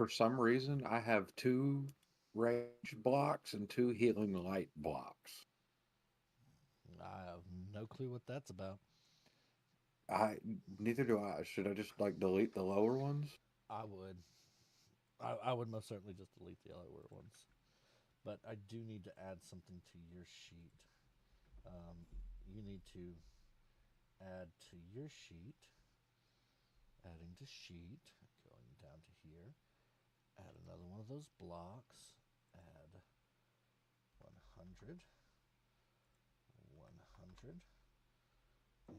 For some reason, I have two rage blocks and two healing light blocks. I have no clue what that's about. I neither do I. Should I just like delete the lower ones? I would. I would most certainly just delete the lower ones. But I do need to add something to your sheet. You need to add to your sheet, adding to sheet, going down to here, add another one of those blocks, add 100, 100, and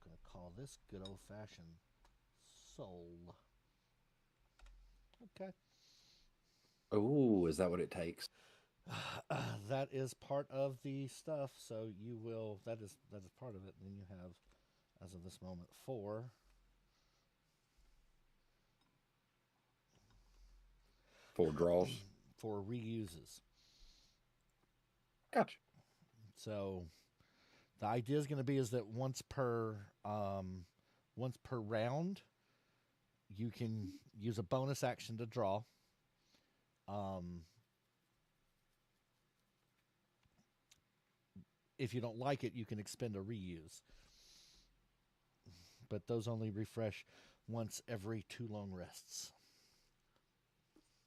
going to call this good old fashioned soul. Okay. Oh, is that what it takes? That is part of the stuff, so you will, that is part of it. And then you have, as of this moment, Four draws. four reuses. Gotcha. So the idea is going to be is that once per round, you can use a bonus action to draw. Um, if you don't like it, you can expend a reuse, but those only refresh once every two long rests.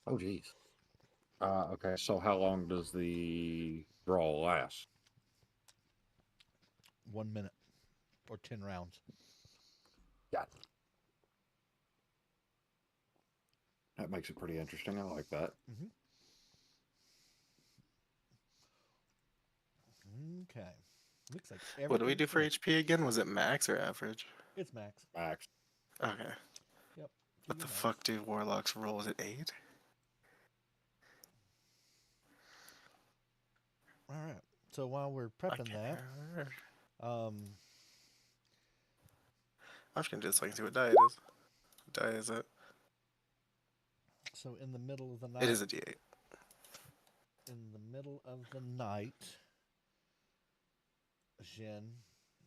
Oh, geez. Okay, so how long does the draw last? 1 minute or 10 rounds. Got it. That makes it pretty interesting. I like that. Mm-hmm. Okay. Looks like What do we everything's do for finished. HP again? Was it max or average? It's max. Max. Okay. Yep. Do What your the max. fuck do warlocks roll? Was it 8? All right. So while we're I prepping can't that, remember. um, I'm just gonna do this so I can see what die it is. What die is it? so in the middle of the It is night, a D8. Jin,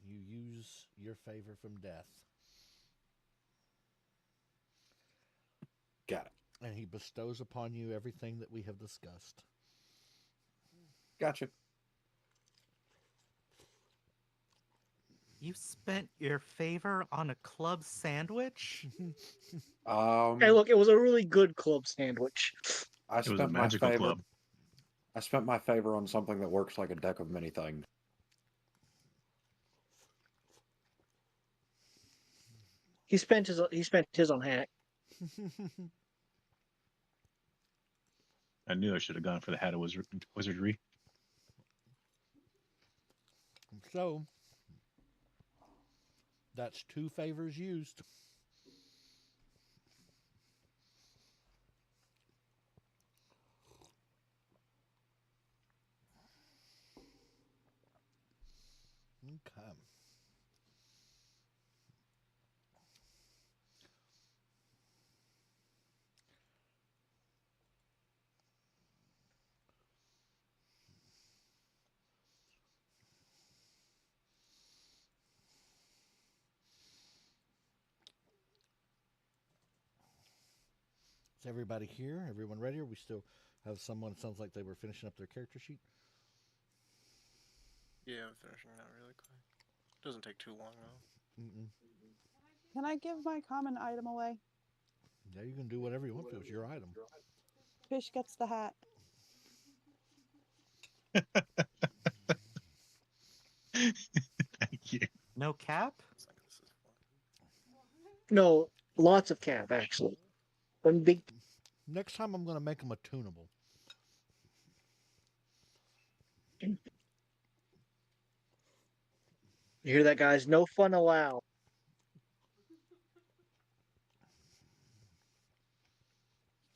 you use your favor from death, Got it. and he bestows upon you everything that we have discussed. Gotcha. You spent your favor on a club sandwich? Hey, Um, look, it was a really good club sandwich. I It was a spent my magical favor. club. I spent my favor on something that works like a deck of many things. He spent his on hack. I knew I should have gone for the hat of wizardry. So that's two favors used. Okay. Is everybody here? Everyone ready? Or we still have someone? It sounds like they were finishing up their character sheet. Yeah, I'm finishing that really quick. Doesn't take too long though. Mm-mm. Can I give my common item away? Yeah, you can do whatever you want to. It's your item. Fish gets the hat. Thank you. No cap? It's like, this is fun. No, lots of cap actually. One big. Next time, I'm going to make them attunable. You hear that, guys? No fun allowed.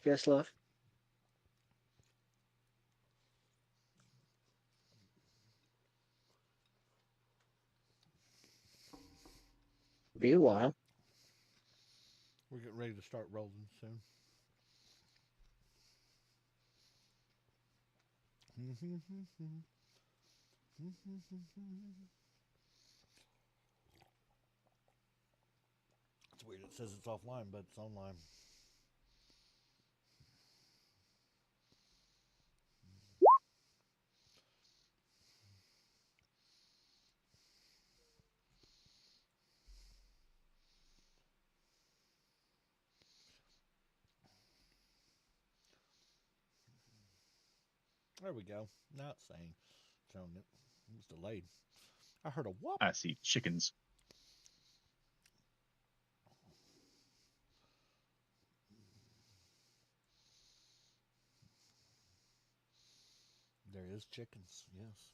Yes, love. Be a while. We're getting ready to start rolling soon. It's weird. It says it's offline, but it's online. There we go. Now it's saying, showing it. It was delayed. I heard a whoop. I see chickens. There is chickens, yes.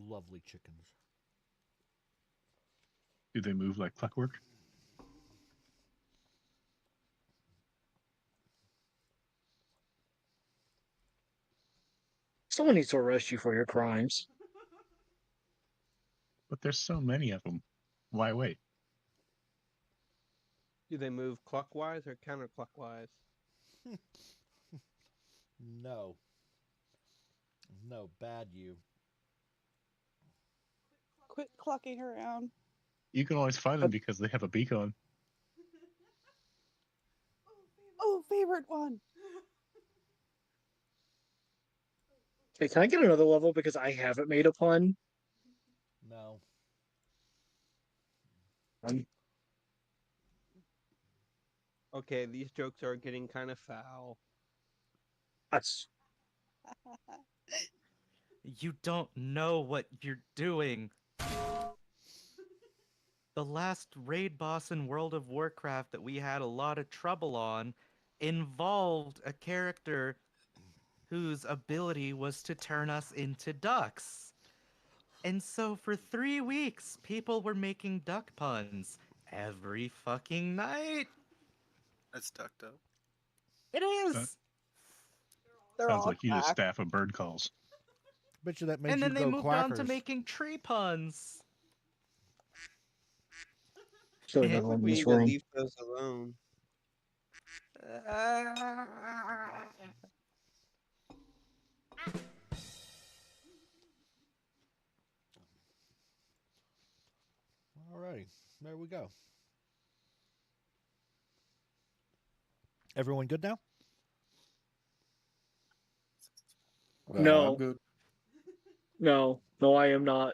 Lovely chickens. Do they move like clockwork? Someone needs to arrest you for your crimes. But there's so many of them. Why wait? Do they move clockwise or counterclockwise? No. No, bad you. Quit clucking around. You can always find them because they have a beak on. Oh, favorite one. Hey, can I get another level because I haven't made a pun? No. Okay, these jokes are getting kind of foul. That's You don't know what you're doing. The last raid boss in World of Warcraft that we had a lot of trouble on involved a character whose ability was to turn us into ducks. And so for 3 weeks, people were making duck puns every fucking night. That's ducked up. It is. They're Sounds all like you just cracked. staff of bird calls. Bet you that made And you then they go moved on to quackers. making tree puns. really Eh, not I think in we this need to room. leave those alone. Alrighty, there we go. Everyone good now? I'm No, good. no, I am not.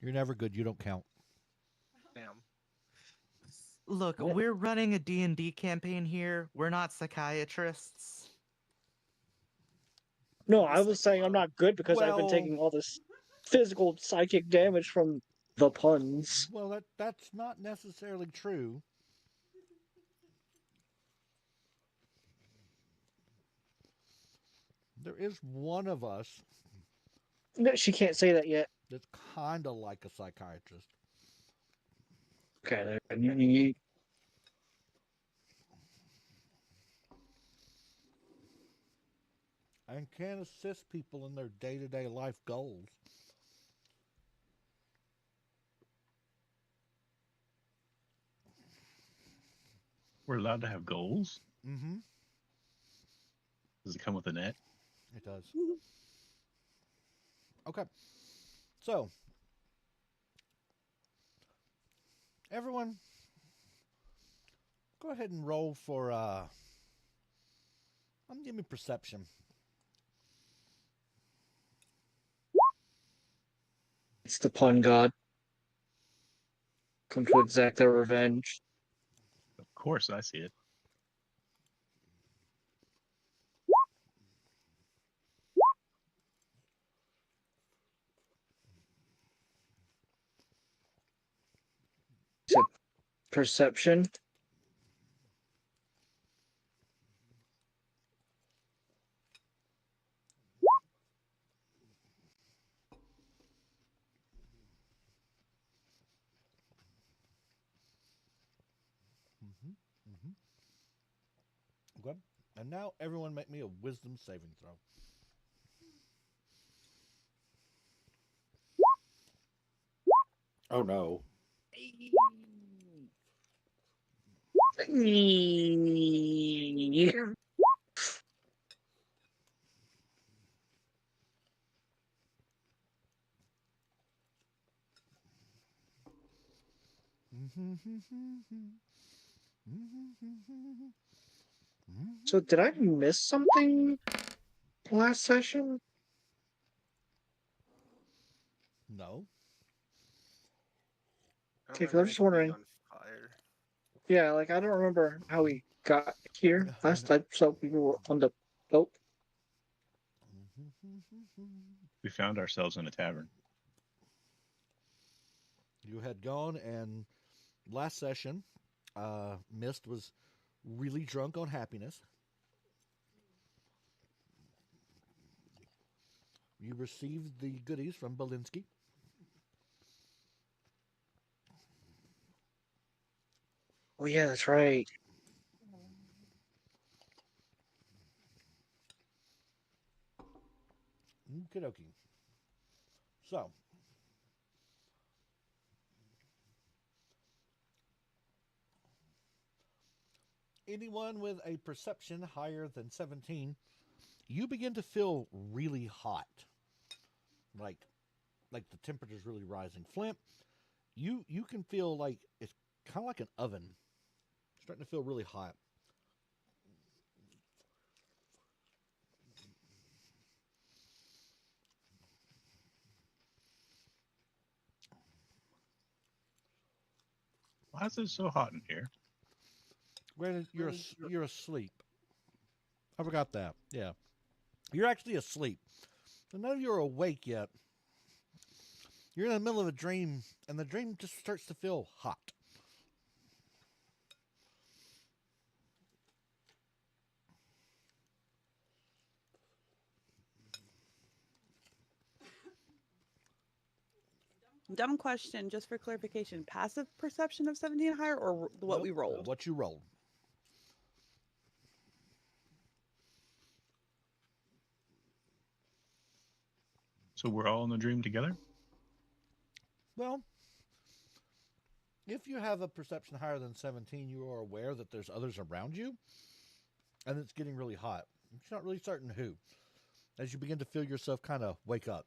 You're never good. You don't count. Damn. Look, we're running a D&D campaign here. We're not psychiatrists. No, At I least was they saying I'm not good because I've been Well- taking all this physical psychic damage from the puns. Well, that's not necessarily true. There is one of us No, she can't say that yet. that's kind of like a psychiatrist. Okay, there. And can assist people in their day-to-day life goals. We're allowed to have goals? Mm-hmm. Does it come with a net? It does. Okay. So, everyone, go ahead and roll for, give me perception. It's the pun god. Come to exact their revenge. Of course, I see it. To perception. Okay. And now everyone make me a wisdom saving throw. Oh no. So did I miss something last session? No. I don't Okay, 'cause remember I'm just anything being wondering. on fire. Yeah, like I don't remember how we got here. Last time saw people were on the boat. We found ourselves in a tavern. You had gone, and last session, Mist was really drunk on happiness. You received the goodies from Belinsky. Oh yeah, that's right. Okie dokie. So, anyone with a perception higher than 17, you begin to feel really hot. Like the temperature's really rising. Flint, you can feel like it's kind of like an oven. It's starting to feel really hot. Why is it so hot in here? Granted, you're asleep. I forgot that. Yeah, you're actually asleep. So none of you are awake yet. You're in the middle of a dream, and the dream just starts to feel hot. Dumb question, just for clarification. Passive perception of 17 higher or what Nope, we rolled? What you rolled. So we're all in the dream together? Well, if you have a perception higher than 17, you are aware that there's others around you, and it's getting really hot. You're not really certain who. As you begin to feel yourself kind of wake up.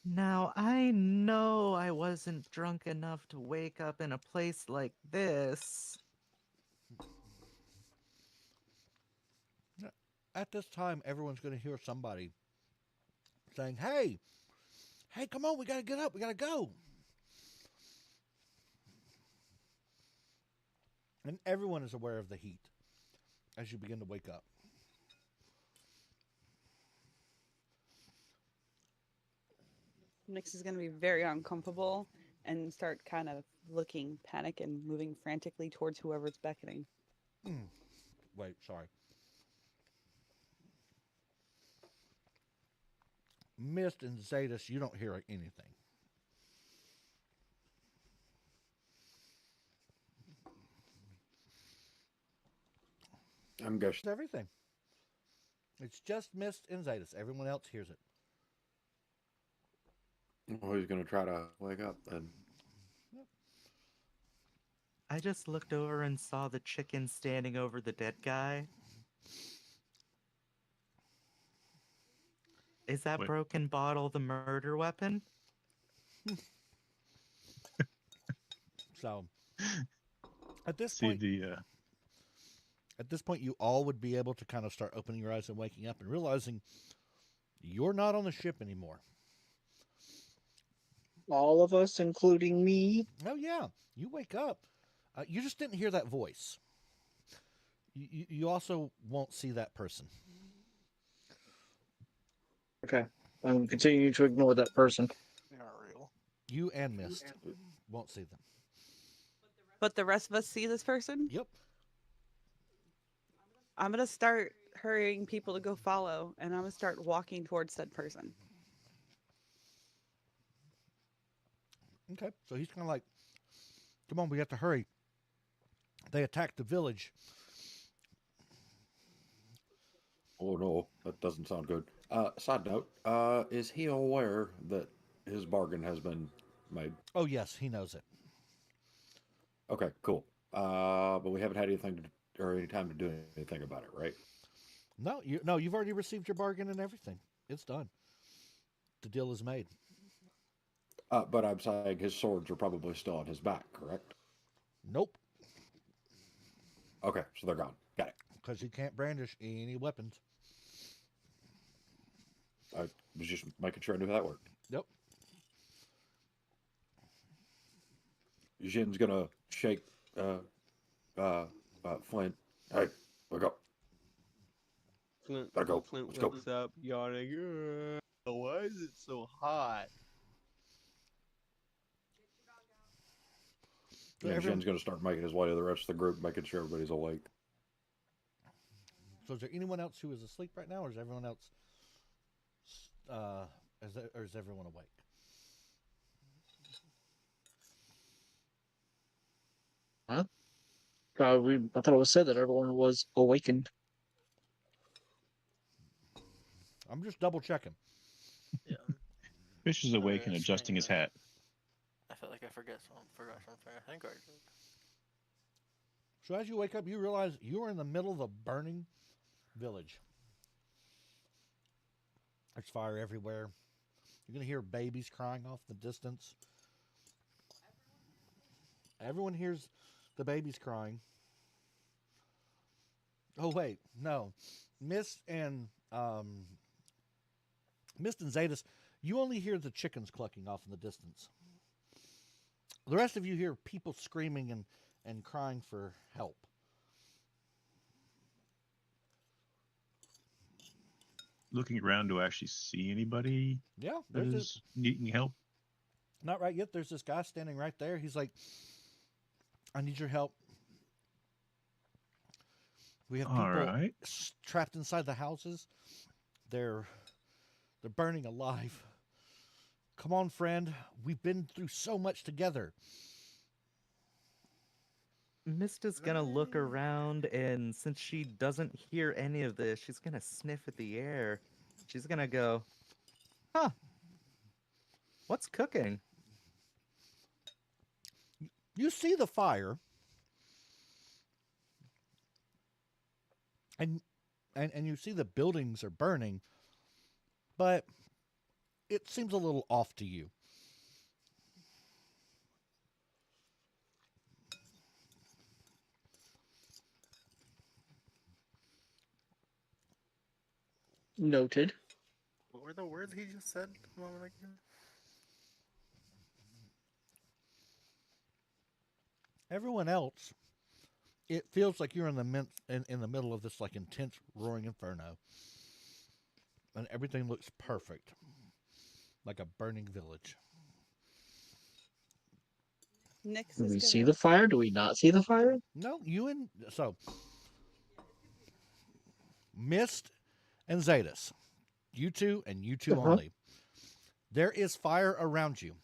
Now, I know I wasn't drunk enough to wake up in a place like this. At this time, everyone's going to hear somebody saying, hey, come on, we got to get up, we got to go. And everyone is aware of the heat as you begin to wake up. Nix is going to be very uncomfortable and start kind of looking panic and moving frantically towards whoever's beckoning. Wait, sorry. Mist and Zadis, you don't hear anything. I'm guessing. It's everything. It's just Mist and Zadis. Everyone else hears it. Well, he's gonna try to wake up then. I just looked over and saw the chicken standing over the dead guy. Is that Wait. broken bottle the murder weapon? So, at this See point, the you all would be able to kind of start opening your eyes and waking up and realizing you're not on the ship anymore. All of us, including me. Oh, yeah. You wake up. You just didn't hear that voice. You also won't see that person. Okay, I'm continuing to ignore that person. They aren't real. You and Mist won't see them. But the rest of us see this person? Yep. I'm going to start hurrying people to go follow, and I'm going to start walking towards said person. Okay. So he's kind of like, come on, we have to hurry. They attacked the village. Oh no, that doesn't sound good. Side note, is he aware that his bargain has been made? Oh, yes, he knows it. Okay, cool. But we haven't had anything or any time to do anything about it, right? No, you've already received your bargain and everything. It's done. The deal is made. But I'm saying his swords are probably still on his back, correct? Nope, Okay, so they're gone. Got it. because he can't brandish any weapons. I was just making sure I knew how that worked. Yep. Jin's gonna shake uh, Flint. Hey, wake up. Flint, Gotta go. Flint Let's go. wakes up, yawning. Why is it so hot? So, And everyone, Jin's gonna start making his way to the rest of the group, making sure everybody's awake. so is there anyone else who is asleep right now, or is everyone else, or is everyone awake? Huh? I thought it was said that everyone was awakened. I'm just double checking. Yeah. Fish is awake and adjusting his hat. I feel like I forgot something. I think I did. So as you wake up, you realize you are in the middle of a burning village. There's fire everywhere. You're going to hear babies crying off in the distance. Everyone hears the babies crying. Oh, wait. No. Mist and Zetas, you only hear the chickens clucking off in the distance. The rest of you hear people screaming and crying for help. Looking around to actually see anybody Yeah, that there's is needing help. not right yet. There's this guy standing right there. He's like, I need your help. We have All people right. trapped inside the houses. They're burning alive. Come on, friend. We've been through so much together. Mista's gonna look around, and since she doesn't hear any of this, she's gonna sniff at the air. She's gonna go, huh, what's cooking? You see the fire, and you see the buildings are burning, but it seems a little off to you. Noted. What were the words he just said a moment ago? Everyone else, it feels like you're in the middle of this like intense roaring inferno, and everything looks perfect, like a burning village. Nix Do is we gonna. see the fire? Do we not see the fire? No, Mist and Zetas, you two and you two Uh-huh. only. There is fire around you.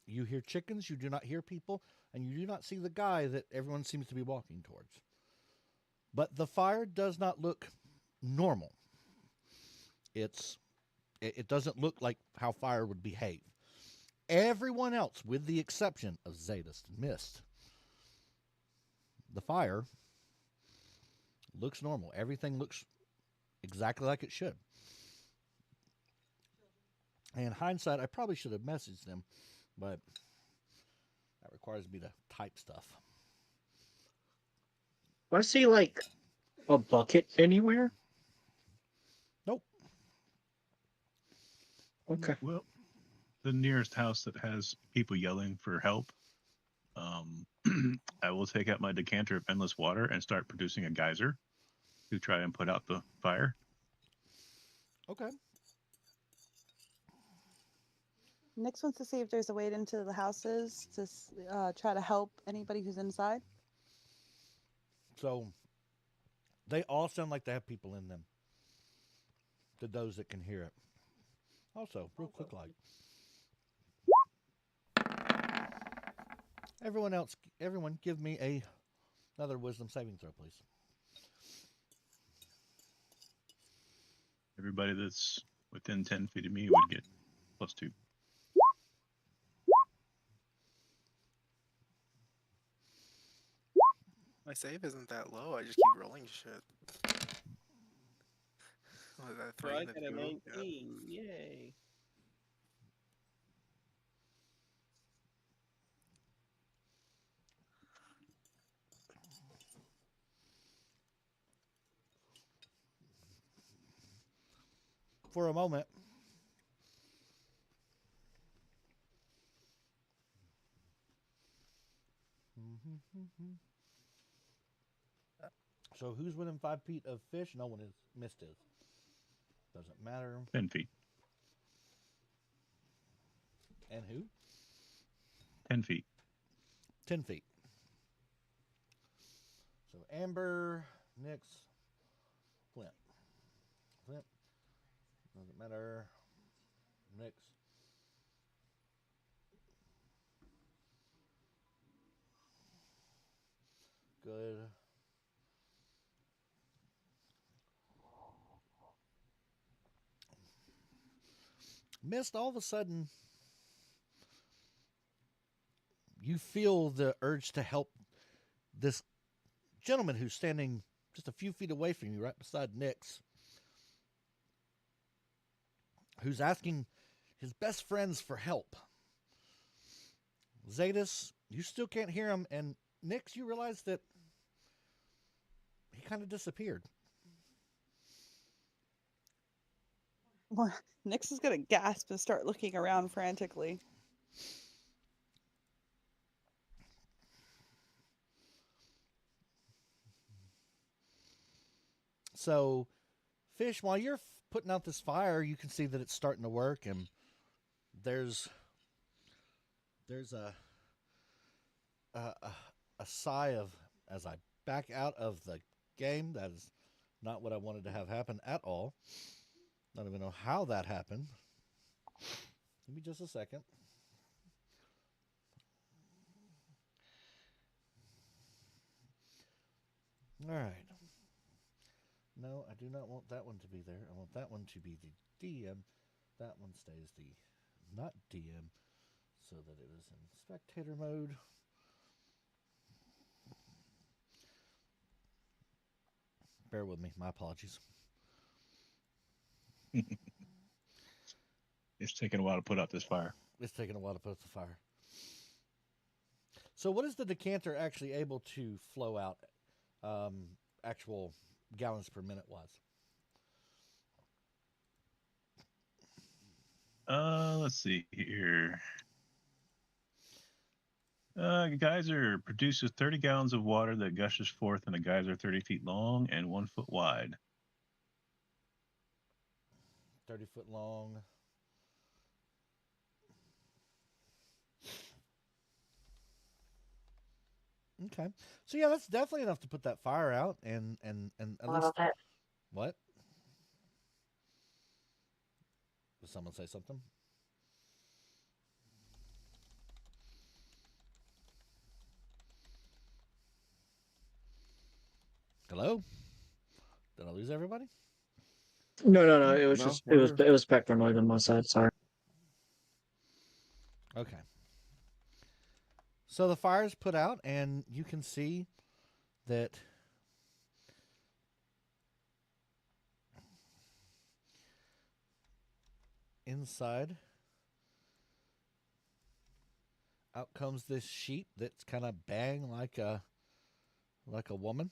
You hear chickens, you do not hear people, and you do not see the guy that everyone seems to be walking towards. But the fire does not look normal. It doesn't look like how fire would behave. Everyone else, with the exception of Zetas and Mist, the fire looks normal. Everything looks exactly like it should. And in hindsight, I probably should have messaged them, but that requires me to type stuff. Do I see like a bucket anywhere? Nope. Okay. Well, the nearest house that has people yelling for help, I will take out my decanter of endless water and start producing a geyser to try and put out the fire. Okay. Nix wants to see if there's a way into the houses to try to help anybody who's inside. So they all sound like they have people in them. To those that can hear it. Also, real quick, like everyone, give me another wisdom saving throw, please. Everybody that's within 10 feet of me would get +2. My save isn't that low. I just keep rolling shit. Was that So 3 I and got a a 2? 19. Yay. for a moment. So who's within 5 feet of fish? No one is. Mist is. Doesn't matter. 10 feet. And who? 10 feet. 10 feet. So Amber, Nyx, Flint. Flint. Doesn't matter. Nyx. Good. Mist, all of a sudden, you feel the urge to help this gentleman who's standing just a few feet away from you, right beside Nyx, who's asking his best friends for help. Zadis, you still can't hear him, and Nyx, you realize that he kind of disappeared. Well, Nyx is gonna gasp and start looking around frantically. So, Fish, while you're putting out this fire, you can see that it's starting to work, and there's a, a sigh of, as I back out of the game. That is not what I wanted to have happen at all. I don't even know how that happened. Give me just a second. All right. No, I do not want that one to be there. I want that one to be the DM. That one stays the not DM, so that it is in spectator mode. Bear with me. My apologies. It's taking a while to put out this fire. It's taking a while to put the fire. So what is the decanter actually able to flow out actual gallons per minute wise? Let's see here. Geyser produces 30 gallons of water that gushes forth in a geyser 30 feet long and 1 foot wide. 30 foot long. Okay. So yeah, that's definitely enough to put that fire out and at least what? Did someone say something? Hello? Did I lose everybody? No. It was No, just we're it was background noise on my side. Sorry. Okay. So the fire's put out, and you can see that inside out comes this sheep that's kind of baying like a woman,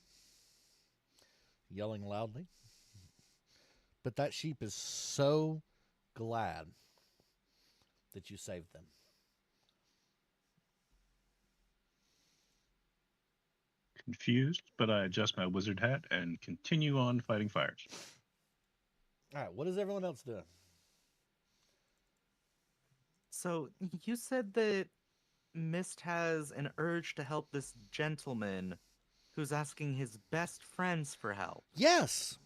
yelling loudly. But that sheep is so glad that you saved them. Confused, but I adjust my wizard hat and continue on fighting fires. All right, what is everyone else doing? So you said that Mist has an urge to help this gentleman who's asking his best friends for help. Yes.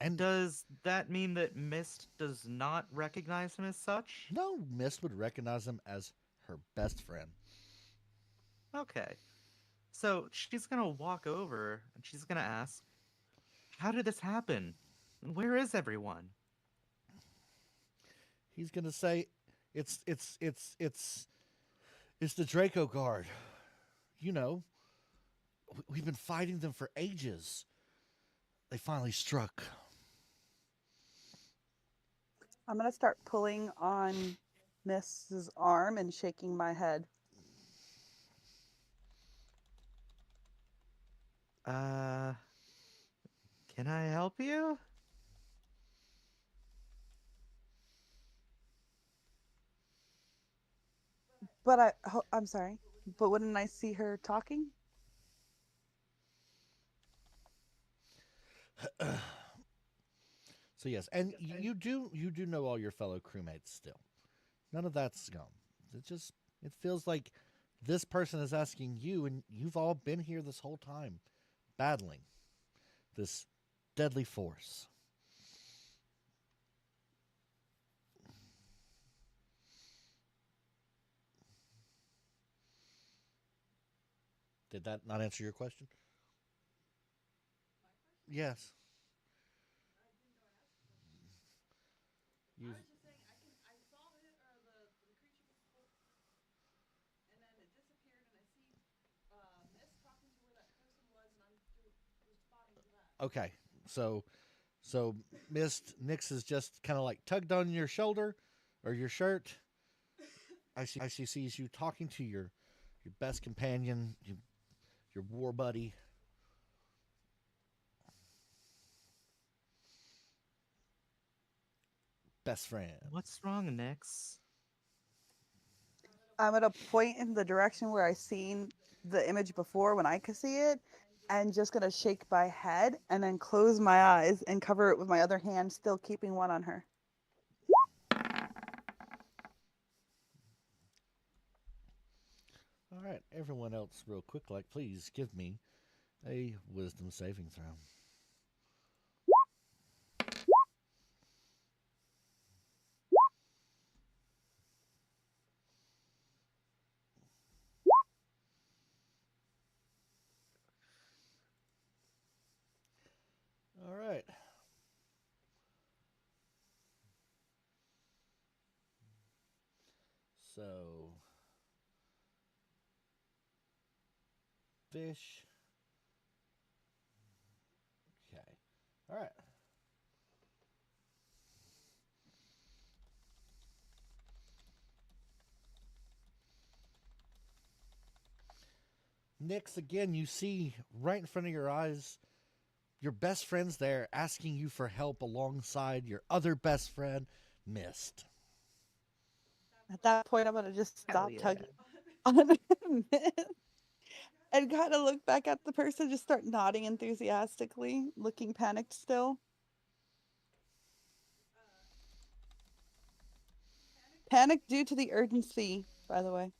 And Does that mean that Mist does not recognize him as such? no, Mist would recognize him as her best friend. Okay. So she's gonna walk over and she's gonna ask, how did this happen? Where is everyone? He's gonna say, it's the Draco Guard. You know, we've been fighting them for ages. They finally struck. I'm gonna start pulling on Miss's arm and shaking my head. Can I help you? But I'm sorry. But wouldn't I see her talking? So yes, and you do know all your fellow crewmates still. None of that's gone. It feels like this person is asking you, and you've all been here this whole time, battling this deadly force. Did that not answer your question? Yes. You, okay. So Mist Nix is just kind of like tugged on your shoulder or your shirt. She sees you talking to your best companion, your war buddy. Best friend. What's wrong, Nix? I'm gonna point in the direction where I seen the image before when I could see it, and just gonna shake my head and then close my eyes and cover it with my other hand, still keeping one on her. All right, everyone else, real quick, like, please give me a wisdom saving throw. All right. So, fish. Okay. All right. Nix, again, you see right in front of your eyes your best friend's there asking you for help alongside your other best friend, Mist. At that point, I'm gonna just Hell stop yeah. tugging on it and kind of look back at the person, just start nodding enthusiastically, looking panicked still. Panic due to the urgency, by the way.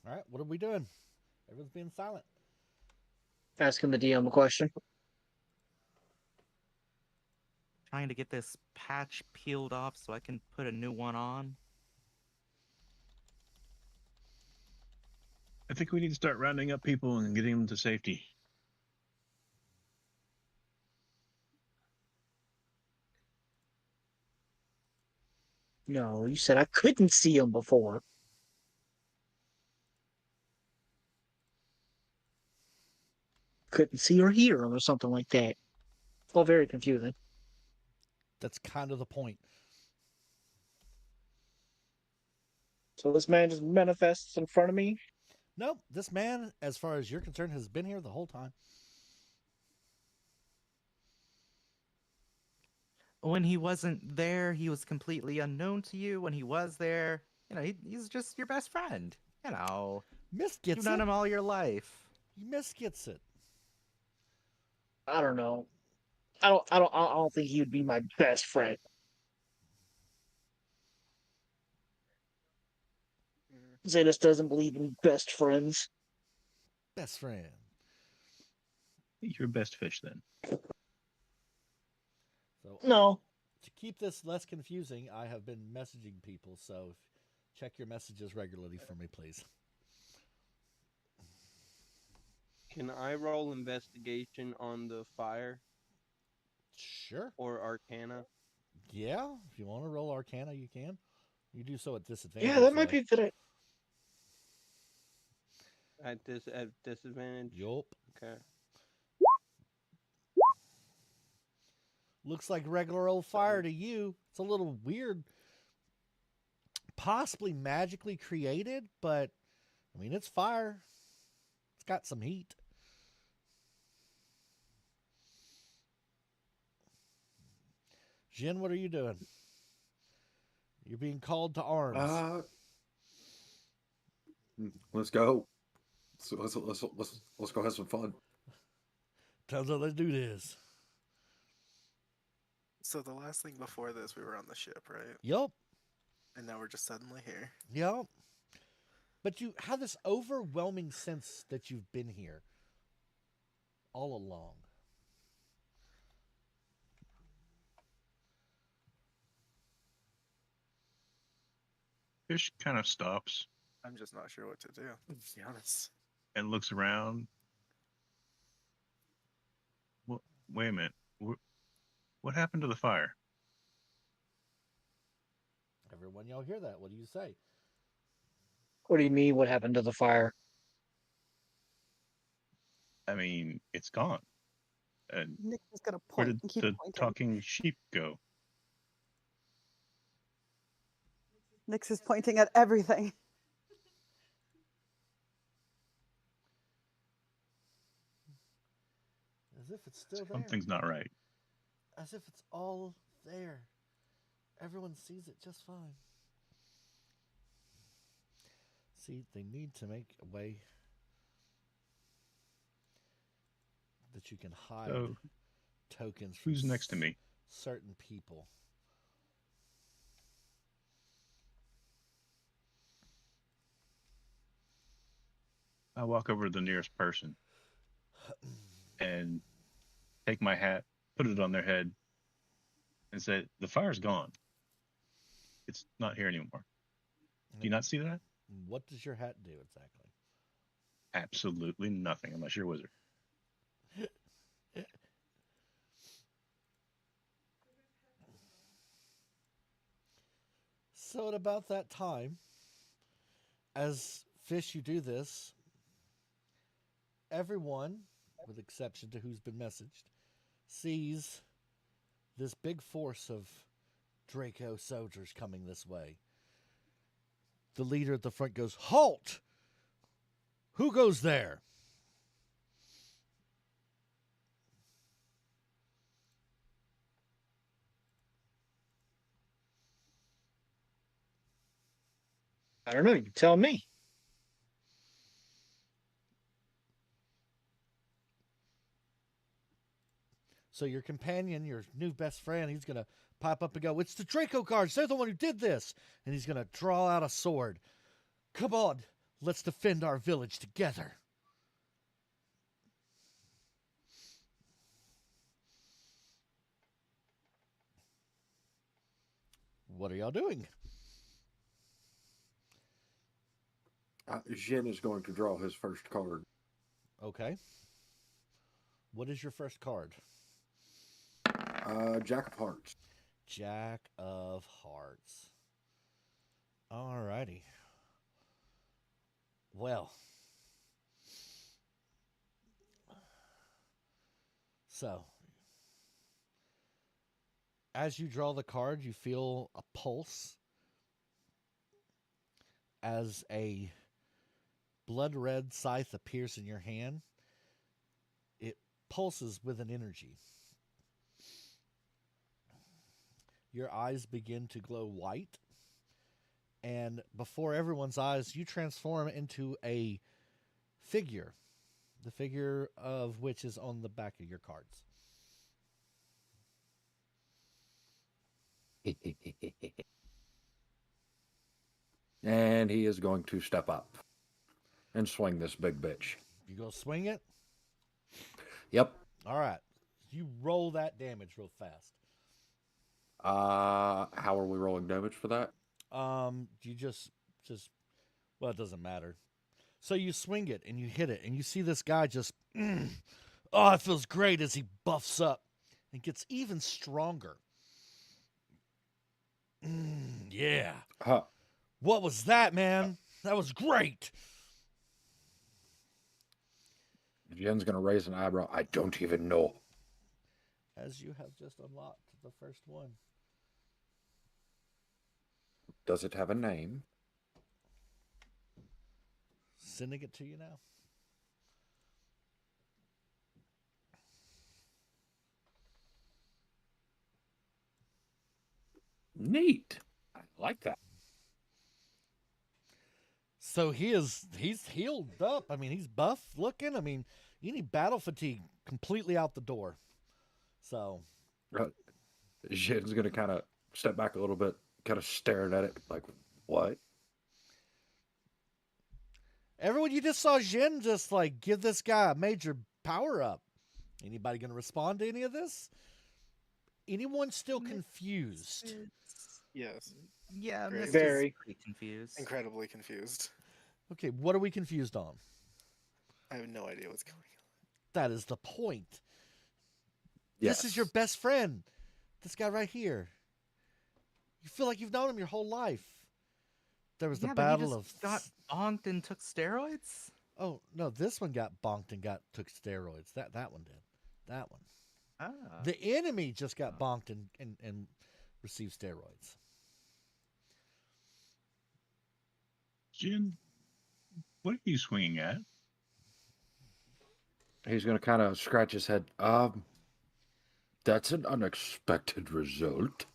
All right, what are we doing? Everyone's being silent. Asking the DM a question. Trying to get this patch peeled off so I can put a new one on. I think we need to start rounding up people and getting them to safety. No, you said I couldn't see him before. Couldn't see or hear him or something like that. All very confusing. That's kind of the point. So this man just manifests in front of me. Nope, this man, as far as you're concerned, has been here the whole time. When he wasn't there, he was completely unknown to you. When he was there, he's just your best friend. Mist You've gets known it. him all your life. Mist gets it. I don't know. I don't think he would be my best friend. Zetas doesn't believe in best friends. Best friend. Your best fish, then. So No. to keep this less confusing, I have been messaging people, so check your messages regularly for me, please. Can I roll investigation on the fire Sure. or arcana? Yeah, if you want to roll Arcana, you can. You do so at disadvantage. Yeah, that might though. be a good idea. At disadvantage? Yup. Okay. Looks like regular old fire to you. It's a little weird. Possibly magically created, but I mean, it's fire. It's got some heat. Jin, what are you doing? You're being called to arms. Let's go. Let's go have some fun. Turns out let's do this. So the last thing before this, we were on the ship, right? Yup. And now we're just suddenly here. Yup. But you have this overwhelming sense that you've been here all along. Fish kind of stops I'm just not sure what to do, to be honest. and looks around. Well, wait a minute. What happened to the fire? Everyone, y'all hear that? What do you say? What do you mean? What happened to the fire? I mean, it's gone. And Nick is gonna where point did and keep the pointing. talking sheep go? Nix is pointing at everything. As if it's still there. Something's not right. As if it's all there. Everyone sees it just fine. See, they need to make a way that you can hide So, tokens from who's next to me? certain people. I walk over to the nearest person and take my hat, put it on their head, and say, "The fire's gone. It's not here anymore." Do you not see that? What does your hat do exactly? Absolutely nothing, unless you're a wizard. So at about that time, as Fish, you do this, everyone, with exception to who's been messaged, sees this big force of Draco soldiers coming this way. The leader at the front goes, "Halt! Who goes there?" I don't know. You tell me. So your companion, your new best friend, he's going to pop up and go, "It's the Draco guards. They're the one who did this." And he's going to draw out a sword. "Come on, let's defend our village together." What are y'all doing? Jin is going to draw his first card. Okay. What is your first card? Jack of Hearts. Jack of Hearts. Alrighty. Well. So, as you draw the card, you feel a pulse as a blood red scythe appears in your hand. It pulses with an energy. Your eyes begin to glow white, and before everyone's eyes, you transform into a figure, the figure of which is on the back of your cards. And he is going to step up and swing this big bitch. You go swing it? Yep. All right. You roll that damage real fast. How are we rolling damage for that? You just well, it doesn't matter. So you swing it and you hit it, and you see this guy just oh, it feels great as he buffs up and gets even stronger. Yeah. Huh. What was that, man? That was great. Jen's going to raise an eyebrow. I don't even know. As you have just unlocked the first one. Does it have a name? Sending it to you now. Neat. I like that. So he's healed up. I mean, he's buff looking. I mean, you need battle fatigue completely out the door. So Uh, Jin's gonna kind of step back a little bit, kind of staring at it, like, what? everyone, you just saw Jin just like give this guy a major power up. Anybody going to respond to any of this? Anyone still confused? Yes. Yeah, Great. Mist is Very. pretty confused. Incredibly confused. Okay, what are we confused on? I have no idea what's going on. That is the point. Yes. This is your best friend. This guy right here. You feel like you've known him your whole life. There was the Yeah, but he battle just of got bonked and took steroids. Oh no, this one got bonked and took steroids. That one did. That one. Ah. The enemy just got bonked and received steroids. Jin, what are you swinging at? He's gonna kind of scratch his head. That's an unexpected result.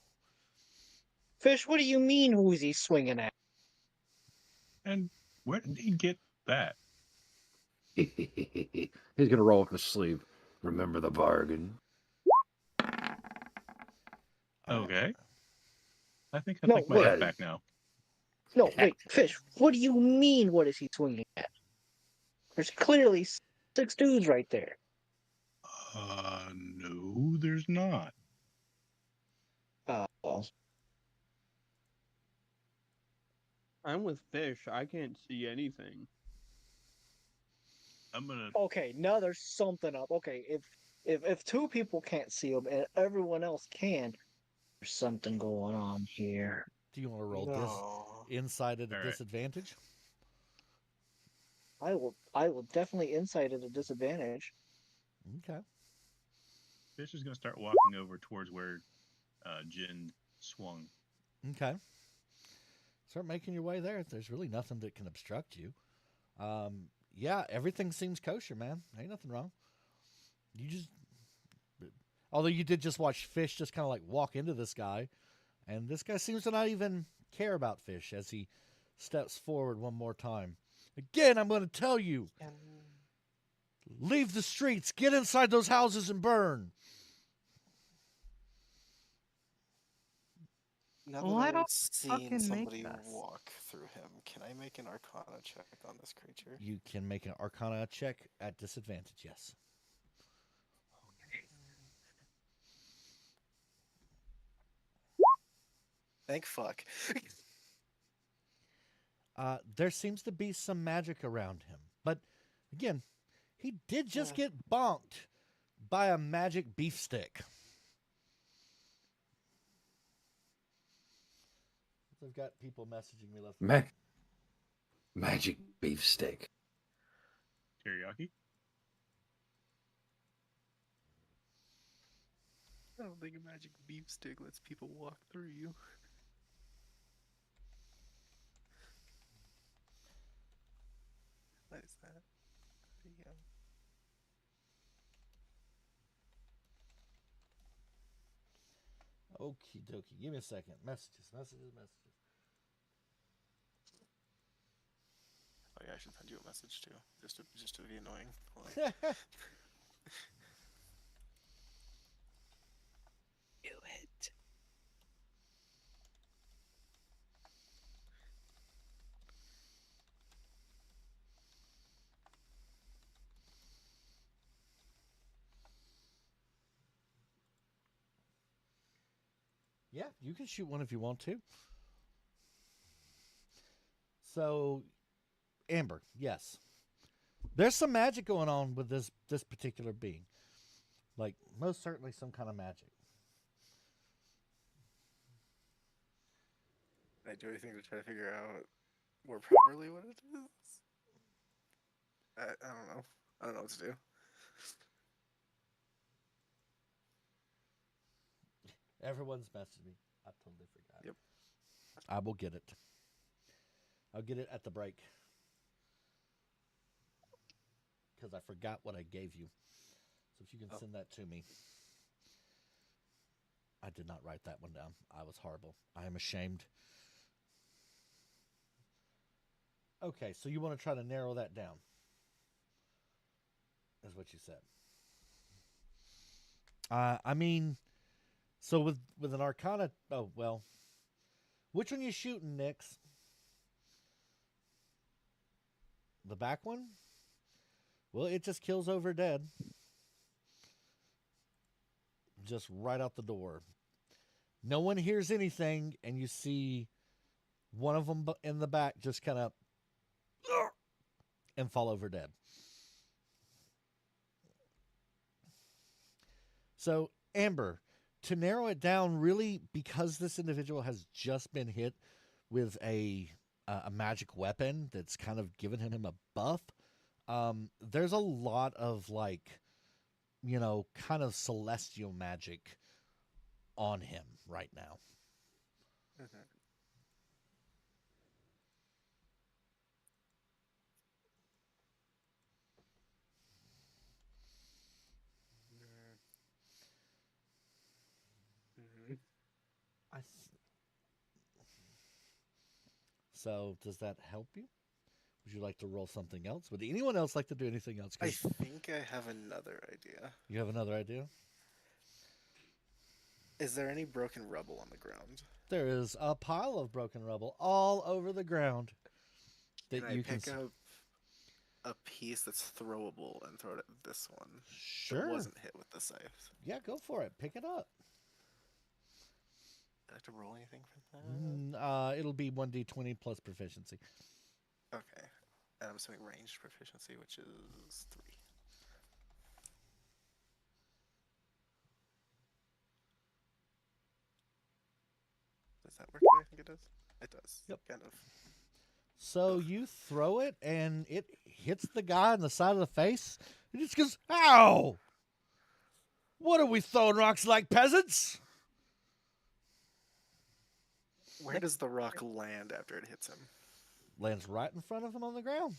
Fish, what do you mean? Who's he swinging at? And where did he get that? He's gonna roll up his sleeve. Remember the bargain. Okay. I think I No, take my wait. hat back now. No, wait, Fish, what do you mean? What is he swinging at? There's clearly 6 dudes right there. No, there's not. Well, I'm with Fish. I can't see anything. I'm gonna. okay, now there's something up. Okay, if 2 people can't see him and everyone else can, there's something going on here. Do you want to roll No. this insight at a All right. disadvantage? I will definitely insight at a disadvantage. Okay. Fish is gonna start walking over towards where Jin swung. Okay. Start making your way there. There's really nothing that can obstruct you. Yeah, everything seems kosher, man. Ain't nothing wrong. You just, although you did just watch Fish just kind of like walk into this guy, and this guy seems to not even care about Fish as he steps forward one more time. Again, I'm going to tell you, leave the streets, get inside those houses and burn. Now Well, that I I've don't seen fucking make somebody this. walk through him, can I make an Arcana check on this creature? You can make an Arcana check at disadvantage, yes. Thank fuck. There seems to be some magic around him. But again, he did just get bonked by a magic beef stick. I've got people messaging me left. Magic beef steak. Teriyaki? I don't think a magic beef stick lets people walk through you. What is that? Yeah. Okie dokie. Give me a second. Messages. Oh yeah, I should send you a message too, just to be annoying. Hold on. Do it. Yeah, you can shoot one if you want to. So, Amber, yes. There's some magic going on with this particular being. Like, most certainly some kind of magic. Can I do anything to try to figure out more properly what it is? I don't know. I don't know what to do. Everyone's messaged me. I totally forgot. Yep. I will get it. I'll get it at the break. because I forgot what I gave you. So if you can send that to me. I did not write that one down. I was horrible. I am ashamed. Okay, so you want to try to narrow that down, is what you said. I mean, so with an Arcana. Oh well, which one you shooting, Nix? The back one? Well, it just kills over dead. Just right out the door. No one hears anything, and you see one of them in the back just kind of and fall over dead. So, Amber, to narrow it down, really, because this individual has just been hit with a magic weapon that's kind of given him a buff, there's a lot of, like, kind of celestial magic on him right now. Mm-hmm. Mm-hmm. So, does that help you? Would you like to roll something else? Would anyone else like to do anything else? I 'Cause think I have another idea. you have another idea? Is there any broken rubble on the ground? There is a pile of broken rubble all over the ground that Can I you can pick up a piece that's throwable and throw it at this one that Sure. wasn't hit with the scythe? Yeah, go for it. Pick it up. Do I have to roll anything for that? It'll be 1d20 plus proficiency. Okay. And I'm assuming ranged proficiency, which is 3. Does that work the way I think it does? It does. Yep. Kind of. So you throw it, and it hits the guy on the side of the face. It just goes, ow! What are we throwing rocks like peasants? Where does the rock land after it hits him? Lands right in front of him on the ground.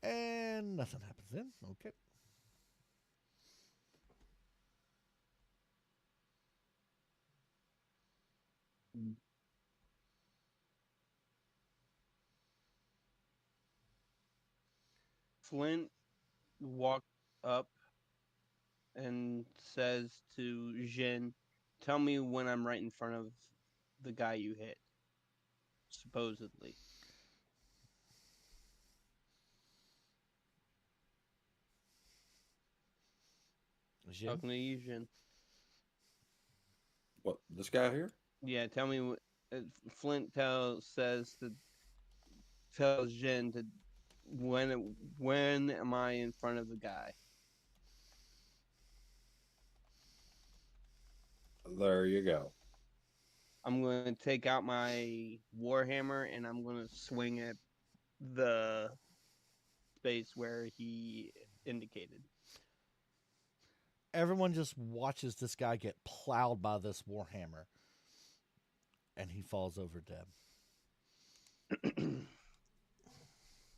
And nothing happens then. Okay. Flint walked up and says to Jin, "Tell me when I'm right in front of the guy you hit." Supposedly. Jin? Talking to you, Jin. What, this guy here? Yeah, tell me. Flint tells Jin to when am I in front of the guy? There you go. I'm going to take out my warhammer and I'm going to swing at the space where he indicated. Everyone just watches this guy get plowed by this warhammer, and he falls over dead.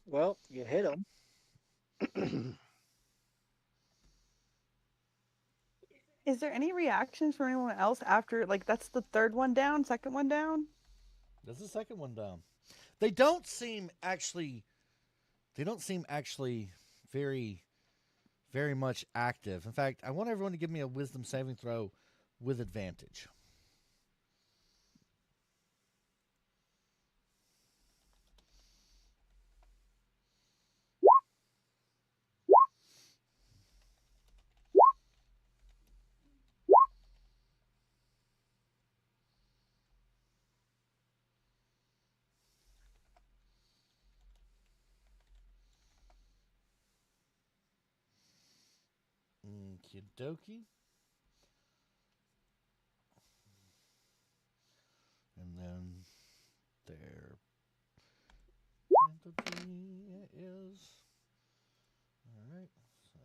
Well, you hit him. Is there any reactions from anyone else after, like, that's the third one down, second one down? That's the second one down. They don't seem actually very, very much active. In fact, I want everyone to give me a wisdom saving throw with advantage. Okie dokie. And then their entity is. Alright, so.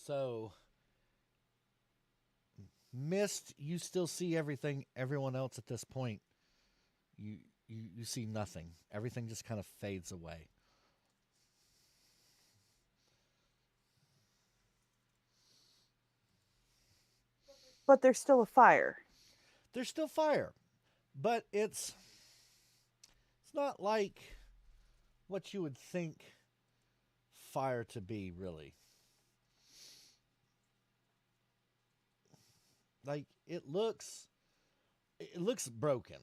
So, Mist, you still see everything. Everyone else at this point, you see nothing. Everything just kind of fades away. But there's still a fire. There's still fire, but it's not like what you would think fire to be, really. Like it looks broken.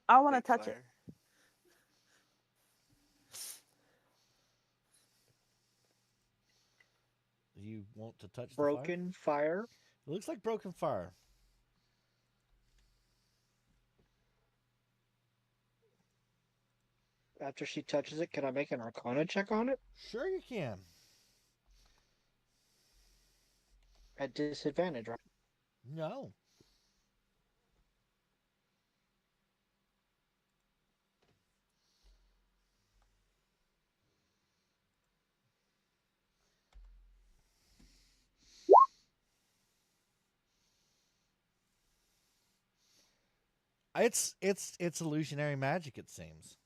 I want to Fake touch it. fire. You want to touch the fire? Broken fire. It looks like broken fire. After she touches it, can I make an Arcana check on it? Sure, you can. At disadvantage, right? No. It's illusionary magic. It seems.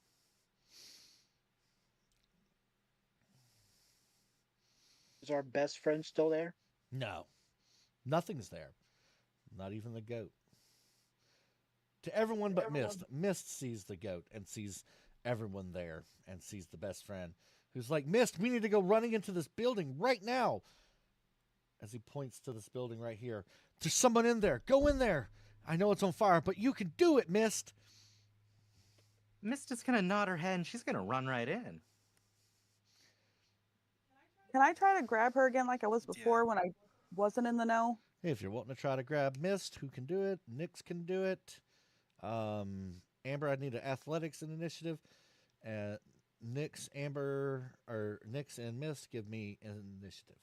Is our best friend still there? No, nothing's there. Not even the goat. To everyone but Mist. Mist sees the goat and sees everyone there and sees the best friend, who's like, Mist, we need to go running into this building right now. As he points to this building right here. There's someone in there. Go in there. I know it's on fire, but you can do it, Mist. Mist is gonna nod her head and she's gonna run right in. Can I try to grab her again like I was before when I wasn't in the know? If you're wanting to try to grab Mist, who can do it? Nyx can do it. Amber, I need an athletics and initiative. Nyx, Amber, or Nyx and Mist, give me an initiative.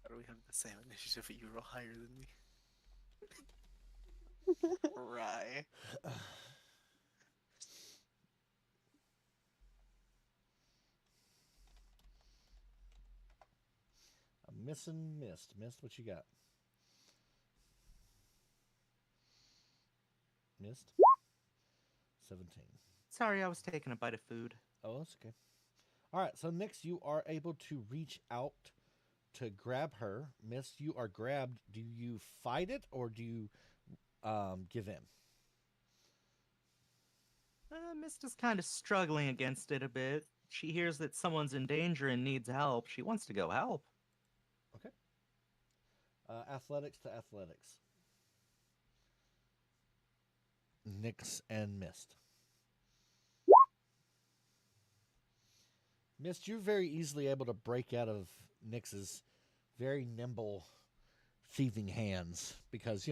How do we have the same initiative, but you roll higher than me? Right. I'm missing Mist. Mist, what you got? Mist? 17. Sorry, I was taking a bite of food. Oh, that's okay. All right, so Nyx, you are able to reach out to grab her. Mist, you are grabbed. Do you fight it or do you give in? Mist is kind of struggling against it a bit. She hears that someone's in danger and needs help. She wants to go help. Okay. Athletics to athletics. Nyx and Mist. Mist, you're very easily able to break out of Nyx's very nimble thieving hands because,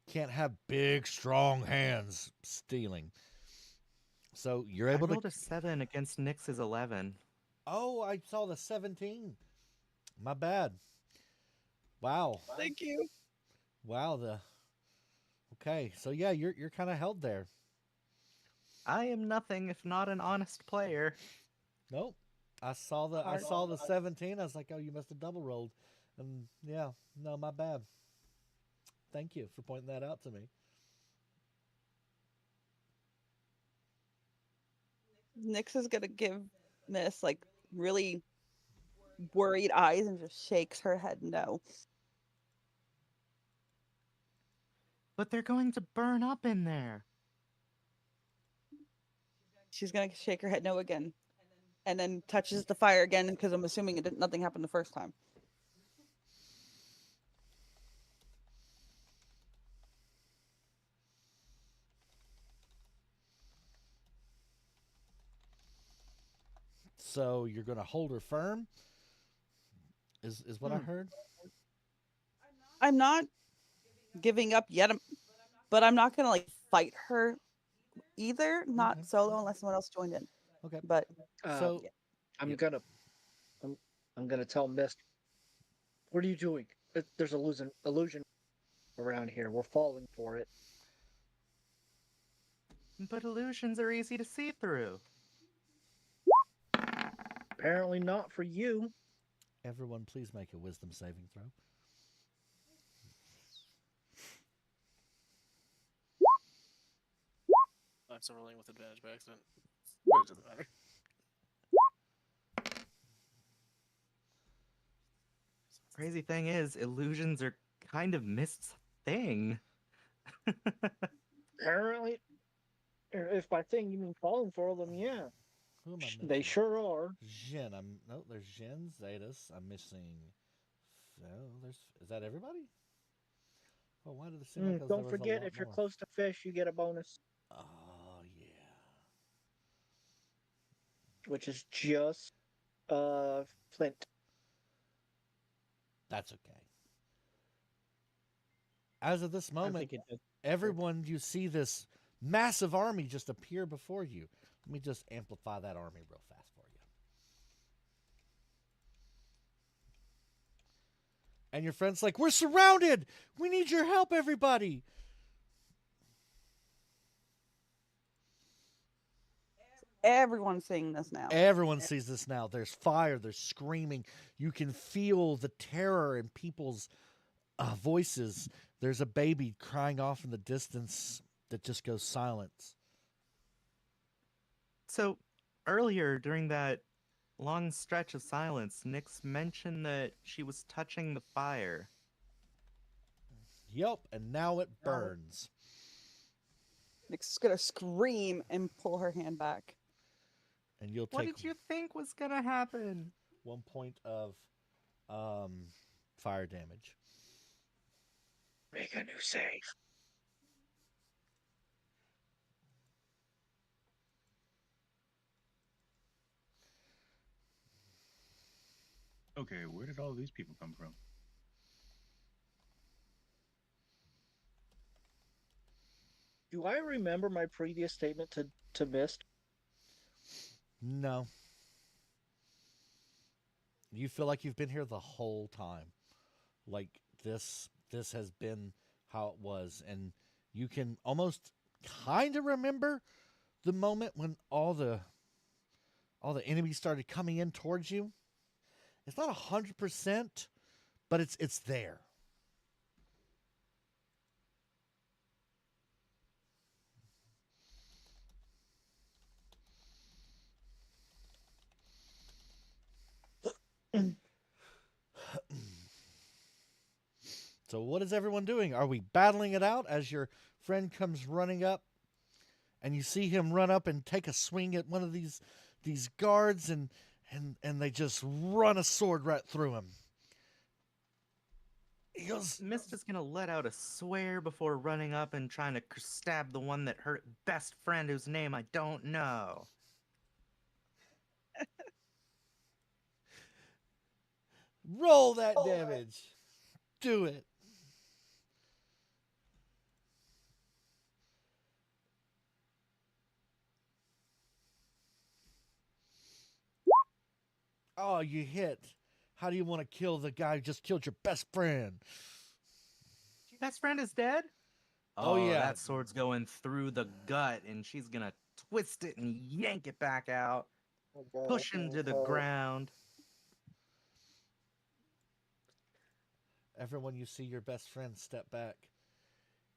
can't have big, strong hands stealing. So you're able I rolled to. a 7 against Nyx's 11. Oh, I saw the 17. My bad. Wow. Thank you. Wow. Okay. So yeah, you're kind of held there. I am nothing if not an honest player. Nope. I saw the 17. I was like, oh, you must have double rolled. And yeah, no, my bad. Thank you for pointing that out to me. Nyx is gonna give Miss like really worried eyes and just shakes her head no. But they're going to burn up in there. She's gonna shake her head no again, and then touches the fire again because I'm assuming nothing happened the first time. So you're gonna hold her firm. Is what I heard. I'm not giving up yet, but I'm not gonna like fight her either. Not solo unless someone else joined in. Okay. But So I'm Yep. gonna I'm gonna tell Mist, what are you doing? There's illusion around here. We're falling for it. But illusions are easy to see through. Apparently not for you. Everyone, please make a wisdom saving throw. I'm still rolling with advantage by accident. But it doesn't matter. Crazy thing is, illusions are kind of Mist's thing. Apparently, if by thing you mean falling for them, yeah, Who am I missing? they sure are. Jin. There's Jin, Zetas. I'm missing. Is that everybody? Oh, why did it seem like there Don't was forget, a lot if you're more? close to fish, you get a bonus, Oh yeah. which is just Flint. That's okay. As of this I moment, think it does. everyone, you see this massive army just appear before you. Let me just amplify that army real fast for you. And your friend's like, we're surrounded! We need your help, everybody! Everyone's seeing this now. Everyone sees this now. There's fire, there's screaming. You can feel the terror in people's voices. There's a baby crying off in the distance that just goes silent. So, earlier during that long stretch of silence, Nyx mentioned that she was touching the fire. Yep, and now it burns. Nyx is gonna scream and pull her hand back. And you'll What take did you think was gonna happen? 1 point of fire damage. Make a new save. Okay, where did all these people come from? Do I remember my previous statement to Mist? No. You feel like you've been here the whole time. Like this has been how it was, and you can almost kind of remember the moment when all the enemies started coming in towards you. It's not 100%, but it's there. So what is everyone doing? Are we battling it out as your friend comes running up and you see him run up and take a swing at one of these guards and they just run a sword right through him. He goes, Mist is gonna let out a swear before running up and trying to stab the one that hurt best friend whose name I don't know. roll that damage. Do it. Oh, you hit. How do you want to kill the guy who just killed your best friend? Your best friend is dead? Oh, yeah. That sword's going through the gut, and she's gonna twist it and yank it back out, push him to the ground. Everyone, you see your best friend step back.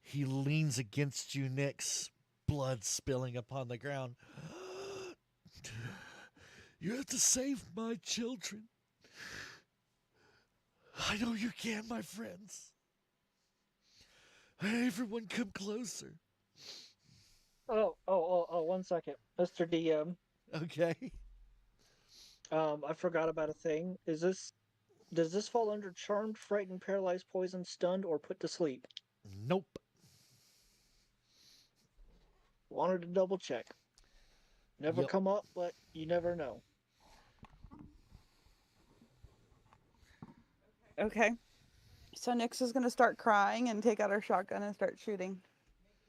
He leans against you, Nyx, blood spilling upon the ground. You have to save my children. I know you can, my friends. Everyone come closer. Oh, 1 second. Mr. DM, Okay. I forgot about a thing. Does this fall under charmed, frightened, paralyzed, poisoned, stunned, or put to sleep? Nope. Wanted to double check. Never Yep. come up, but you never know. Okay. So Nyx is gonna start crying and take out her shotgun and start shooting,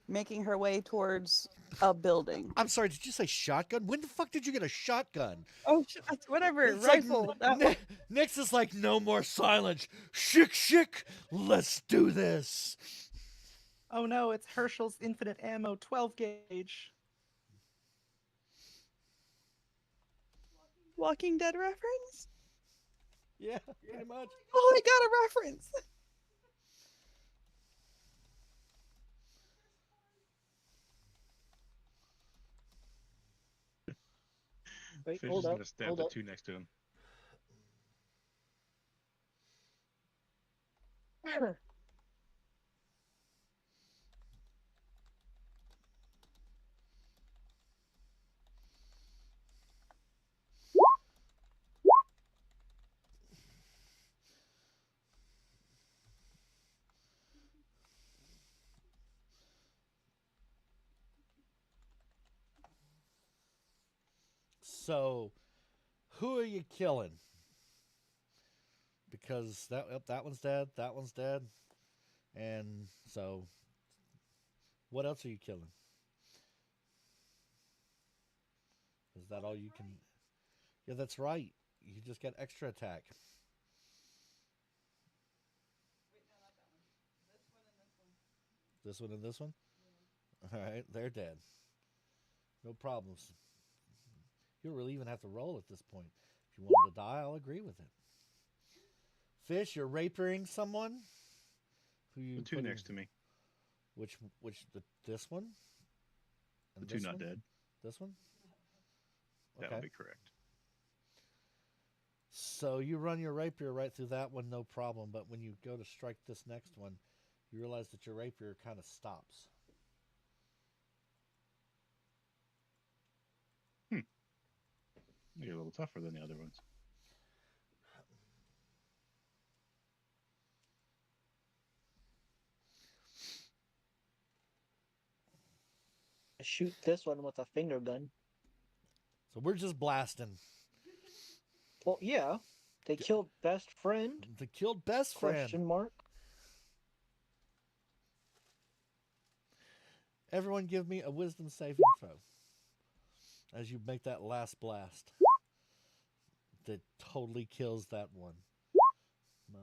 making her way towards a building. I'm sorry, did you say shotgun? When the fuck did you get a shotgun? Oh, whatever. It's like Rifle. That one. Nick's is like, no more silence. Shick. Let's do this. Oh no, it's Herschel's infinite ammo 12 gauge. Walking Dead reference? Yeah, pretty much. Oh, I got a reference. Wait, Fish hold is up. gonna stab Hold the up. two next to him. So, who are you killing? Because that one's dead, that one's dead, and so what else are you killing? Is that all you can? Yeah, that's right. You just get extra attack. This one and this one. All right, they're dead. No problems. You don't really even have to roll at this point. If you want them to die, I'll agree with it. Fish, you're raping someone. Who you The two putting- next to me. this one? The And two this not one? dead. This one? That would be correct. So you run your rapier right through that one, no problem. But when you go to strike this next one, you realize that your rapier kind of stops. You're a little tougher than the other ones. Shoot this one with a finger gun. So we're just blasting. Well, yeah. They killed best friend? They killed best friend. Question mark. Everyone give me a wisdom saving throw as you make that last blast that totally kills that one. 9,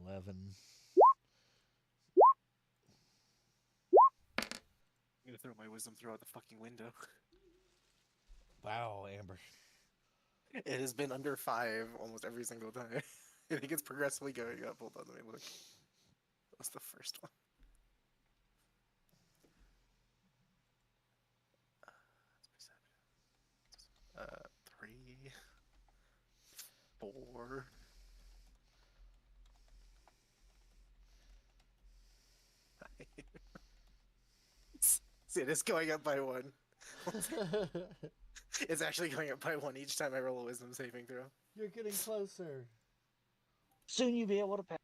11. I'm gonna throw my wisdom through out the fucking window. Wow, Amber. It has been under 5 almost every single time. I think it's progressively going up. Hold on, let me look. What's the first one? 3, 4. See, it is going up by 1. It's actually going up by 1 each time I roll a wisdom saving throw. You're getting closer. Soon you'll be able to pass.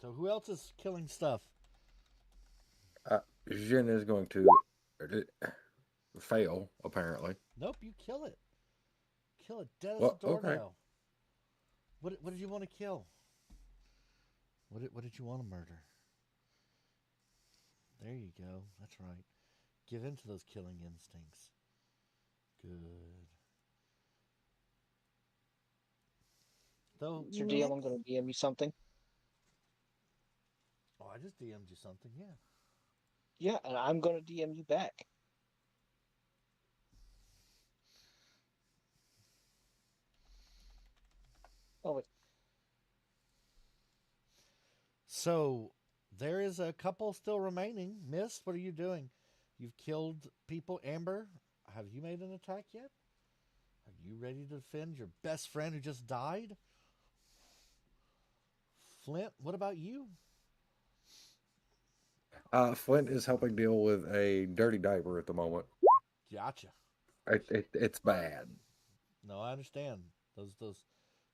So who else is killing stuff? Jin is going to fail, apparently. Nope, you kill it. Kill it dead as Well, a okay. doornail. What did you want to kill? What did you want to murder? There you go. That's right. Give in to those killing instincts. Good. Though, Mr. DM, I'm going to DM you something. oh, I just DM'd you something. Yeah. Yeah, and I'm going to DM you back. Oh, wait. So there is a couple still remaining. Mist, what are you doing? You've killed people. Amber, have you made an attack yet? Are you ready to defend your best friend who just died? Flint, what about you? Flint is helping deal with a dirty diaper at the moment. Gotcha. It's bad. No, I understand. Those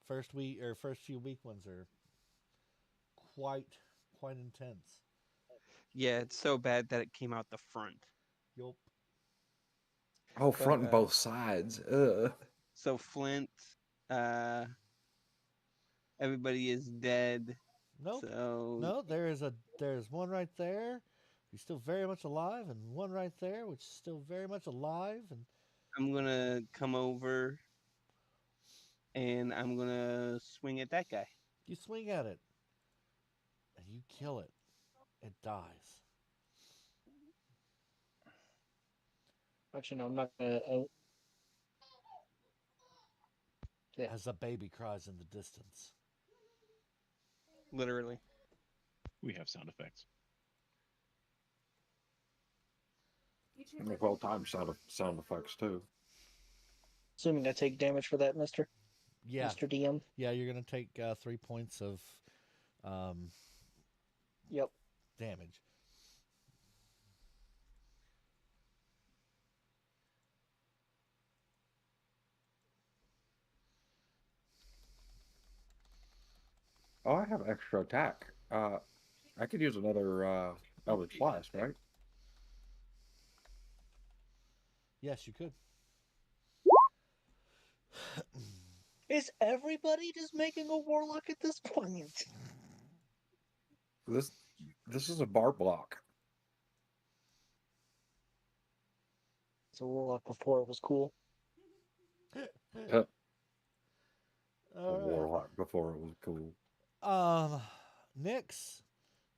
first few weak ones are quite intense. Yeah, it's so bad that it came out the front. Yup. Oh, front and Uh, both sides. Ugh. So Flint, uh, everybody is dead. Nope. So No, there's one right there. He's still very much alive, and one right there, which is still very much alive, and I'm gonna come over and I'm gonna swing at that guy. you swing at it, and you kill it. It dies. Actually, no, I'm not gonna. Yeah. As a baby cries in the distance. Literally. We have sound effects. Well timed sound effects too. Assuming I take damage for that, Yeah, Mr. DM. yeah. You're gonna take 3 points of um, Yep. damage. Oh, I have extra attack. I could use another Eldritch Blast, right? Yes, you could. Is everybody just making a warlock at this point? This this is a bar block. It's a warlock before it was cool. A All right. warlock before it was cool. Nyx,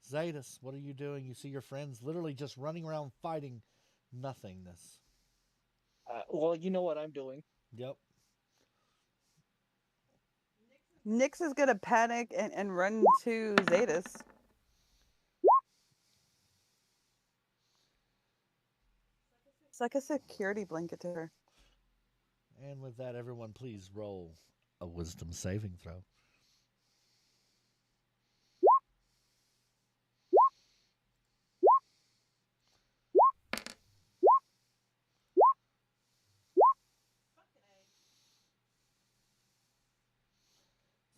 Zetas, what are you doing? You see your friends literally just running around fighting nothingness. Well, you know what I'm doing. Yep. Nyx is gonna panic and run to Zetas. It's like a security blanket to her. And with that, everyone, please roll a wisdom saving throw.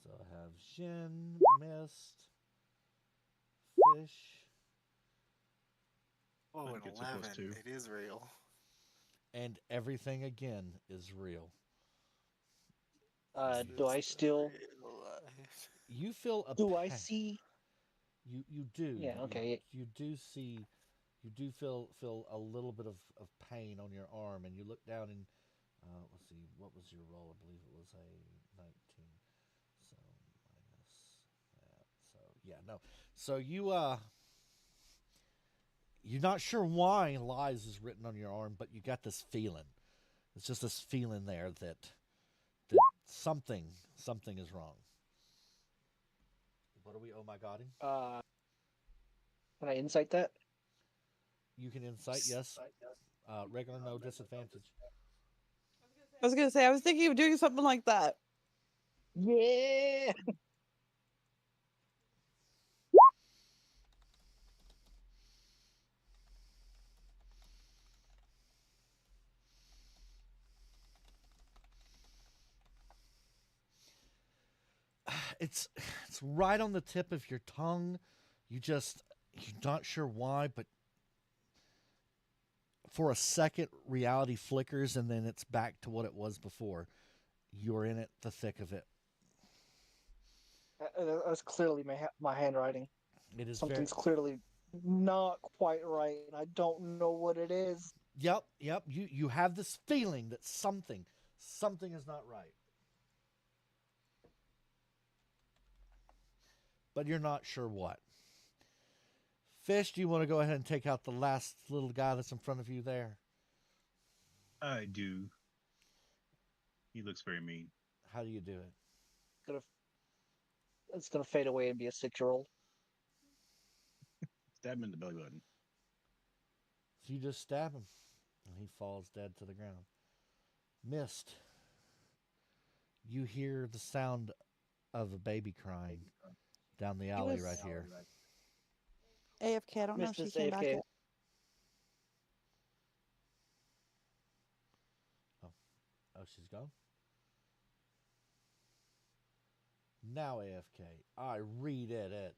So I have Jin, Mist, Fish, Oh, Mine an gets a 11. +2. It is real. and everything again is real. Do I still? You feel a Do I pa- see? you do Yeah. Okay. you do see you do feel a little bit of pain on your arm, and you look down and let's see, what was your roll? I believe it was a 19. So minus that. So yeah, no. So you're not sure why lies is written on your arm, but you got this feeling. It's just this feeling there that something is wrong. What are we? Oh my god! Can I insight that? You can insight, yes. Regular, no disadvantage. I was gonna say I was thinking of doing something like that. Yeah. It's right on the tip of your tongue. You're not sure why, but for a second reality flickers and then it's back to what it was before. You're in it, the thick of it. That's clearly my handwriting. It is very. Something's clearly not quite right, and I don't know what it is. Yep. You have this feeling that something is not right. But you're not sure what. Fish, do you want to go ahead and take out the last little guy that's in front of you there? I do. He looks very mean. How do you do it? It's gonna fade away and be a 6-year-old. Stab him in the belly button. So you just stab him, and he falls dead to the ground. Mist, you hear the sound of a baby crying down the alley right here. AFK. I don't know if she Mrs. came back AFK. yet. Oh, she's gone? Now AFK. I read it.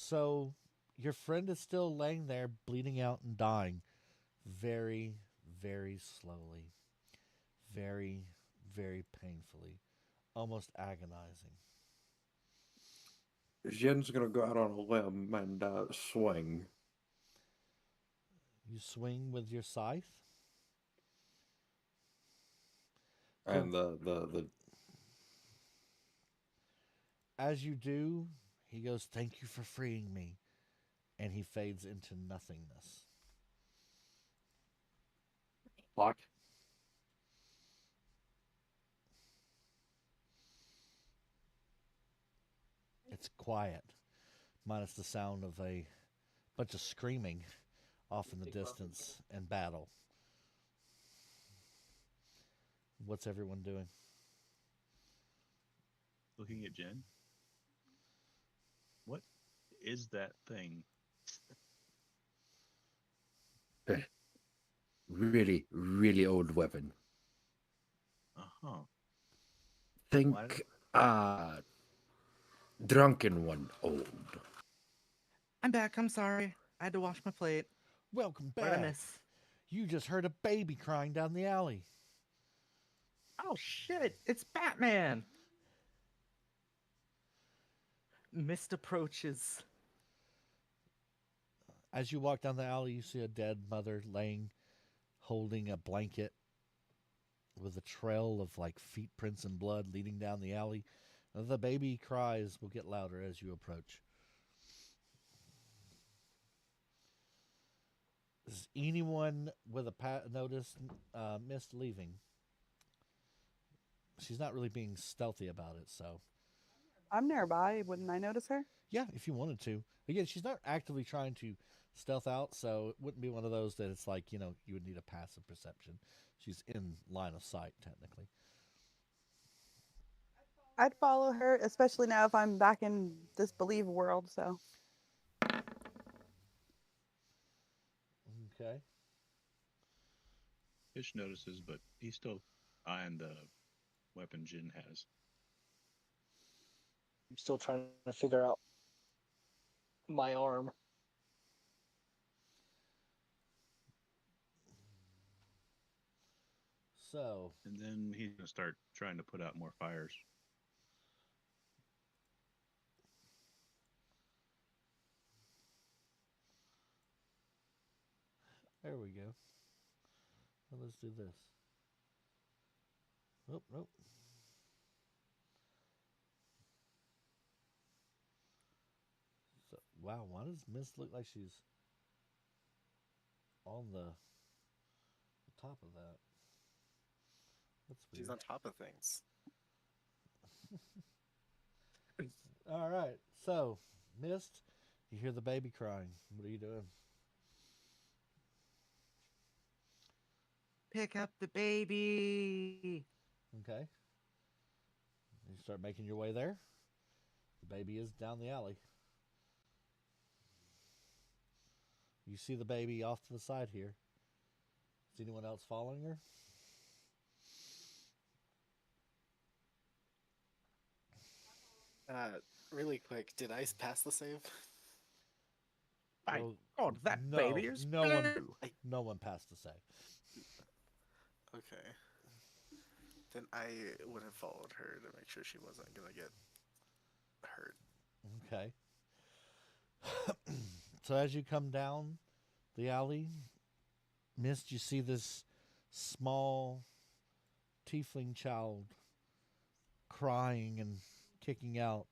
So your friend is still laying there, bleeding out and dying, very, very slowly, very, very painfully, almost agonizing. Jin's gonna go out on a limb and swing. You swing with your scythe. And the As you do, he goes, "Thank you for freeing me," and he fades into nothingness. fuck. It's quiet, minus the sound of a bunch of screaming off in the distance and battle. What's everyone doing? Looking at Jen. What is that thing? Really, really old weapon. Uh-huh. Think drunken one old. I'm back. I'm sorry. I had to wash my plate. Welcome What did I back. miss? You just heard a baby crying down the alley. Oh shit! It's Batman. Mist approaches. As you walk down the alley, you see a dead mother laying, holding a blanket with a trail of like feet prints and blood leading down the alley. The baby cries will get louder as you approach. Does anyone with a notice Mist leaving? She's not really being stealthy about it, so I'm nearby. Wouldn't I notice her? yeah, if you wanted to. Again, she's not actively trying to stealth out, so it wouldn't be one of those that it's like, you would need a passive perception. She's in line of sight, technically. I'd follow her, especially now if I'm back in this believe world. So Okay. Fish notices, but he's still eyeing the weapon Jin has. I'm still trying to figure out my arm. So, And then he's gonna start trying to put out more fires. there we go. Well, let's do this. Nope, nope. So, wow, why does Miss look like she's on the top of that? That's She's weird. on top of things. All right, so, Mist, you hear the baby crying. What are you doing? Pick up the baby. Okay. You start making your way there. The baby is down the alley. You see the baby off to the side here. Is anyone else following her? Really quick, did I pass the save? My Well, God, that no, baby is no one, blue. no one passed the save. Okay. Then I would have followed her to make sure she wasn't gonna get hurt. Okay. So as you come down the alley, Mist, you see this small tiefling child crying and kicking out,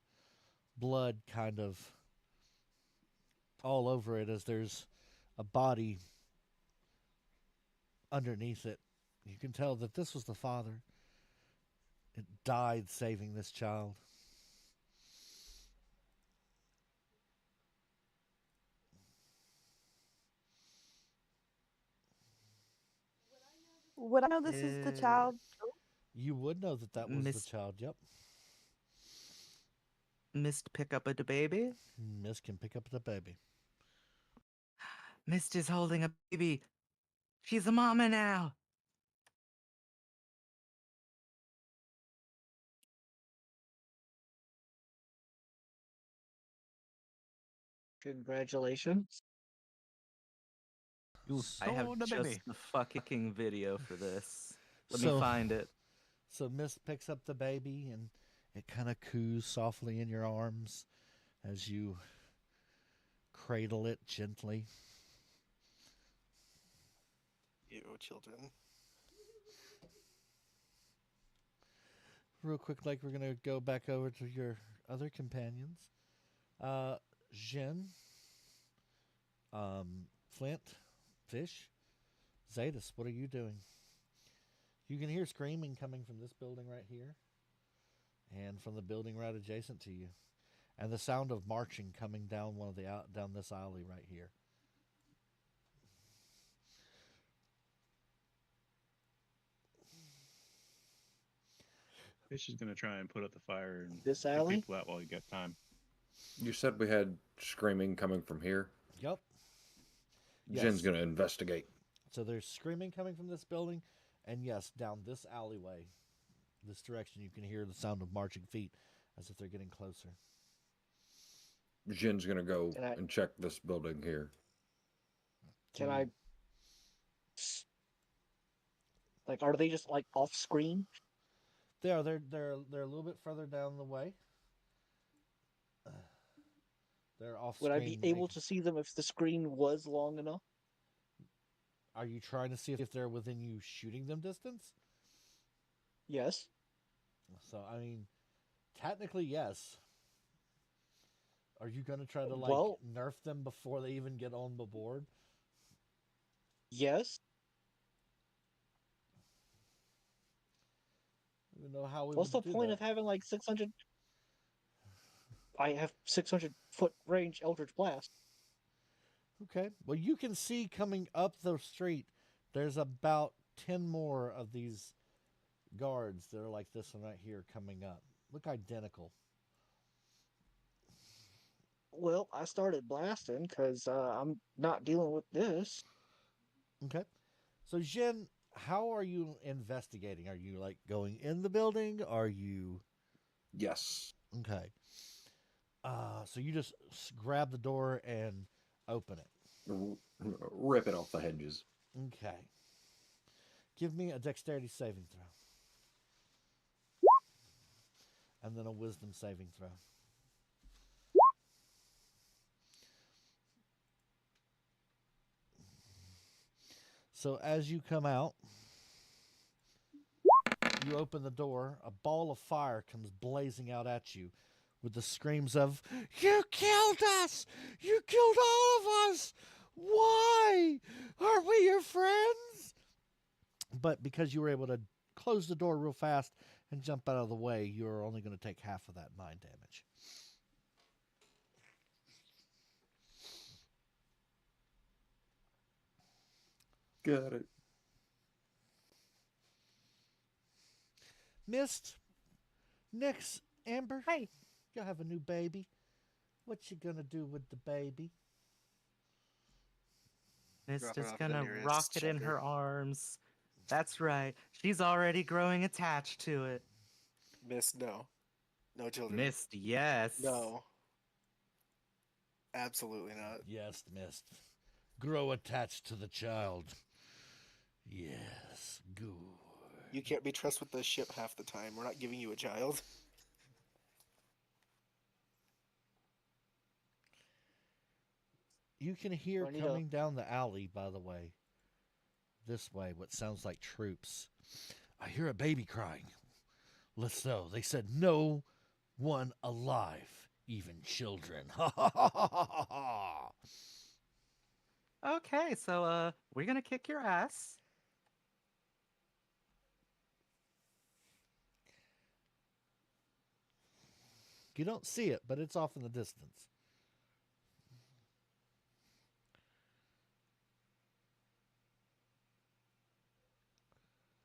blood kind of all over it as there's a body underneath it. You can tell that this was the father. It died saving this child. would I know this is the child? You would know that that was the Miss child. Yep. Mist pick up a baby. Mist can pick up the baby. Mist is holding a baby. She's a mama now. Congratulations. You I have son of a just baby. the fucking video for this. Let So- me find it. So Mist picks up the baby and it kind of coos softly in your arms as you cradle it gently. You children. Real quick, like we're gonna go back over to your other companions. Jin, Flint, Fish, Zadis, what are you doing? You can hear screaming coming from this building right here, and from the building right adjacent to you, and the sound of marching coming down down this alley right here. Fish is gonna try and put out the fire and This get alley? people out while you got time. You said we had screaming coming from here. Yep. Jin's Yes. gonna investigate. So there's screaming coming from this building, and yes, down this alleyway, this direction, you can hear the sound of marching feet as if they're getting closer. Jin's gonna go Can I- and check this building here. Can I? Like, are they just like off screen? They are. They're a little bit further down the way. They're off Would screen. I be able to see them if the screen was long enough? Are you trying to see if they're within you shooting them distance? Yes. So I mean, technically yes. Are you going to try to like Well- nerf them before they even get on the board? Yes. I don't know how we What's the would do point that. of having like 600? I have 600-foot range Eldritch Blast. Okay. Well, you can see coming up the street, there's about 10 more of these guards that are like this one right here coming up. Look identical. Well, I started blasting because I'm not dealing with this. Okay. So, Jin, how are you investigating? Are you like going in the building? Are you. Yes. Okay. So you just grab the door and open it. Rip it off the hinges. Okay. Give me a dexterity saving throw. And then a wisdom saving throw. So as you come out, you open the door, a ball of fire comes blazing out at you with the screams of, "You killed us! You killed all of us! Why? Aren't we your friends?" But because you were able to close the door real fast and jump out of the way, you're only going to take half of that 9 damage. Got it. Mist, Nyx, Amber, Hey. you have a new baby. What you gonna do with the baby? Mist Drop it is off the gonna nearest rock it in checker. her arms. That's right. She's already growing attached to it. Miss, no. No children. Mist, yes. No. Absolutely not. Yes, Mist. Grow attached to the child. Yes, good. You can't be trusted with the ship half the time. We're not giving you a child. You can hear Do I need coming down the alley, by the way. This way, what sounds like troops. I hear a baby crying. Let's go. They said no one alive, even children. Ha ha ha ha ha ha. Okay, so we're gonna kick your ass. You don't see it, but it's off in the distance.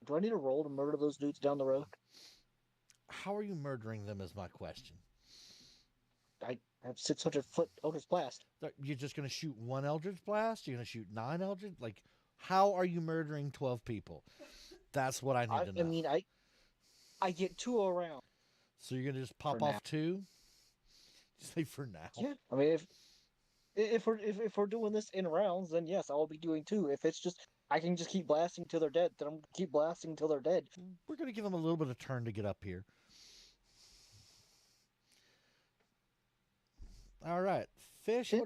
Do I need a roll to murder those dudes down the road? How are you murdering them is my question. I have 600-foot Eldritch Blast. You're just going to shoot one Eldritch Blast? You're going to shoot 9 Eldritch? Like, how are you murdering 12 people? That's what I need to know. I mean, I get 2 around. So you're going to just pop For off now. 2? Say for now. Yeah. I mean, If we're doing this in rounds, then yes, I will be doing two. If it's just I can just keep blasting till they're dead, then I'm gonna keep blasting till they're dead. We're going to give them a little bit of turn to get up here. All right, Fish. Yeah.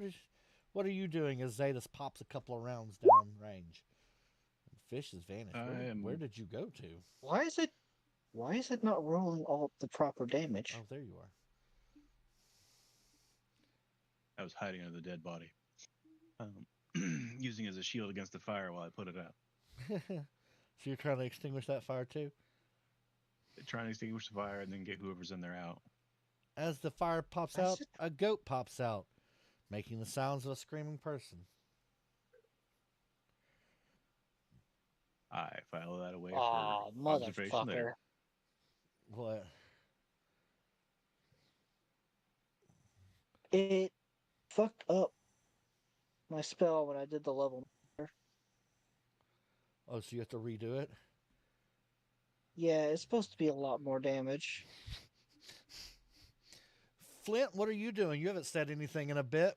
What are you doing as Zetas pops a couple of rounds down range? Fish has vanished. Where did you go to? Why is it not rolling all the proper damage? Oh, there you are. I was hiding under the dead body, using it as a shield against the fire while I put it out. So you're trying to extinguish that fire too? Trying to extinguish the fire and then get whoever's in there out. As the fire pops out, a goat pops out, making the sounds of a screaming person. I file that away Ah, for observation motherfucker. later. What? It fucked up my spell when I did the level. Oh, so you have to redo it? Yeah, it's supposed to be a lot more damage. Flint, what are you doing? You haven't said anything in a bit.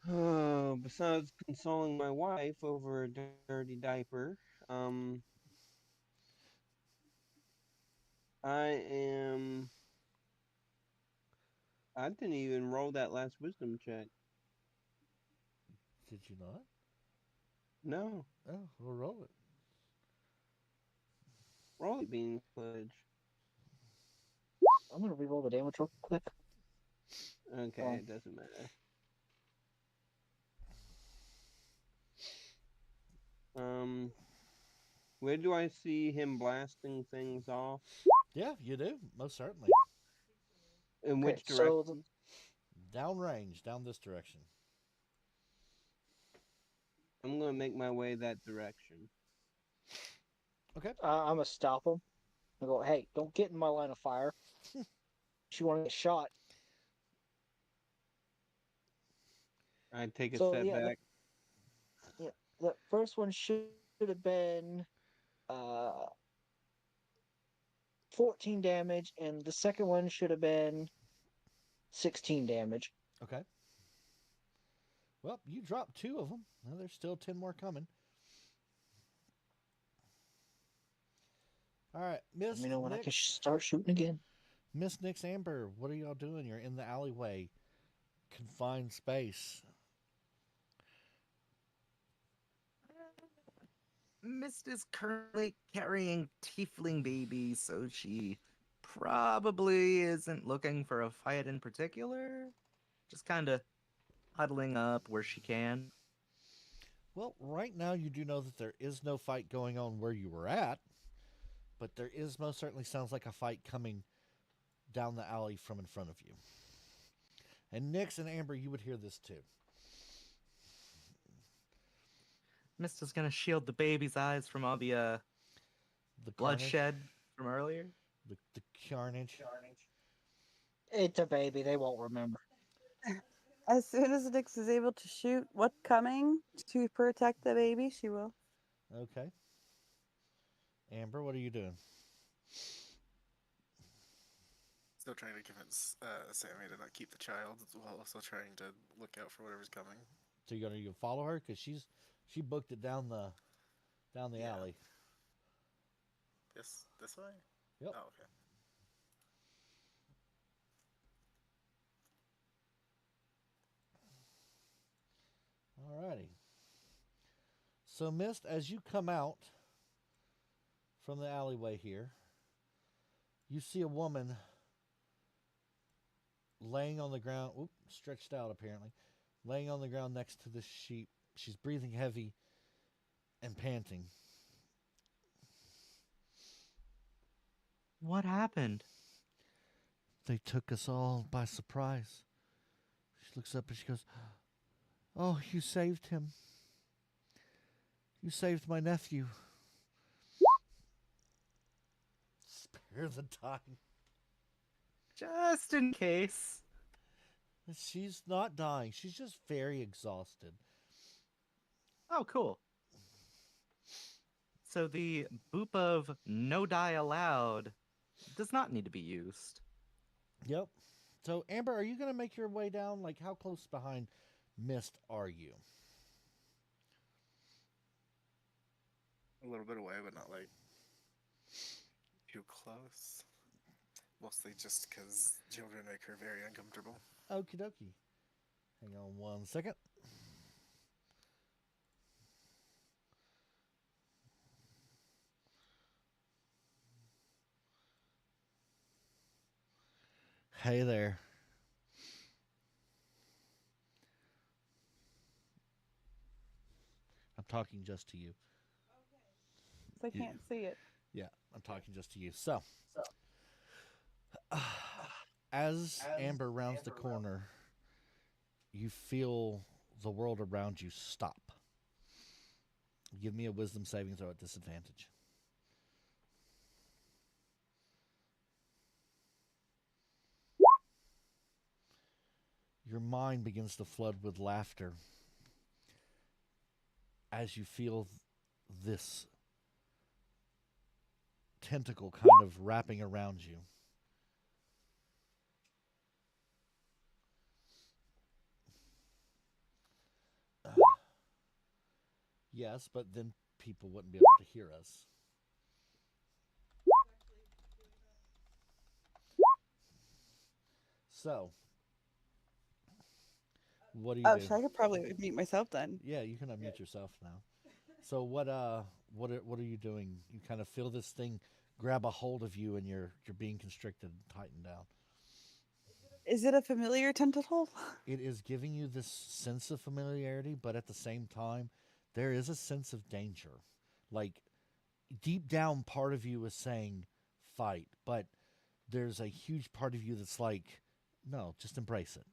Besides consoling my wife over a dirty diaper, I didn't even roll that last wisdom check. Did you not? No. Oh, we'll roll it. Roll it, being pledge. I'm gonna reroll the damage real quick. Okay, it doesn't matter. Where do I see him blasting things off? Yeah, you do. Most certainly. In which so direction? Downrange, down this direction. I'm gonna make my way that direction. Okay. I'm gonna stop him. I go, hey, don't get in my line of fire. She want to get shot. I take a step back. The first one should have been 14 damage, and the second one should have been 16 damage. Okay. Well, you dropped 2 of them. Now there's still 10 more coming. All right, Miss. Let me know when I can start shooting again. Miss Nix Amber, what are y'all doing? You're in the alleyway, confined space. Mist is currently carrying tiefling babies, so she probably isn't looking for a fight in particular. Just kind of huddling up where she can. Well, right now you do know that there is no fight going on where you were at, but there is most certainly sounds like a fight coming down the alley from in front of you. And Nix and Amber, you would hear this too. Mist is gonna shield the baby's eyes from all the bloodshed from earlier. The carnage. It's a baby. They won't remember. As soon as Nix is able to shoot what's coming to protect the baby, she will. Okay. Amber, what are you doing? Still trying to convince Sammy to not keep the child, while also trying to look out for whatever's coming. So you're gonna follow her because she booked it down the alley. This way? Yep. Oh, okay. Alrighty. So, Mist, as you come out from the alleyway here, you see a woman laying on the ground, stretched out apparently, laying on the ground next to the sheep. She's breathing heavy and panting. What happened? They took us all by surprise. She looks up and she goes, "Oh, you saved him. You saved my nephew." Spare the dying. Just in case. She's not dying. She's just very exhausted. Oh, cool. So the boop of no die allowed does not need to be used. Yep. So, Amber, are you going to make your way down? Like, how close behind Mist are you? A little bit away, but not like too close. Mostly just because children make her very uncomfortable. Okie dokie. Hang on 1 second. Hey there. I'm talking just to you. So I You- can't see it. Yeah, I'm talking just to you. So, as Amber rounds the corner, you feel the world around you stop. Give me a wisdom saving throw at disadvantage. Your mind begins to flood with laughter as you feel this tentacle kind of wrapping around you. Yes, but then people wouldn't be able to hear us. So, what do you Oh, do? so I could probably mute myself then. Yeah, you can unmute yourself now. So what are you doing? You kind of feel this thing grab a hold of you and you're being constricted and tightened down. Is it a familiar tentacle? It is giving you this sense of familiarity, but at the same time, there is a sense of danger. Like deep down part of you is saying fight, but there's a huge part of you that's like, no, just embrace it.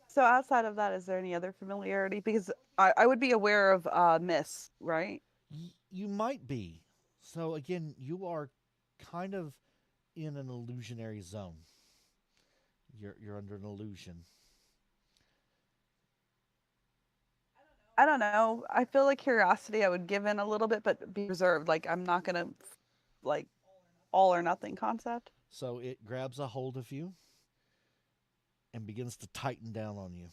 So outside of that, is there any other familiarity? Because I would be aware of Miss, right? You might be. So again, you are kind of in an illusionary zone. You're under an illusion. I don't know. I feel like curiosity I would give in a little bit, but be reserved. Like I'm not gonna like all or nothing concept. So it grabs a hold of you and begins to tighten down on you.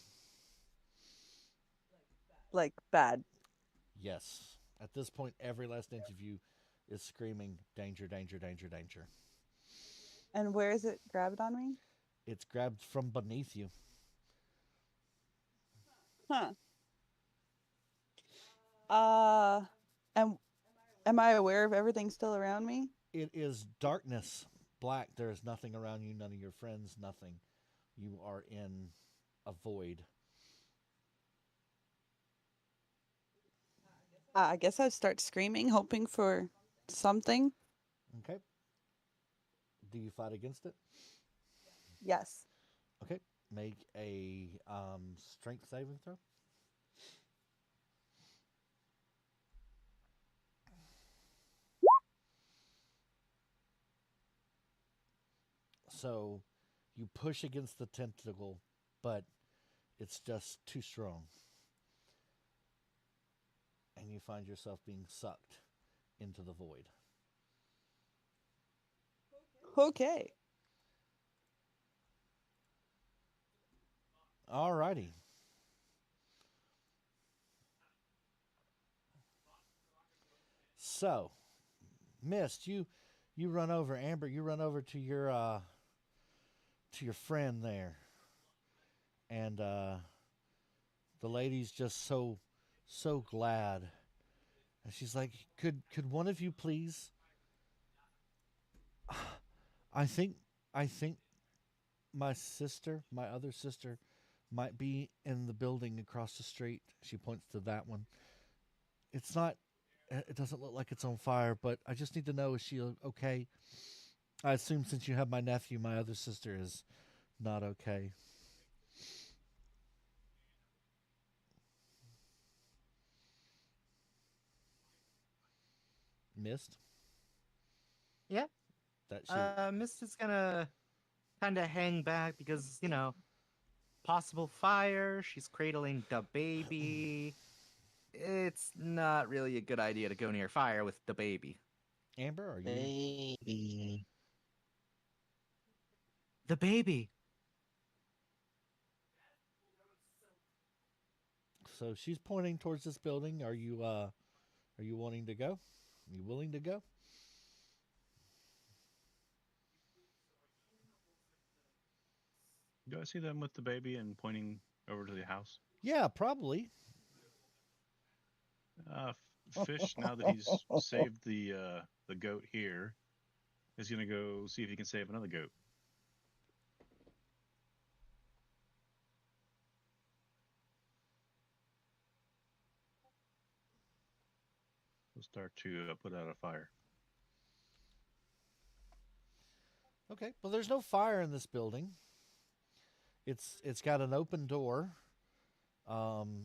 Like bad. Yes. At this point, every last inch of you is screaming, danger, danger, danger, danger. And where is it grabbed on me? It's grabbed from beneath you. Huh. And am I aware of everything still around me? It is darkness, black. There is nothing around you, none of your friends, nothing. You are in a void. I guess I'd start screaming, hoping for something. Okay. Do you fight against it? Yes. Okay. Make a strength saving throw. So you push against the tentacle, but it's just too strong. And you find yourself being sucked into the void. Okay. Alrighty. So, Mist, you run over. Amber, you run over to your friend there, and the lady's just so glad, and she's like, could one of you please? I think my other sister, might be in the building across the street. She points to that one. It's not. It doesn't look like it's on fire, but I just need to know, is she okay? I assume since you have my nephew, my other sister is not okay. Missed Yeah. that she. Mist is gonna kind of hang back because, possible fire. She's cradling the baby. It's not really a good idea to go near fire with the baby. Amber, are you? Baby. The baby. So she's pointing towards this building. Are you wanting to go? Are you willing to go? Do I see them with the baby and pointing over to the house? Yeah, probably. Fish, now that he's saved the goat here, is gonna go see if he can save another goat. We'll start to put out a fire. Okay. Well, there's no fire in this building. It's got an open door.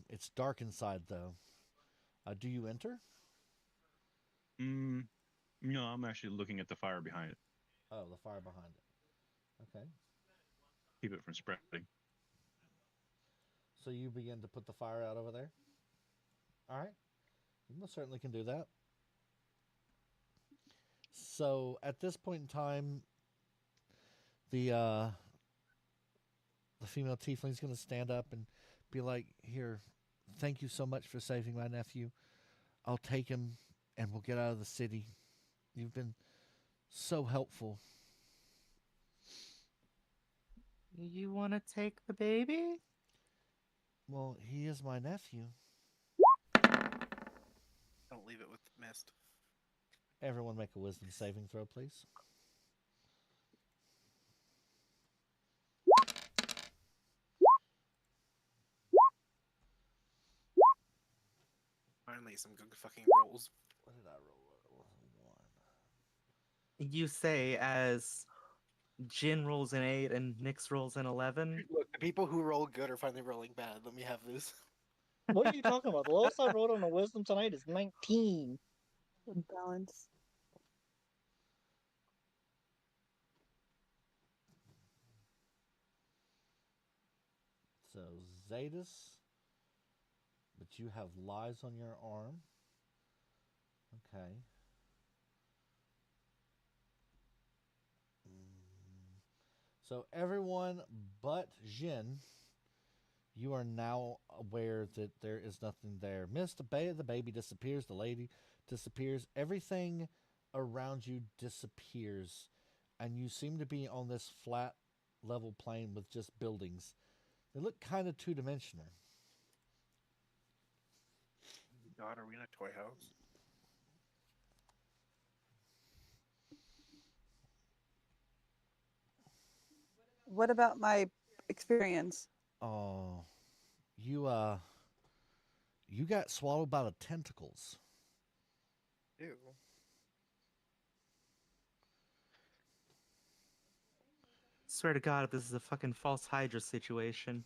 It's dark inside though. Do you enter? Mm, no, I'm actually looking at the fire behind it. Oh, the fire behind it. Okay. Keep it from spreading. So you begin to put the fire out over there. All right. You most certainly can do that. So at this point in time, the uh, the female tiefling's going to stand up and be like, "Here, thank you so much for saving my nephew. I'll take him, and we'll get out of the city. You've been so helpful." You want to take the baby? Well, he is my nephew. Don't leave it with mist. Everyone, make a wisdom saving throw, please. Finally, some good fucking rolls. What did I roll? You say as Jin rolls an 8 and Nyx rolls an 11. Look, the people who roll good are finally rolling bad. Let me have this. What are you talking about? The lowest I rolled on a wisdom tonight is 19. Good balance. So Zetas, but you have lies on your arm. Okay. So everyone but Jin, you are now aware that there is nothing there. Mist, the baby disappears. The lady disappears. Everything around you disappears, and you seem to be on this flat, level plane with just buildings. They look kind of two-dimensional. God, are we in a toy house? What about my experience? Oh, you you got swallowed by the tentacles. Ew. Swear to God, if this is a fucking false Hydra situation.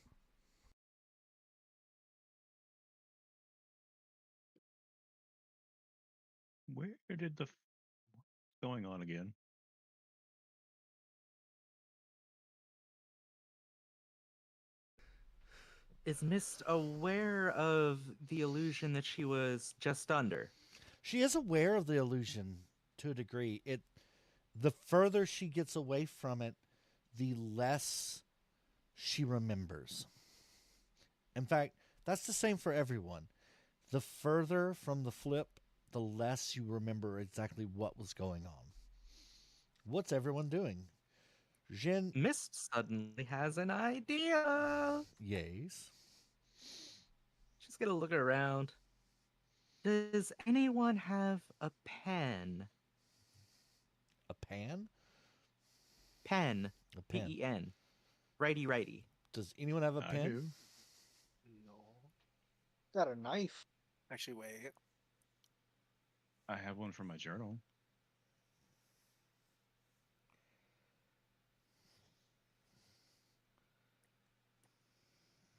Where did the what's going on again? Is Mist aware of the illusion that she was just under? She is aware of the illusion to a degree. The further she gets away from it, the less she remembers. In fact, that's the same for everyone. The further from the flip, the less you remember exactly what was going on. What's everyone doing? Jin, Mist suddenly has an idea. yes. She's gonna look around. Does anyone have a pen? A pan? Pen. A pen. P-E-N. Righty, righty. Does anyone have a I pen? do. No. Got a knife. Actually, wait. I have one for my journal.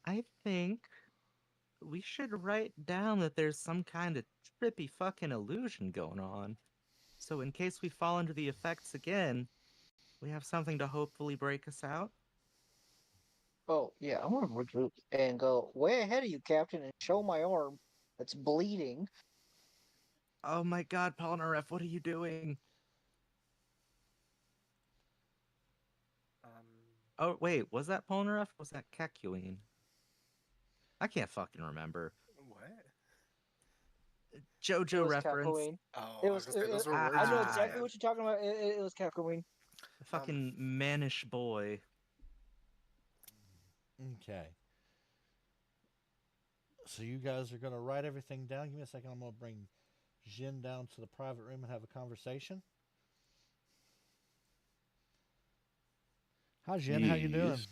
I think we should write down that there's some kind of trippy fucking illusion going on. So in case we fall into the effects again, we have something to hopefully break us out. Oh, yeah, I want to regroup and go way ahead of you, Captain, and show my arm that's bleeding. Oh my god, Polnareff, what are you doing? Um, Oh, wait, was that Polnareff? Was that Kekuine? I can't fucking remember. what? It JoJo was reference. Capcoine. Oh, It I was was. gonna say those were I words know in his exactly Ah, head. what you're talking about. It was Capcoine. fucking mannish boy. Okay. So you guys are going to write everything down. Give me a second. I'm going to bring Jin down to the private room and have a conversation. Hi, Jin. How you doing? Yes.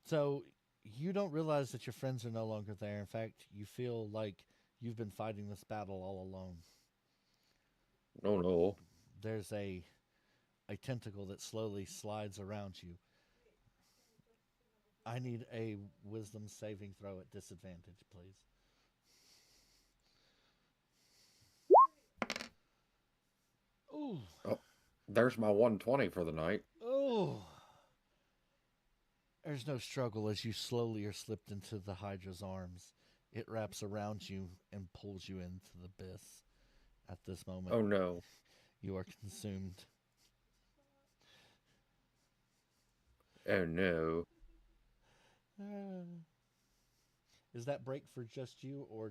So you don't realize that your friends are no longer there. In fact, you feel like you've been fighting this battle all alone. Oh no. There's a tentacle that slowly slides around you. I need a wisdom saving throw at disadvantage, please. Ooh. Oh, there's my 120 for the night. Oh. There's no struggle as you slowly are slipped into the Hydra's arms. It wraps around you and pulls you into the abyss. At this moment, Oh no. you are consumed. Oh no. Is that break for just you, or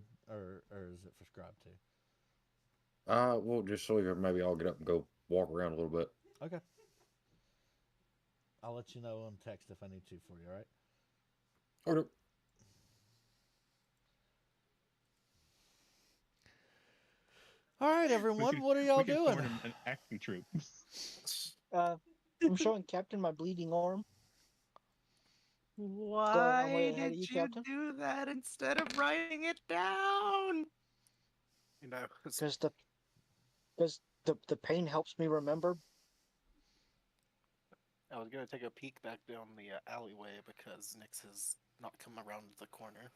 is it prescribed to? Well, just so maybe I'll get up and go walk around a little bit. Okay. I'll let you know on text if I need to for you, all right? Okay. All right, We everyone. could, What are y'all we could doing? form an acting troupe. I'm showing Captain my bleeding arm. I'm way Why ahead of did you, you Captain. do that instead of writing it down? You know, Because the pain helps me remember. I was gonna take a peek back down the alleyway because Nyx has not come around the corner.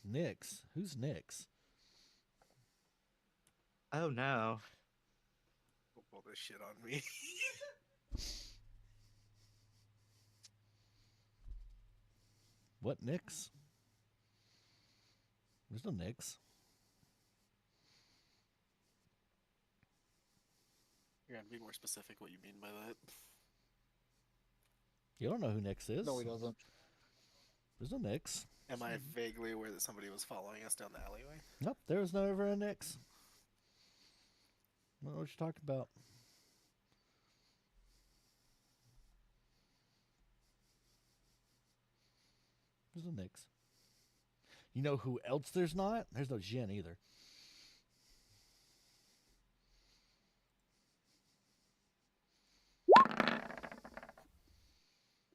Nyx. Who's Nyx? Oh no. Don't pull this shit on me. What Nyx? There's no Nyx. You're gonna be more specific what you mean by that. You don't know who Nyx is. No, he doesn't. There's no Nyx. Am I vaguely aware that somebody was following us down the alleyway? Nope, there was never a Nyx. I don't know what you're talking about. There's no Nyx. You know who else there's not? There's no Jin either.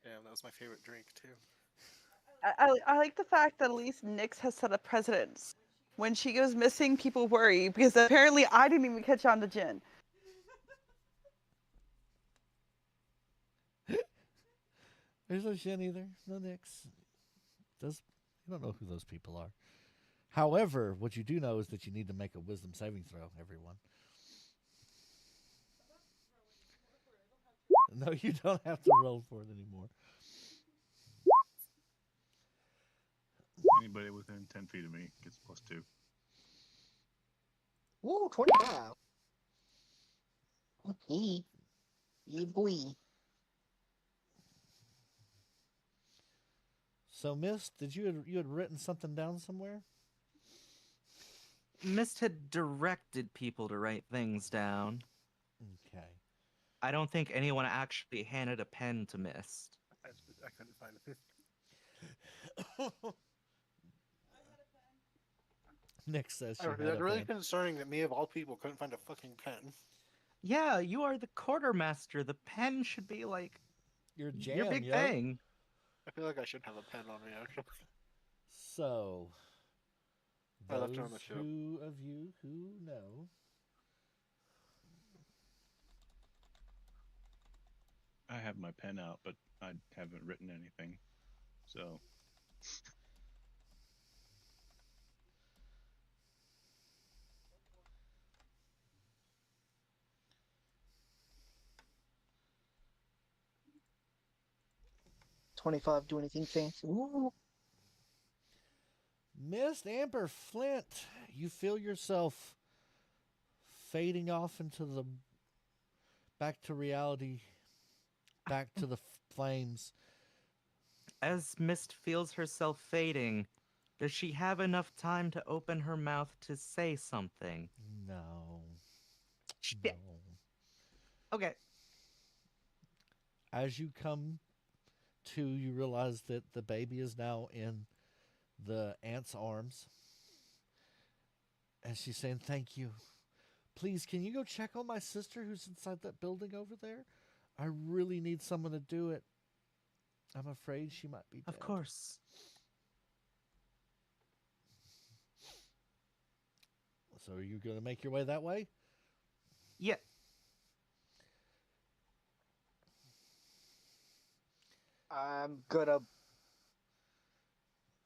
Damn, that was my favorite drink too. I like the fact that at least Nyx has set a precedence. When she goes missing, people worry because apparently I didn't even catch on to Jin. There's no Jin either. No Nyx. Does you don't know who those people are. However, what you do know is that you need to make a wisdom saving throw, everyone. No, you don't have to roll for it anymore. Anybody within 10 feet of me gets +2. Woo, 25. He, yeah, boy. So, Miss, did you had written something down somewhere? Mist had directed people to write things down. Okay. I don't think anyone actually handed a pen to Mist. I couldn't find it. Nick says she had That's a really pen. concerning that me of all people couldn't find a fucking pen. Yeah, you are the quartermaster. The pen should be like Your jam, your big yo. thing. I feel like I should have a pen on me actually. So, I left those it on the ship. who of you who know, I have my pen out, but I haven't written anything. So, $25 do anything fancy? Ooh. Mist, Amber, Flint, you feel yourself fading off into the back to reality, back to the flames. As Mist feels herself fading, does she have enough time to open her mouth to say something? No. Shit. No. Okay. As you come to, you realize that the baby is now in the aunt's arms. And she's saying, "Thank you. Please, can you go check on my sister who's inside that building over there? I really need someone to do it. I'm afraid she might be dead." Of course. So are you going to make your way that way? Yeah. I'm gonna.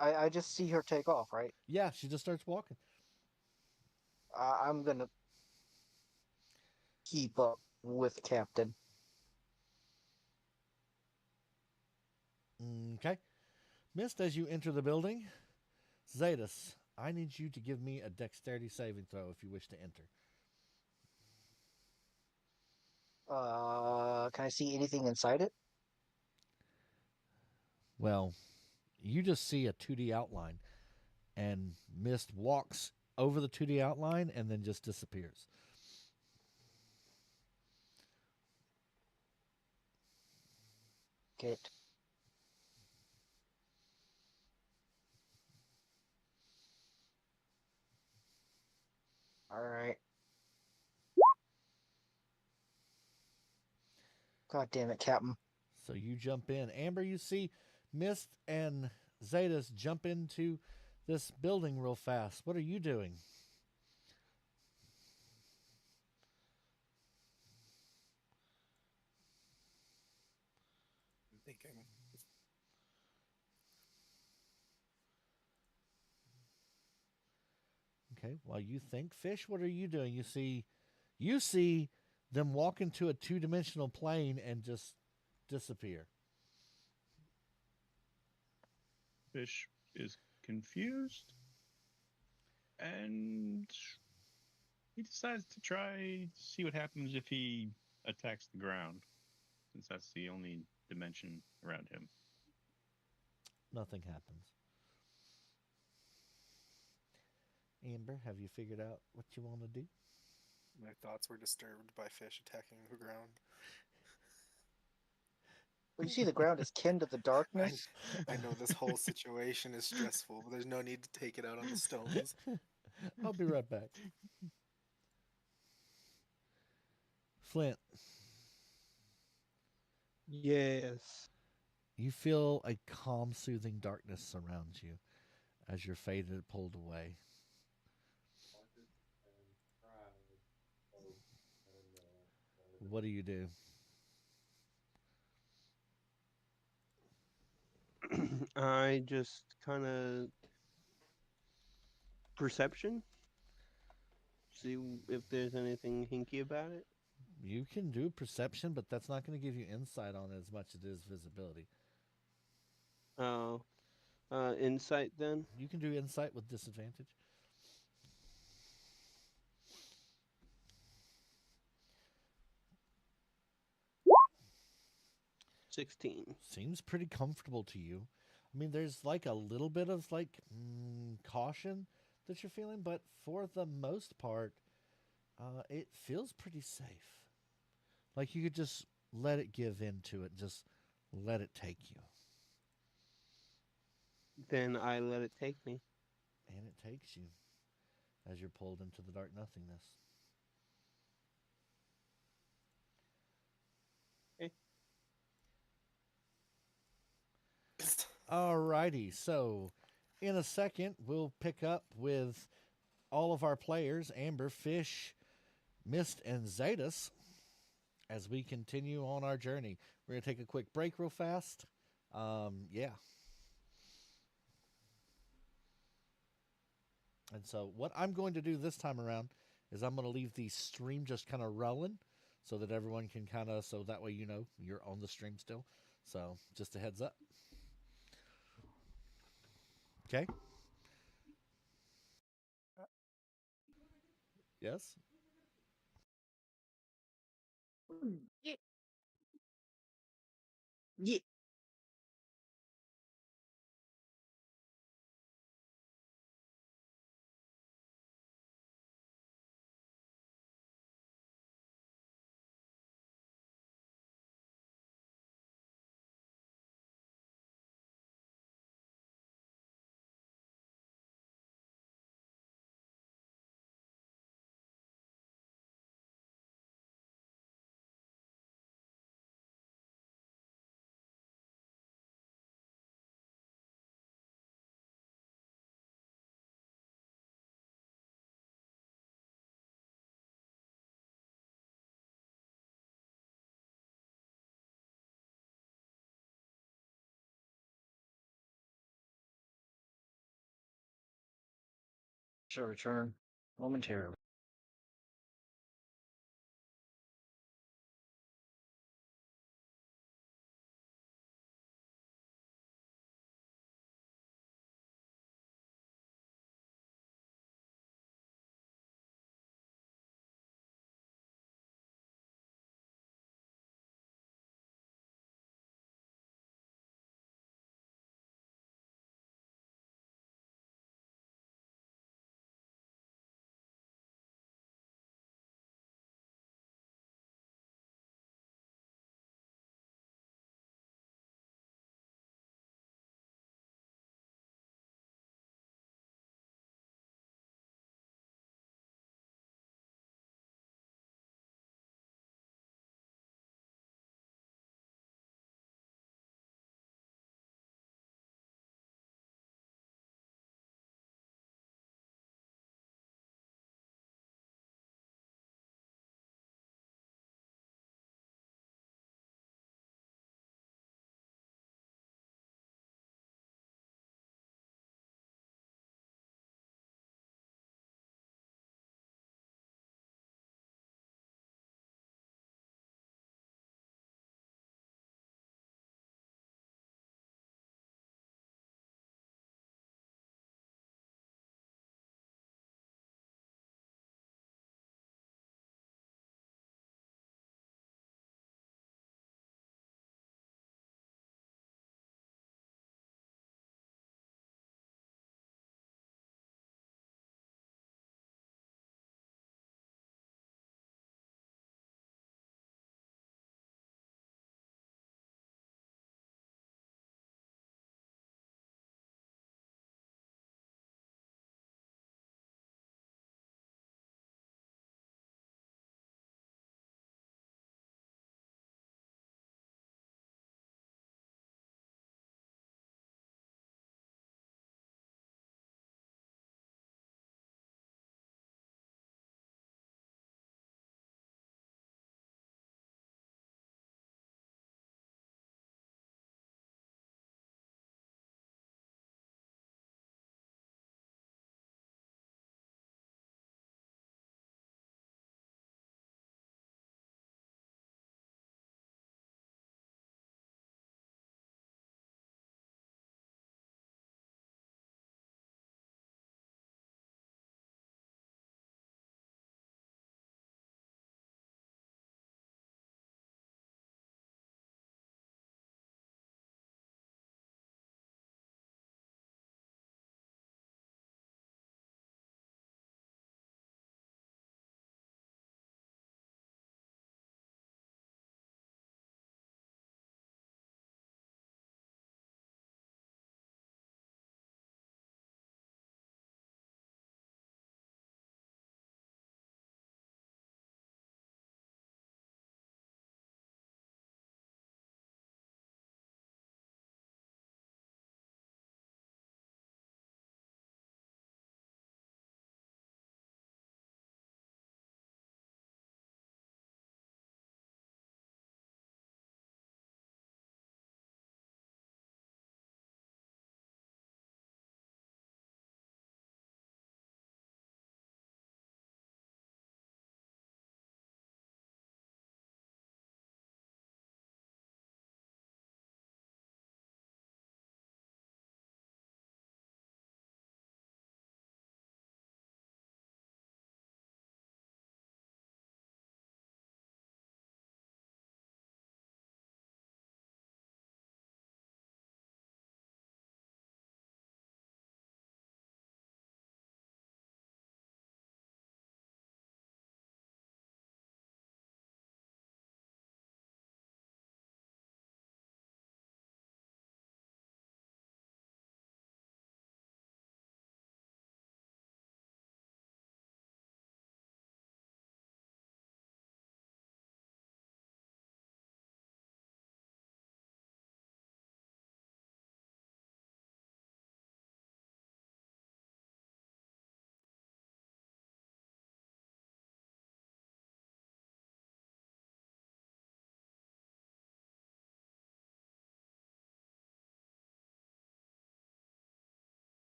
I just see her take off, right? Yeah, she just starts walking. I'm gonna keep up with Captain. Okay. Mist, as you enter the building, Zetas, I need you to give me a dexterity saving throw if you wish to enter. Can I see anything inside it? Well, you just see a 2D outline, and Mist walks over the 2D outline and then just disappears. Okay. All right. God damn it, Captain. So you jump in. Amber, you see Mist and Zetas jump into this building real fast. What are you doing? I'm thinking. Okay, while you think, Fish, what are you doing? You see them walk into a two-dimensional plane and just disappear. Fish is confused, and he decides to try to see what happens if he attacks the ground, since that's the only dimension around him. Nothing happens. Amber, have you figured out what you want to do? My thoughts were disturbed by fish attacking the ground. Well, you see, the ground is kin to the darkness. I know this whole situation is stressful, but there's no need to take it out on the stones. I'll be right back. Flint, Yes. you feel a calm, soothing darkness surround you as you're faded pulled away. What do you do? I just kind of perception. See if there's anything hinky about it. You can do perception, but that's not going to give you insight on it as much as it is visibility. Oh, insight then. You can do insight with disadvantage. 16. Seems pretty comfortable to you. I mean, there's like a little bit of like caution that you're feeling, but for the most part, it feels pretty safe. Like you could just let it give into it, just let it take you. Then I let it take me. And it takes you as you're pulled into the dark nothingness. Okay. Alrighty, so in a second, we'll pick up with all of our players, Amber, Fish, Mist, and Zetas, as we continue on our journey. We're going to take a quick break real fast. Yeah. And so what I'm going to do this time around is I'm going to leave the stream just kind of rolling so that everyone can kind of, so that way you know you're on the stream still. So just a heads up. Okay. Yes. Yeah. Yeah. Shall return momentarily.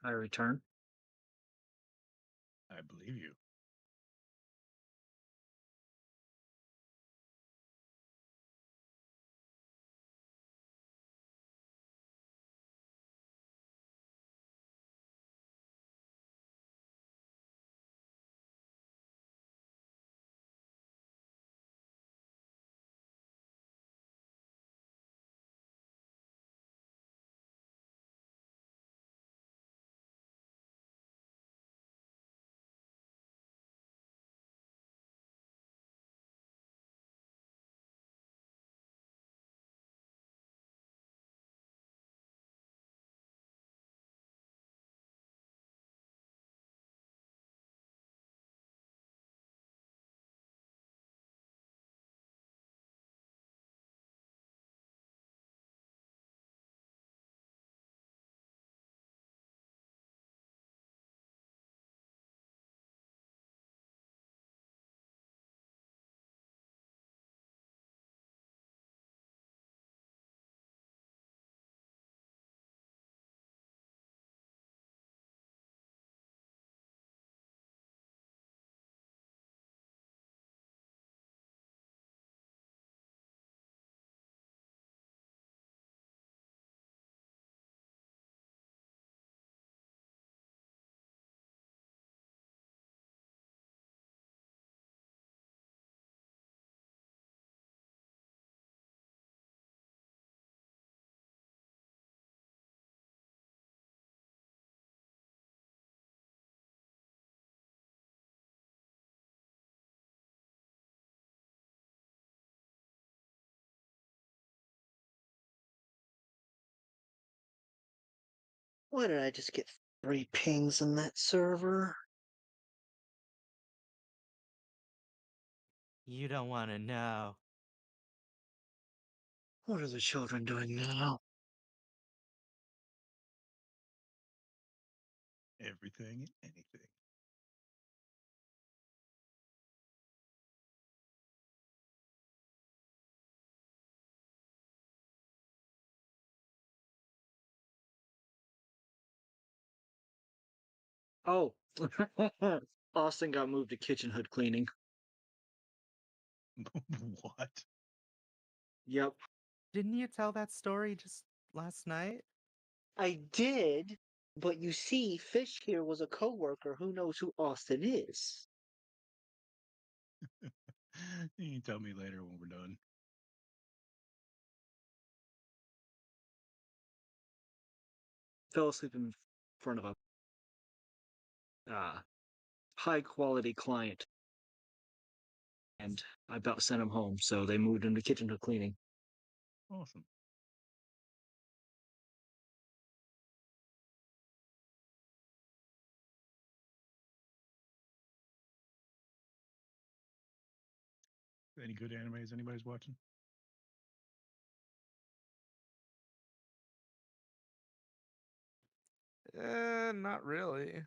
I return. I believe you. Why did I just get 3 pings in that server? You don't want to know. What are the children doing now? Everything and anything. Oh, Austin got moved to kitchen hood cleaning. What? Yep, Didn't you tell that story just last night? I did. But you see, Fish here was a coworker who knows who Austin is. You can tell me later when we're done. Fell asleep in front of a high quality client, and I about sent him home. So they moved him to kitchen hood cleaning. Awesome. Any good animes anybody's watching? Not really.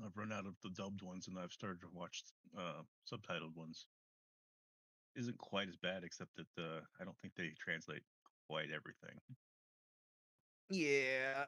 I've run out of the dubbed ones and I've started to watch subtitled ones. Isn't quite as bad, except that I don't think they translate quite everything. Yeah.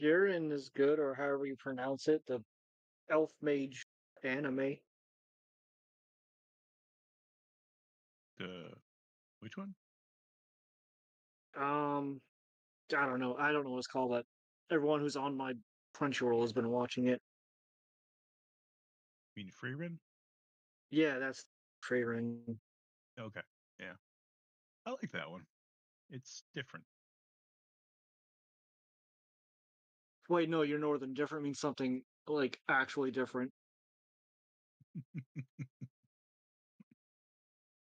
Jiren is good, or however you pronounce it, the elf mage anime. Which one? I don't know. I don't know what it's called. But everyone who's on my Crunchyroll has been watching it. You mean Freerin? Yeah, that's Freyrin. Okay, yeah, I like that one. It's different. Wait, no, you're northern. Different means something like actually different.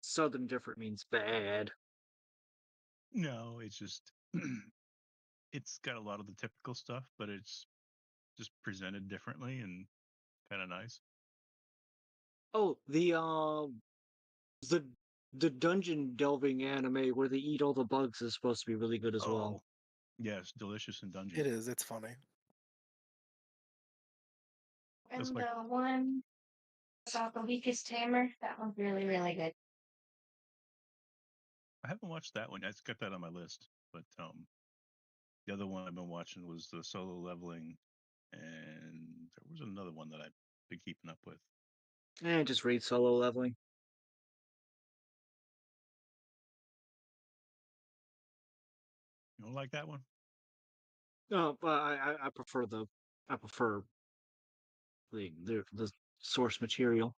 Southern different means bad. No, it's just it's got a lot of the typical stuff, but it's just presented differently and kind of nice. Oh, the the dungeon delving anime where they eat all the bugs is supposed to be really good as well. Oh, yes, delicious and dungeon. It is. It's funny. That's And like the one saw the weakest hammer. That one's really, really good. I haven't watched that one. I just got that on my list, but the other one I've been watching was the solo leveling, and there was another one that I've been keeping up with. Just read Solo Leveling. You don't like that one? No, but I prefer the source material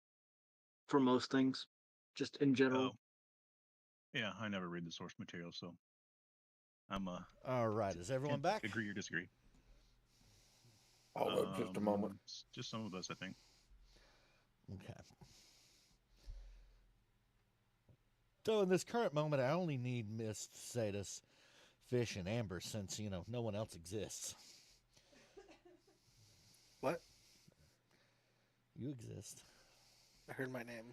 for most things, just in general. Oh, yeah, I never read the source material, so I'm All right, is everyone can't back? agree or disagree. Hold up just a moment. Just some of us, I think. Okay. So in this current moment, I only need Mist, Zadis, Fish, and Amber since, no one else exists. What? You exist. I heard my name.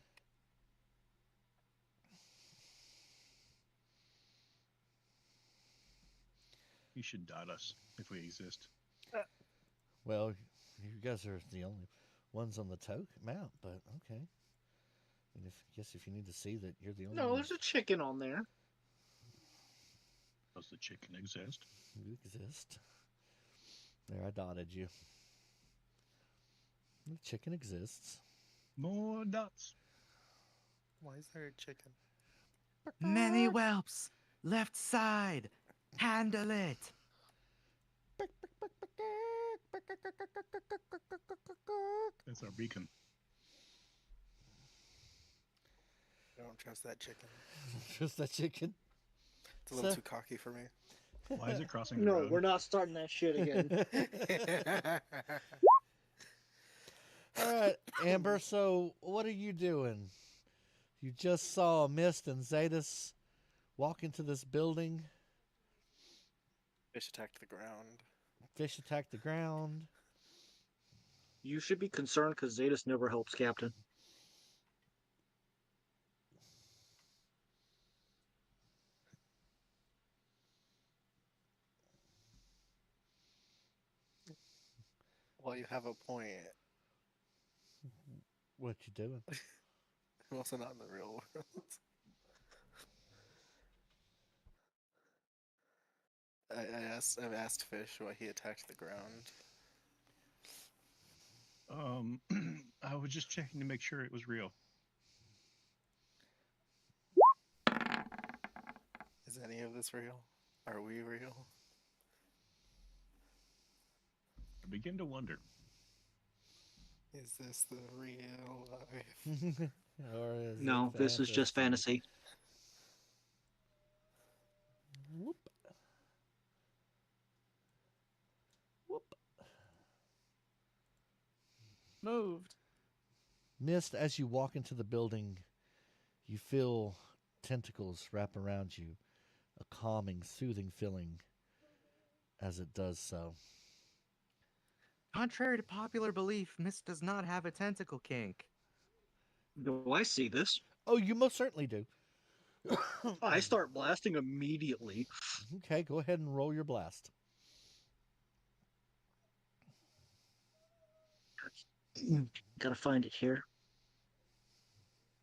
You should dot us if we exist. Well, you guys are the only ones on the map, but okay. I guess if you need to see that you're the only No, one. there's a chicken on there. Does the chicken exist? You exist. There, I dotted you. The chicken exists. More dots. Why is there a chicken? Many whelps. Left side. Handle it. That's our beacon. I don't trust that chicken. Just that chicken. It's a little too cocky for me. Why is it crossing the No, road? we're not starting that shit again. All right, Amber, so what are you doing? You just saw Mist and Zadis walk into this building. Fish attacked the ground. Fish attacked the ground. You should be concerned because Zadis never helps Captain. Well, you have a point. What you doing? I'm also not in the real world. I've asked Fish why he attacked the ground. I was just checking to make sure it was real. Is any of this real? Are we real? I begin to wonder. Is this the real life? Or is No, it this is just fantasy. Whoop. Whoop. Moved. Mist, as you walk into the building, you feel tentacles wrap around you, a calming, soothing feeling as it does so. Contrary to popular belief, Mist does not have a tentacle kink. Do I see this? Oh, you most certainly do. I start blasting immediately. Okay, go ahead and roll your blast. Gotta find it here.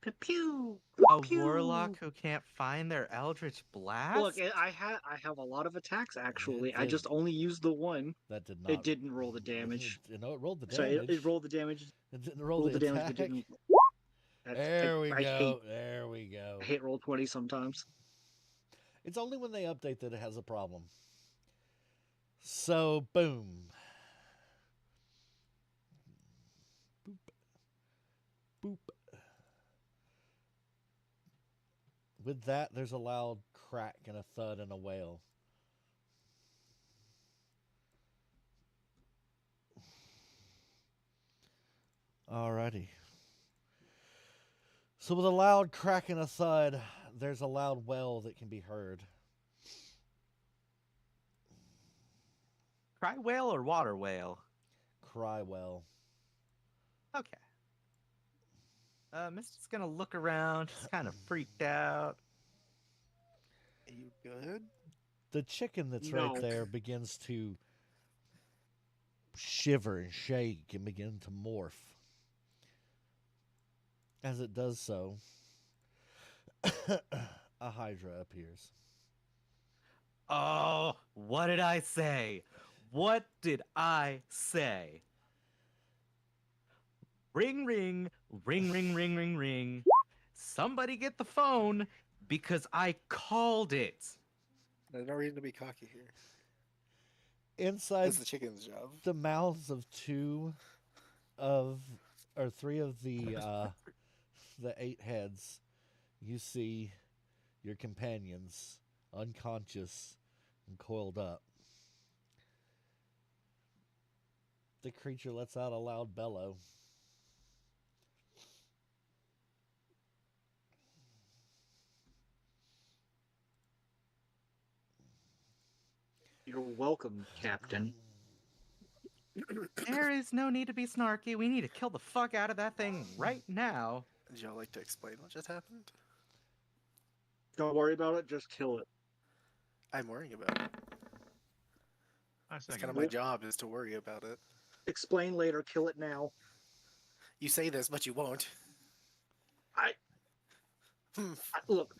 Pew pew. A Pew. warlock who can't find their eldritch blast? Look, I have a lot of attacks actually. I did. just only used the one. That did not. It didn't roll the damage. You know, it rolled the Sorry, damage. it rolled the damage. It didn't roll Rolled the the damage, attack. but didn't. There we I go. There we go. hate roll 20 sometimes. It's only when they update that it has a problem. So, boom. Boop. Boop. With that, there's a loud crack and a thud and a wail. Alrighty. So with a loud crack and a thud, there's a loud wail that can be heard. Cry whale or water whale? Cry wail. Okay. Misty's gonna look around. She's kind of freaked out. Are you good? The chicken that's No. right there begins to shiver and shake and begin to morph. As it does so, a hydra appears. Oh, what did I say? What did I say? Ring, ring, ring, ring, ring, ring, ring. Somebody get the phone because I called it. There's no reason to be cocky here. Inside It's the chicken's job. the mouths of three of the 8 heads, you see your companions unconscious and coiled up. The creature lets out a loud bellow. You're welcome, Captain. There is no need to be snarky. We need to kill the fuck out of that thing right now. Would y'all like to explain what just happened? Don't worry about it, just kill it. I'm worrying about it. I It's second kind of that. my job is to worry about it. Explain later, kill it now. You say this, but you won't. Look,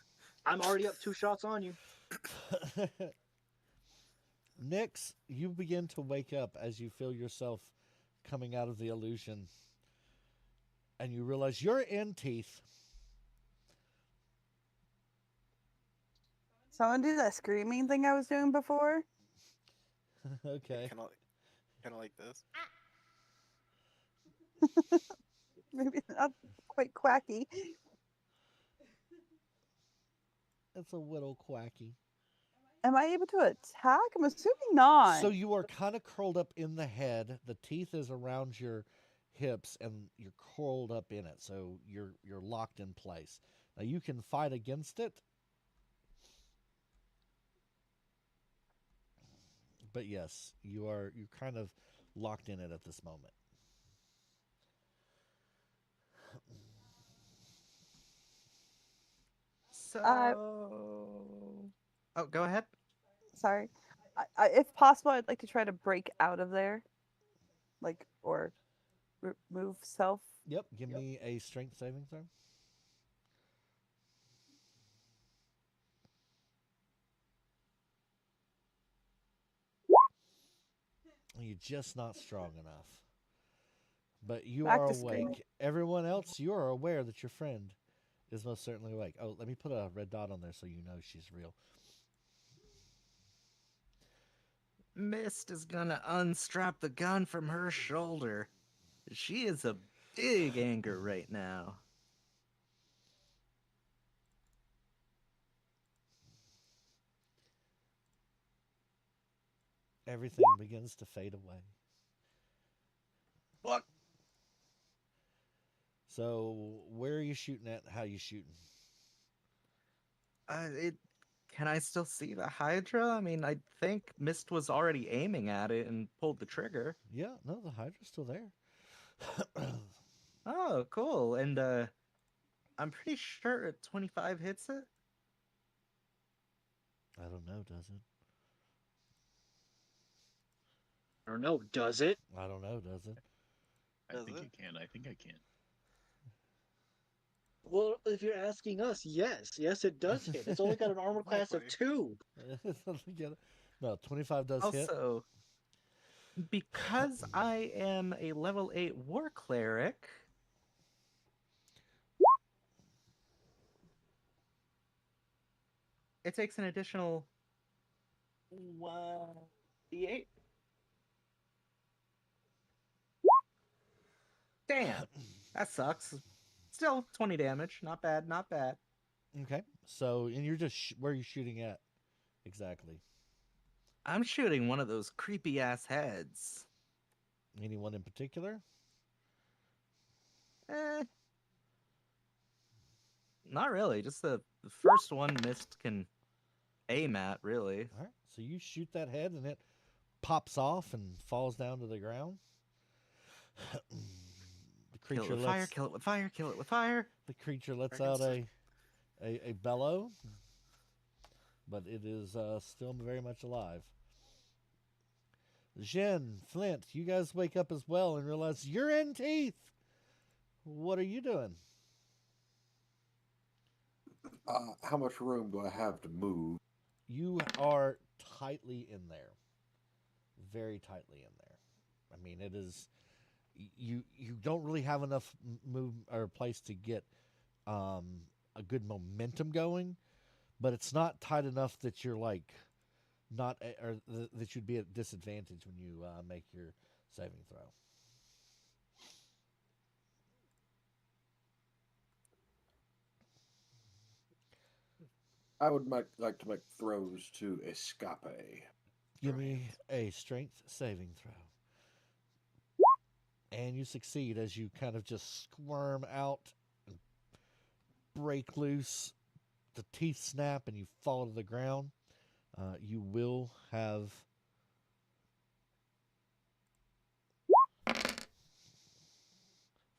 I'm already up 2 shots on you. Nyx, you begin to wake up as you feel yourself coming out of the illusion. And you realize you're in Teeth. Someone do that screaming thing I was doing before. Okay. Kind of like this. Maybe not quite quacky. It's a little quacky. Am I able to attack? I'm assuming not. So you are kind of curled up in the head. The teeth is around your hips, and you're curled up in it. So you're locked in place. Now you can fight against it, but yes, you're kind of locked in it at this moment. So. Oh, go ahead. Sorry. If possible, I'd like to try to break out of there, or remove self. Yep. Give me a strength saving throw. You're just not strong enough. But you Back are to screaming. awake. Everyone else, you are aware that your friend is most certainly awake. Oh, let me put a red dot on there so you know she's real. Mist is gonna unstrap the gun from her shoulder. She is a big anger right now. Everything begins to fade away. Fuck. So, where are you shooting at? How you shooting? Can I still see the Hydra? I mean, I think Mist was already aiming at it and pulled the trigger. Yeah, no, the Hydra's still there. Oh, cool. And I'm pretty sure 25 hits it. I don't know, does it? I don't know, does it? I don't know, does it? I think it can. I think I can. Well, if you're asking us, yes, it does hit. It's only got an armor class of Likely. 2. No, 25 does hit. Also, because I am a level 8 war cleric, it takes an additional 1d8. Damn, that sucks. Still 20 damage. Not bad, not bad. Okay. So, and you're just where are you shooting at exactly? I'm shooting one of those creepy ass heads. Anyone in particular? Eh, not really. Just the first one Mist can aim at, really. All right. So you shoot that head and it pops off and falls down to the ground. The Kill it creature with fire, lets kill it with fire, kill it with fire. the creature lets Dragon's out Den. a bellow, but it is still very much alive. Jen, Flint, you guys wake up as well and realize you're in teeth. What are you doing? How much room do I have to move? You are tightly in there, very tightly in there. I mean, it is you don't really have enough move or place to get a good momentum going, but it's not tight enough that you're like not or that you'd be at disadvantage when you make your saving throw. I would like to make throws to escape. Give me a strength saving throw. And you succeed as you kind of just squirm out and break loose. The teeth snap and you fall to the ground. You will have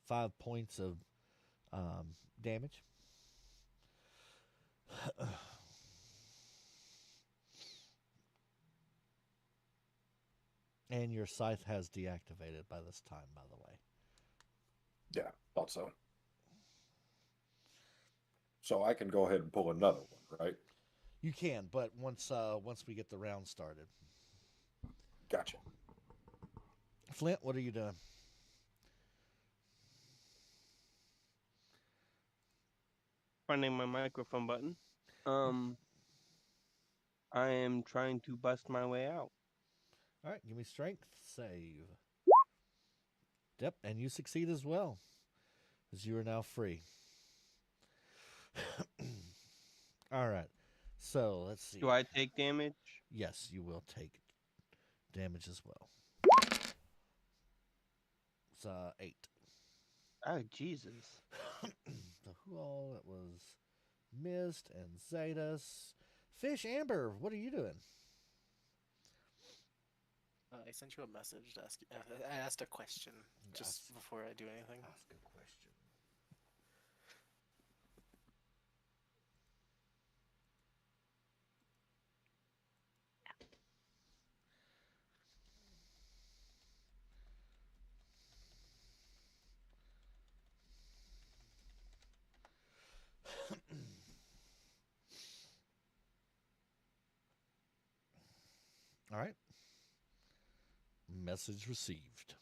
5 points of damage. And your scythe has deactivated by this time, by the way. Yeah, thought so. So I can go ahead and pull another one, right? You can, but once we get the round started. Gotcha. Flint, what are you doing? Finding my microphone button. I am trying to bust my way out. All right, give me strength save. Yep, and you succeed as well, as you are now free. All right, so let's see. Do I take damage? Yes, you will take damage as well. It's 8. Oh, Jesus. So who all? It was Mist and Zetas. Fish Amber, what are you doing? I sent you a message to ask. I asked a question just Ask- before I do anything. Ask a question. All right. Message received.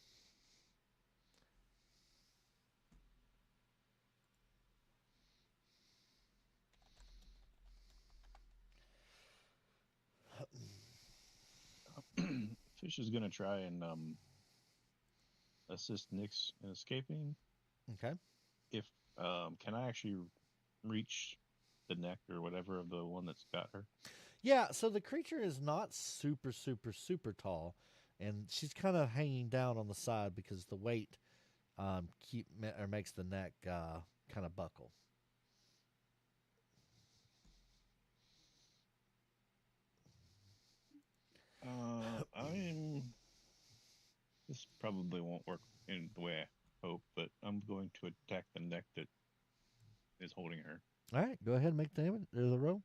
Fish is gonna try and assist Nyx in escaping. Okay. If can I actually reach the neck or whatever of the one that's got her? Yeah, so the creature is not super tall, and she's kind of hanging down on the side because the weight makes the neck kind of buckle. This probably won't work in the way I hope, but I'm going to attack the neck that is holding her. All right, go ahead and make the roll.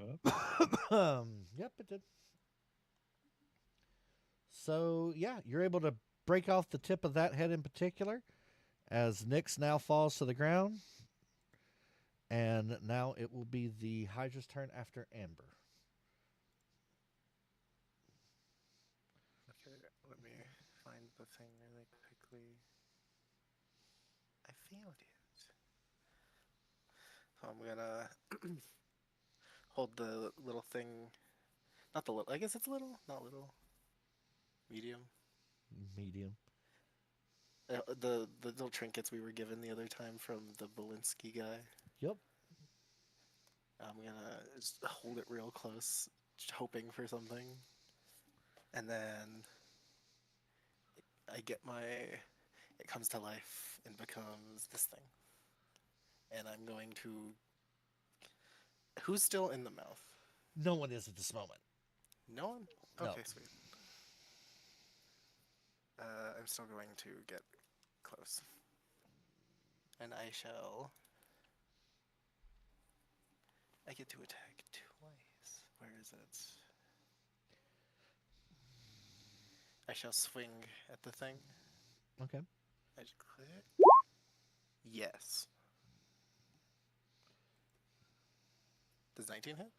up. Yep, it did. So, yeah, you're able to break off the tip of that head in particular as Nyx now falls to the ground. And now it will be the Hydra's turn after Amber. Okay, let me find the thing really quickly. I found it. So I'm gonna hold the little thing. Not the little. I guess it's little. Not little. Medium. Medium. The little trinkets we were given the other time from the Belinsky guy. Yep. I'm gonna just hold it real close, just hoping for something. And then I get my. It comes to life and becomes this thing. And I'm going to. Who's still in the mouth? No one is at this moment. No one? No. Okay, sweet. I'm still going to get close. And I shall. I get to attack twice. Where is it? I shall swing at the thing. Okay. I just click. Yes. Does 19 hit?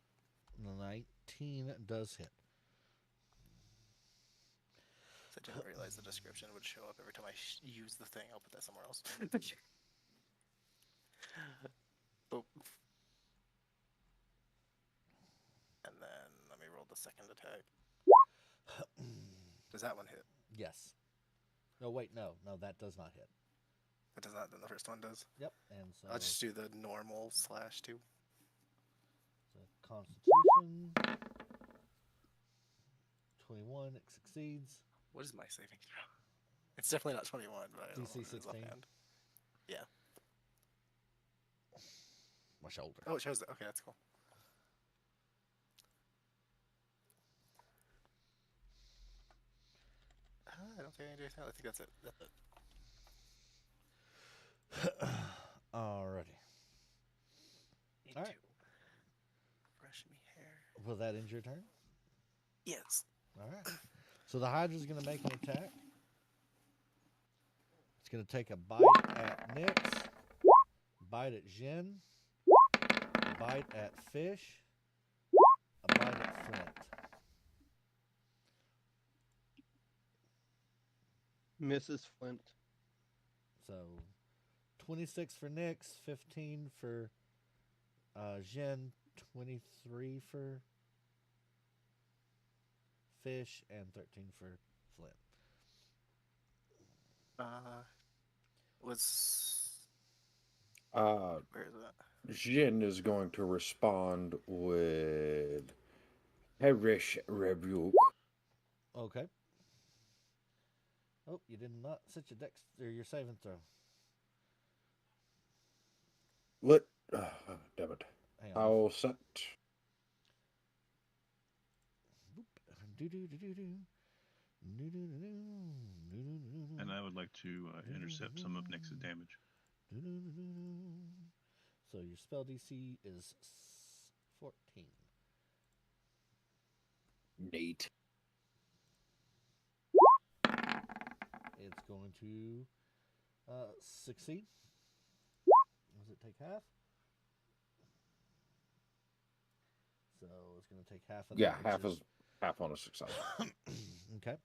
19 does hit. I didn't realize the description would show up every time I use the thing. I'll put that somewhere else. Boop. And then let me roll the second attack. Does that one hit? Yes. No, wait, no. No, that does not hit. It does not, then the first one does. Yep, and so... I'll just do the normal /2. So Constitution... 21, it succeeds. What is my saving throw? It's definitely not 21, but I don't DC know what it is 16. offhand. Yeah. My shoulder. Oh, it shows it. Okay, that's cool. I don't think I can do anything. I think that's it. That's it. Alrighty. Need All right. to brush me hair. Will that end your turn? Yes. Alright. So the Hydra's going to make an attack. It's going to take a bite at Nyx, bite at Jin, a bite at Fish, a bite at Flint. Mrs. Flint. So 26 for Nyx, 15 for Jin, 23 for Fish, and 13 for Flint. Where is that? Jin is going to respond with Hellish Rebuke. Okay. Oh, you did not set your dex or your saving throw. Damn it. Hang on. I'll set. And I would like to intercept some of Nyx's damage. So your spell DC is 14. Nate. It's going to succeed. Does it take half? So it's going to take half of that. Yeah, half on a success. Okay.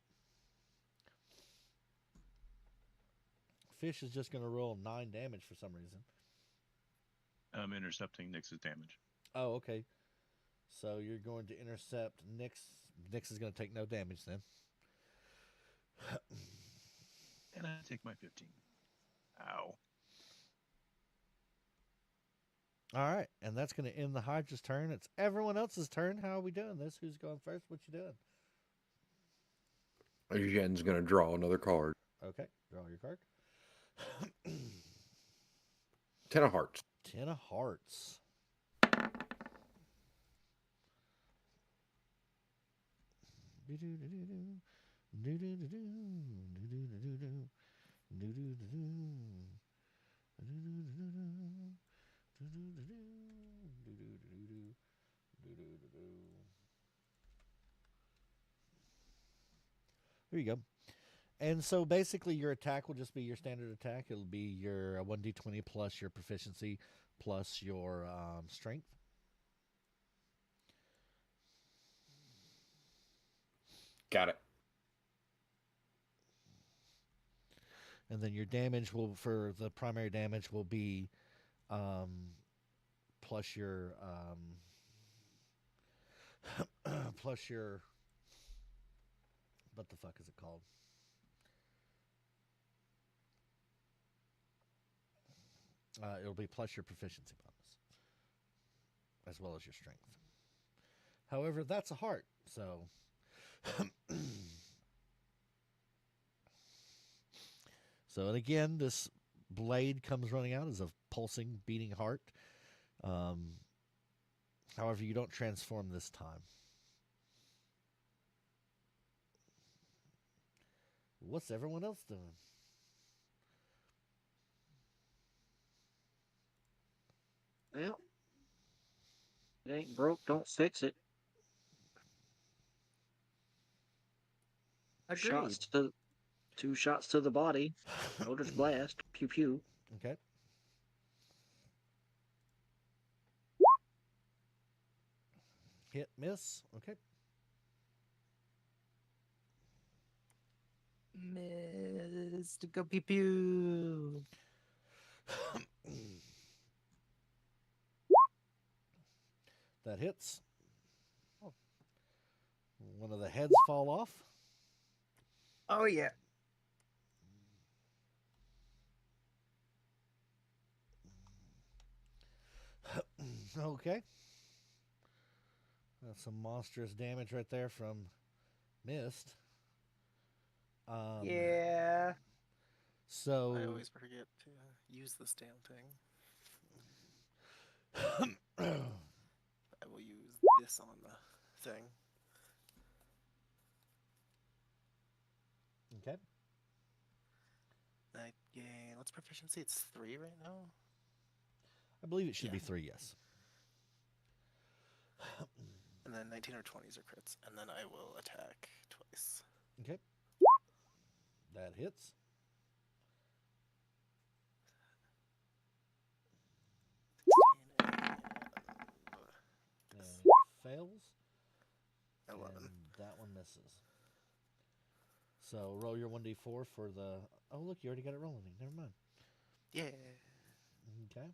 Fish is just going to roll 9 damage for some reason. I'm intercepting Nyx's damage. Oh, okay. So you're going to intercept Nyx. Nyx is going to take no damage then. And I take my 15. Ow. All right, and that's going to end the Hydra's turn. It's everyone else's turn. How are we doing this? Who's going first? What you doing? Jen's going to draw another card. Okay, draw your card. 10 of hearts. 10 of hearts. There you go. And so basically, your attack will just be your standard attack. It'll be your 1d20 plus your proficiency plus your strength. Got it. And then your damage will, for the primary damage, will be plus your plus your, what the fuck is it called? It'll be plus your proficiency bonus, as well as your strength. However, that's a heart, so. So, and again, this blade comes running out as a pulsing, beating heart. However, you don't transform this time. What's everyone else doing? Well, it ain't broke, don't fix it. Agreed. Two shots to the body. Eldritch blast. Pew pew. Okay. Hit, miss. Okay. Missed. Go pew pew. That hits. One of the heads fall off. Oh yeah. Okay. That's some monstrous damage right there from Mist. Yeah. So I always forget to use this damn thing. I will use this on the thing. Okay. I gain, what's proficiency? It's 3 right now? I believe it should be Yeah. 3, yes. And then 19 or 20s are crits. And then I will attack twice. Okay. That hits. And fails. 11. And that one misses. So roll your 1d4 for the. Oh, look, you already got it rolling. Never mind. Yeah. Okay.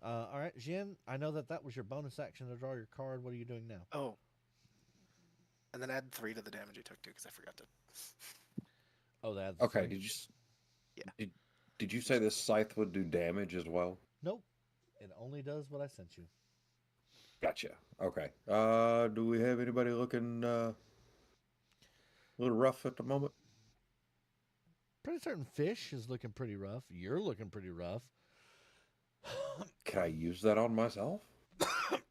All right, Jin, I know that was your bonus action to draw your card. What are you doing now? Oh. And then add 3 to the damage you took too, because I forgot to. Oh, that's Okay. 3? Yeah. Did you say this scythe would do damage as well? Nope. It only does what I sent you. Gotcha. Okay. Do we have anybody looking a little rough at the moment? Pretty certain Fish is looking pretty rough. You're looking pretty rough. Can I use that on myself?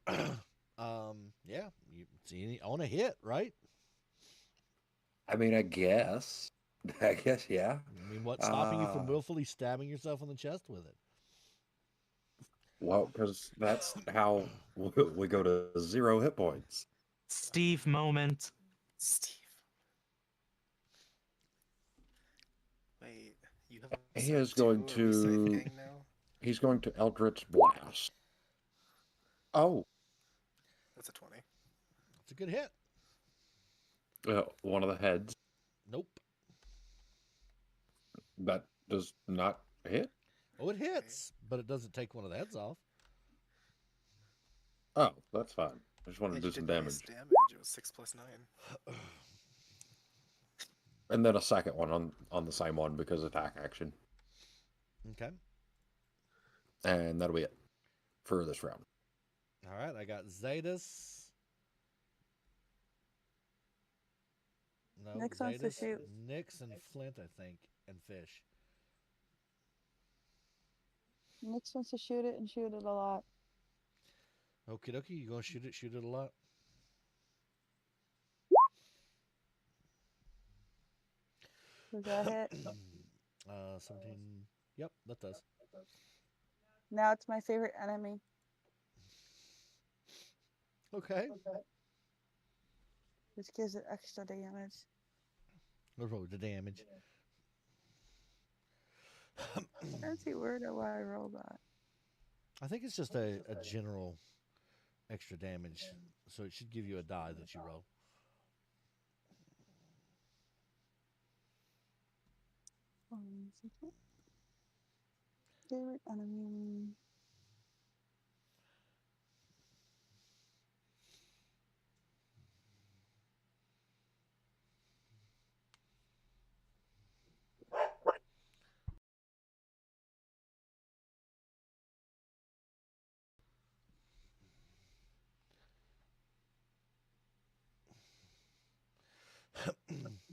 Yeah. You see, on a hit, right? I mean, I guess. I guess, yeah. I mean, what's stopping you from willfully stabbing yourself in the chest with it? Well, because that's how we go to 0 hit points. Steve moment. Steve. Wait, you have. He is going to. Now? He's going to Eldritch Blast. Oh, That's a 20. It's a good hit. one of the heads. Nope. That does not hit? Oh, it hits, but it doesn't take one of the heads off. Oh, that's fine. I just wanted to do You some did damage. nice damage. It was 6 plus 9. And then a second one on the same one because attack action. Okay. And that'll be it for this round. All right, I got Zetas. No, Nix wants to Zetas, shoot. Nix and Flint, I think, and Fish. Nix wants to shoot it and shoot it a lot. Okie dokie, you gonna shoot it a lot? Does that hit? 17. Yep, that does. Now it's my favorite enemy. Okay. Which gives it extra damage. Let's roll the damage. Let's see, where do I roll that? I think it's just a general extra damage. So it should give you a die that you roll. Second. Favorite enemy.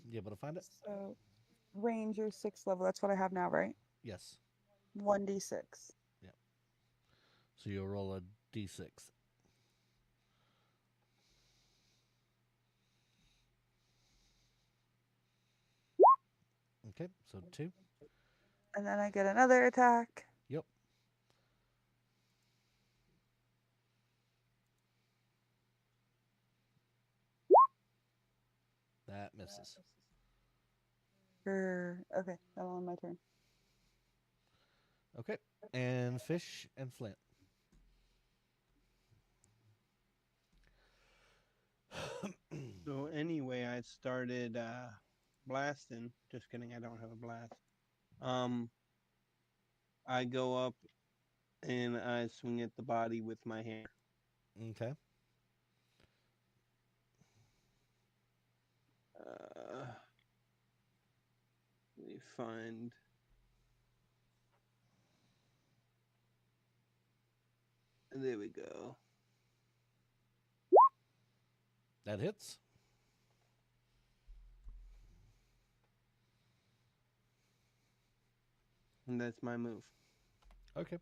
You able to find it? So, Ranger 6 level. That's what I have now, right? Yes. 1d6. Yep. So you'll roll a d6. Okay, so 2. And then I get another attack. Yep. That misses. Okay, I'm on my turn. Okay. And Fish and Flint. So anyway, I started blasting. Just kidding, I don't have a blast. I go up and I swing at the body with my hammer. Okay. Let me find. There we go. That hits. And that's my move. Okay.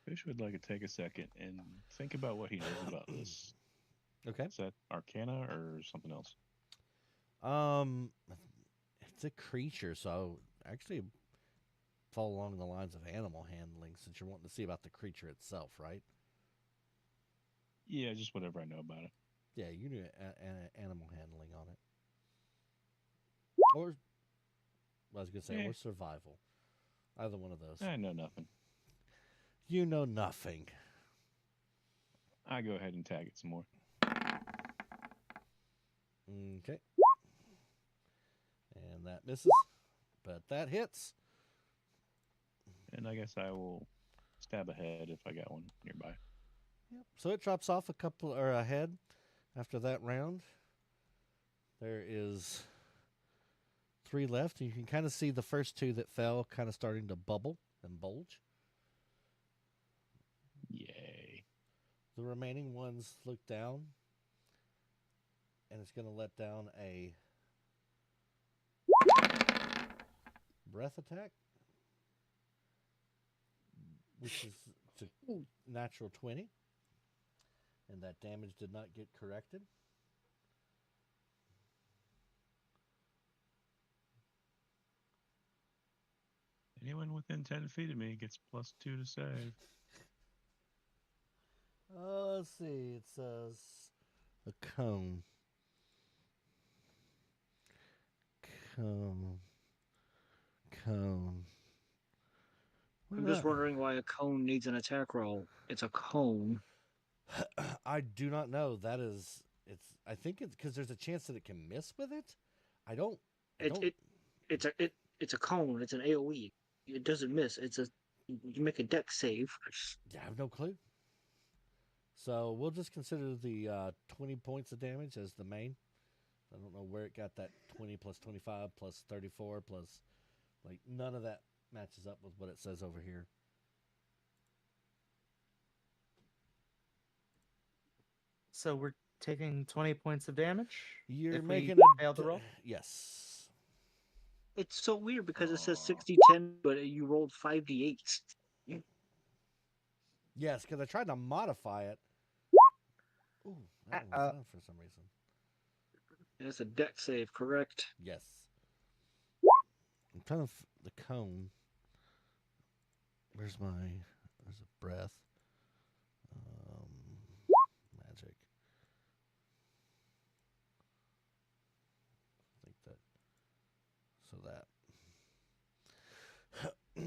Fish would like to take a second and think about what he knows about this. Okay. Is that Arcana or something else? It's a creature, so actually fall along the lines of animal handling since you're wanting to see about the creature itself, right? Yeah, just whatever I know about it. Yeah, you do animal handling on it. Or, I was going to say, or survival. Either one of those. I know nothing. You know nothing. I go ahead and tag it some more. Okay. And that misses, but that hits. And I guess I will stab ahead if I got one nearby. Yep. So it drops off a couple or a head after that round. There is 3 left, and you can kind of see the first 2 that fell kind of starting to bubble and bulge. Yay. The remaining ones look down, and it's going to let down a breath attack, which is to natural 20, and that damage did not get corrected. Anyone within 10 feet of me gets +2 to save. Let's see. It says a cone. Cone. I'm just wondering why a cone needs an attack roll. It's a cone. I do not know. That is, it's. I think it's because there's a chance that it can miss with it. It's a cone. It's an AOE. It doesn't miss. You make a deck save. Yeah, I have no clue. So we'll just consider the 20 points of damage as the main. I don't know where it got that 20 plus 25 plus 34 plus, like, none of that matches up with what it says over here. So we're taking 20 points of damage? You're if making we a fail the roll? Yes. It's so weird because it says 60-10, but you rolled 5d8s. Yes, because I tried to modify it. Ooh, that one was on for some reason. It's a deck save, correct? Yes. I'm trying to the cone. Where's my? There's a breath. Magic. I think that. So that. I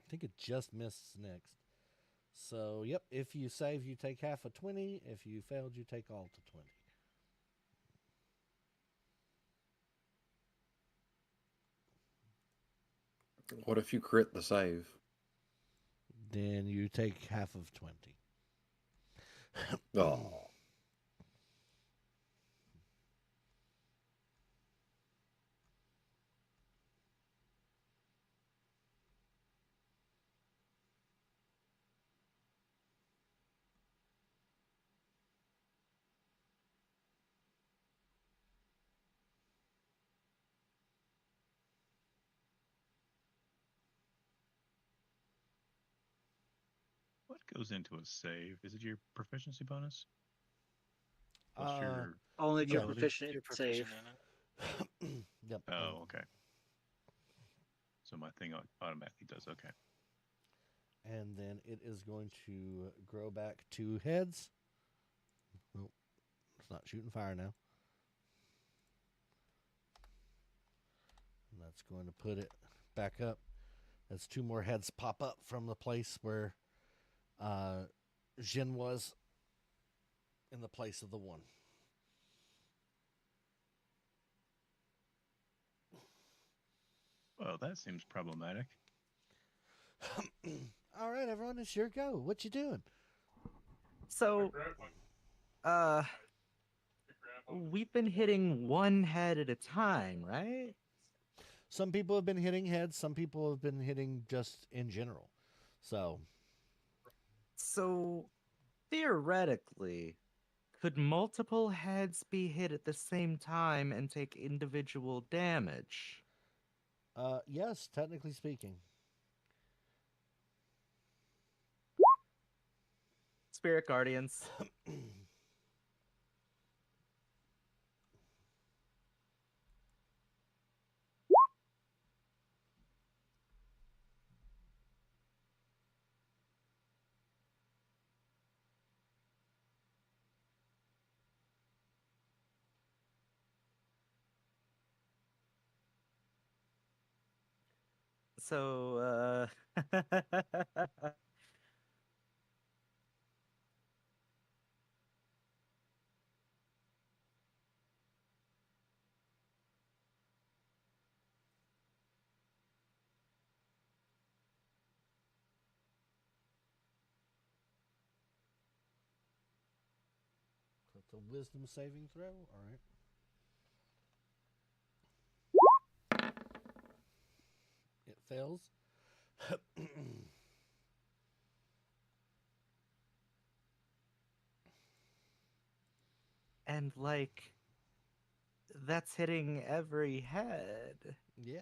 think it just missed next. So, yep, if you save, you take half of 20. If you failed, you take all to 20. What if you crit the save? Then you take half of 20. Oh. What goes into a save? Is it your proficiency bonus? What's Uh, your? Only if Yeah, you're it is. proficient You're in save. proficient in it. Yep. Oh, okay. So my thing automatically does. Okay. And then it is going to grow back 2 heads. Nope. It's not shooting fire now. And that's going to put it back up. As 2 more heads pop up from the place where Jin was in the place of the one. Well, that seems problematic. All right, everyone, it's your go. What you doing? So, we've been hitting one head at a time, right? Some people have been hitting heads. Some people have been hitting just in general. So, So, theoretically, could multiple heads be hit at the same time and take individual damage? yes, technically speaking. Spirit Guardians. So, So it's a wisdom saving throw. All right. It fails. and like, that's hitting every head. Yeah.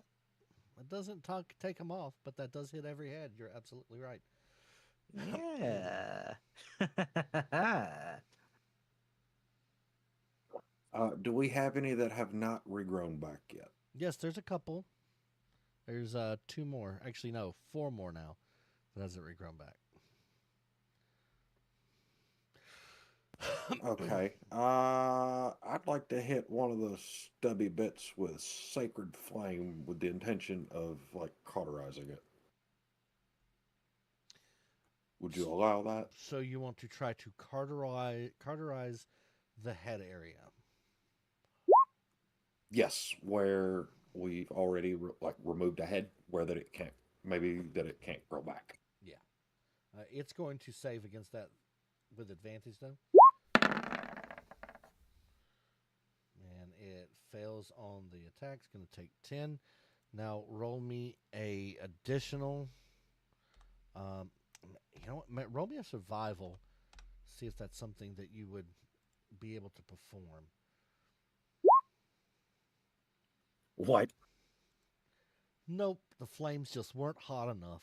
It doesn't take them off, but that does hit every head. You're absolutely right. Yeah. Do we have any that have not regrown back yet? Yes, there's a couple. There's 2 more. Actually, no, 4 more now that hasn't regrown back. Okay. I'd like to hit one of those stubby bits with sacred flame with the intention of like cauterizing it. Would you allow that? So you want to try to cauterize the head area. Yes, where we've already removed a head, where that it can't maybe that it can't grow back. Yeah. It's going to save against that with advantage, though. And it fails on the attack. It's going to take 10. Now roll me a additional. You know what? Roll me a survival. See if that's something that you would be able to perform. What? Nope, the flames just weren't hot enough.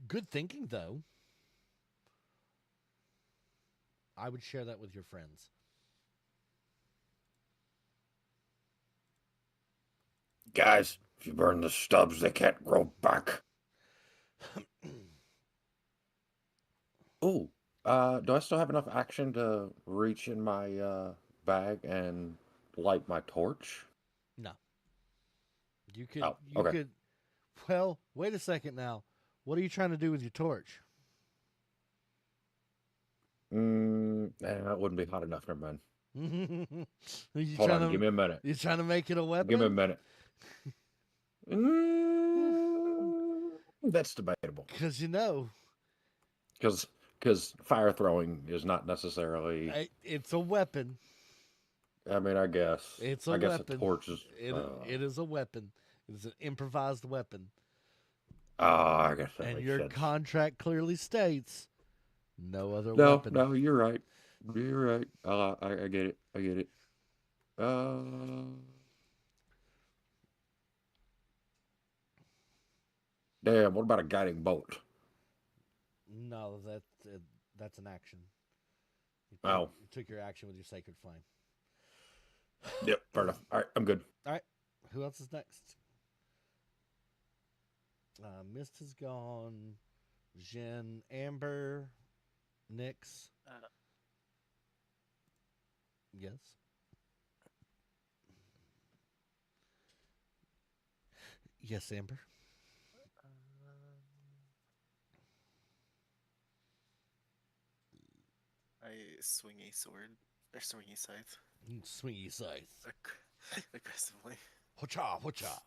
Good thinking, though. I would share that with your friends. Guys, if you burn the stubs, they can't grow back. Oh, do I still have enough action to reach in my bag and light my torch? No, you could. Oh, You okay. could. Well, wait a second now. What are you trying to do with your torch? That wouldn't be hot enough. Never mind. you Hold trying on, to give me a minute. you trying to make it a Give me a weapon? minute. That's debatable. Because Because fire throwing is not necessarily. it's a weapon. I mean, I guess. It's a I guess a weapon. torch is. It is a weapon. It is an improvised weapon. I guess that And makes your sense. contract clearly states no other No, weapon. no, you're right. You're right. I get it. I get it. Damn. What about a guiding bolt? No, that's an action. Oh, You took your action with your sacred flame. yep. Fair enough. All right, I'm good. All right. Who else is next? Mist has gone. Jen, Amber, Nyx. Yes. Yes, Amber. I swing a sword or swingy scythe Swingy scythe. aggressively. Hocha, hocha.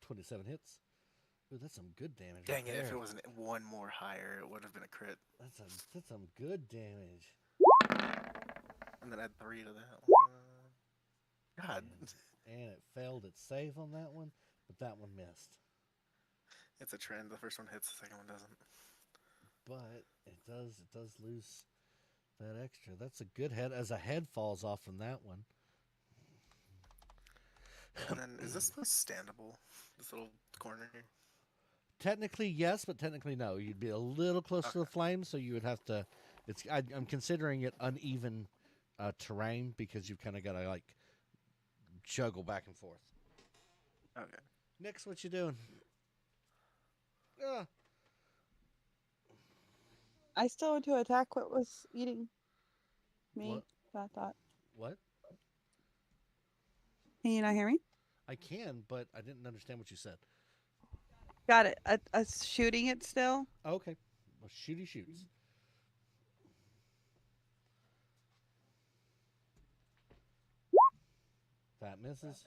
27 hits. Ooh, that's some good damage. Dang right it! If there. it wasn't one more higher, it would have been a crit. That's some good damage. And then add 3 to that one. God, And it failed its save on that one, but that one missed. it's a trend. The first one hits, the second one doesn't. But it does lose that extra. That's a good head, as a head falls off from that one. And then, is this standable? This little corner here? Technically, yes, but technically, no. You'd be a little close to the flame, so you would have to. I'm considering it uneven terrain because you've kind of got to like juggle back and forth. Okay. Next, what you doing? I still want to attack what was eating me. What? That. What? Can you not hear me? I can, but I didn't understand what you said. Got it. Shooting it still. Oh, okay. Well, shooty shoots. That misses.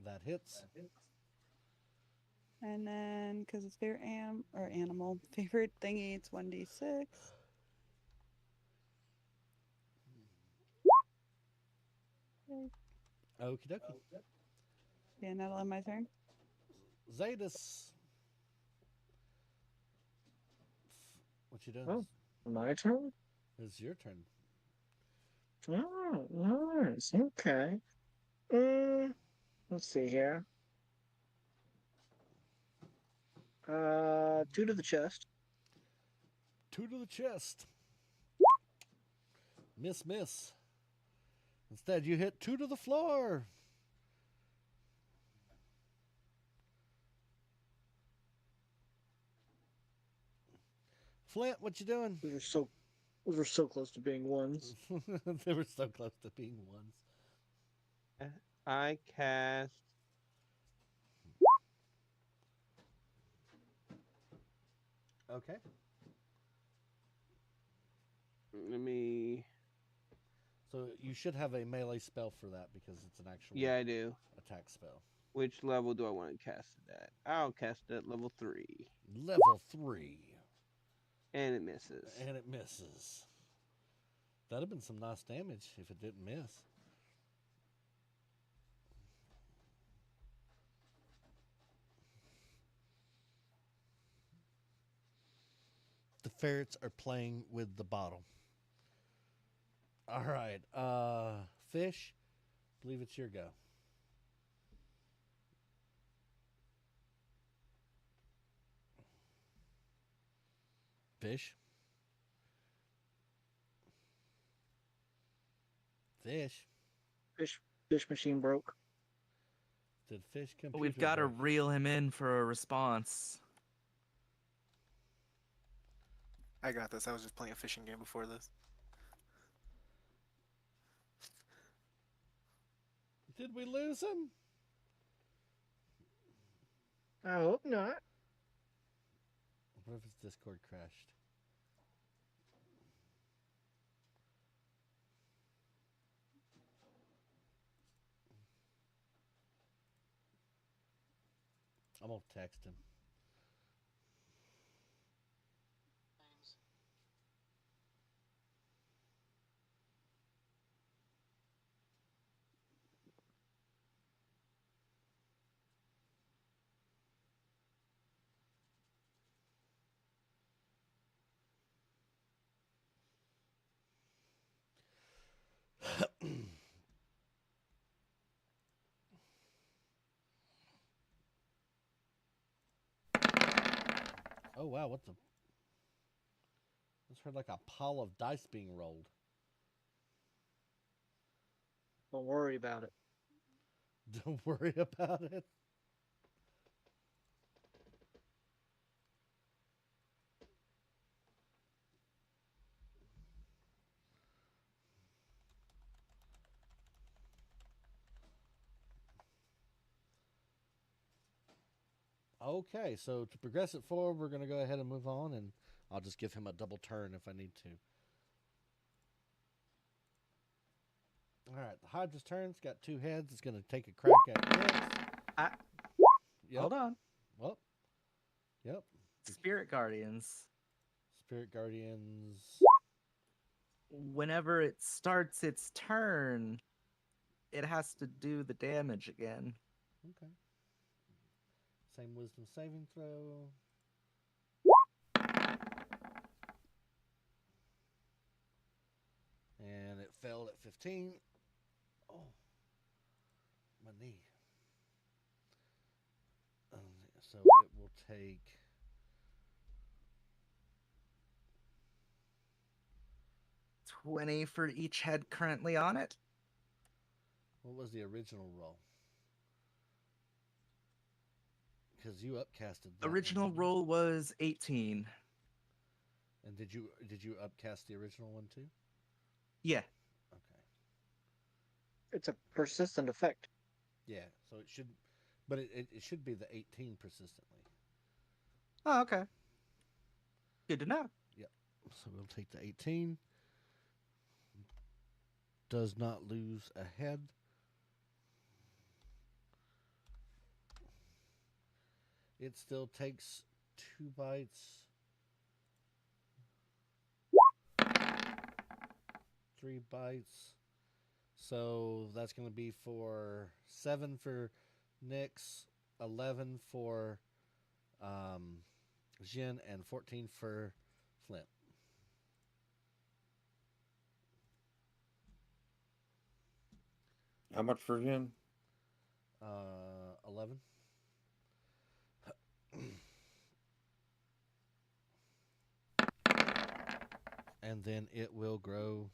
That hits. And then, because it's favorite animal, favorite thingy, it's 1d6. Okie dokie. Yeah, that'll end my turn. Zadis. What you doing? Oh, my turn? It's your turn. Oh, nice. Okay. Let's see here. 2 to the chest. 2 to the chest. Miss. Instead, you hit 2 to the floor. Flint, what you doing? Those were so close to being ones. They were so close to being ones. I cast. Okay. Let me. So you should have a melee spell for that because it's an actual Yeah, I do. attack spell. Which level do I want to cast it at? I'll cast it at level 3. Level 3. And it misses. And it misses. That'd have been some nice damage if it didn't miss. The ferrets are playing with the bottle. All right. Fish, I believe it's your go. Fish. Fish. Fish machine broke. Did fish computer We've got to break? reel him in for a response. I got this. I was just playing a fishing game before this. Did we lose him? I hope not. What if his Discord crashed? I'm gonna text him. Oh wow, what the? Just heard like a pile of dice being rolled. Don't worry about it. Don't worry about it. Okay, so to progress it forward, we're going to go ahead and move on, and I'll just give him a double turn if I need to. All right, the Hodge's turn. It's got 2 heads. It's going to take a crack at Nix. Yep. Hold on. Well, yep. Spirit Guardians. Spirit Guardians. Whenever it starts its turn, it has to do the damage again. Okay. Same wisdom saving throw. And it failed at 15. Oh, my knee. So it will take 20 for each head currently on it. What was the original roll? Because you upcasted that Original one. roll was 18. And did you upcast the original one too? Yeah. Okay. It's a persistent effect. Yeah, so it should, but it should be the 18 persistently. Oh, okay. Good to know. Yep. So we'll take the 18. Does not lose a head. It still takes 2 bites. 3 bites. So that's going to be for 7 for Nyx, 11 for Jin, and 14 for Flint. How much for Jen? 11. And then it will grow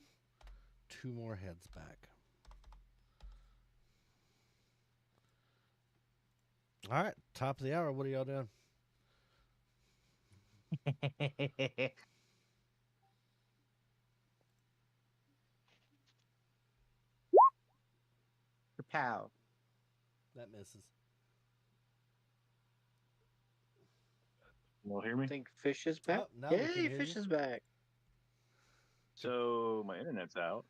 2 more heads back. All right, top of the hour. What are y'all doing? Pow. That misses. You all hear I me? think Fish is back. Oh, now we can Yay, hear Fish you. is back. So my internet's out.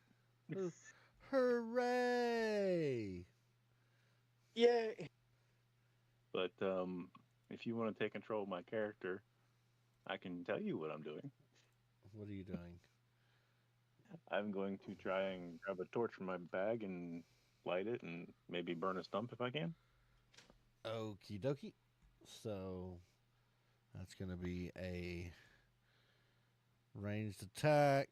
Hooray! Yay. But if you want to take control of my character, I can tell you what I'm doing. What are you doing? I'm going to try and grab a torch from my bag and light it and maybe burn a stump if I can. Okie dokie. So that's going to be a ranged attack.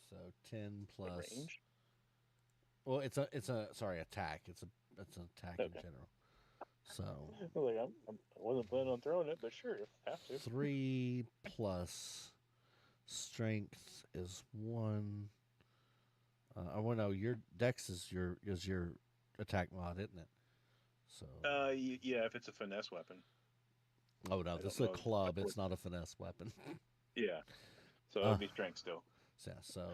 So 10 plus. Range? Well, it's a sorry, attack. It's an attack in Okay. general. So Like I wasn't planning on throwing it, but sure, if have to. 3 plus strength is 1. Well, no, your dex is your attack mod, isn't it? So. Yeah, if it's a finesse weapon. Oh no, I this is don't a know. club. It's not a finesse weapon. Yeah, so it would be strength still. Yeah. So,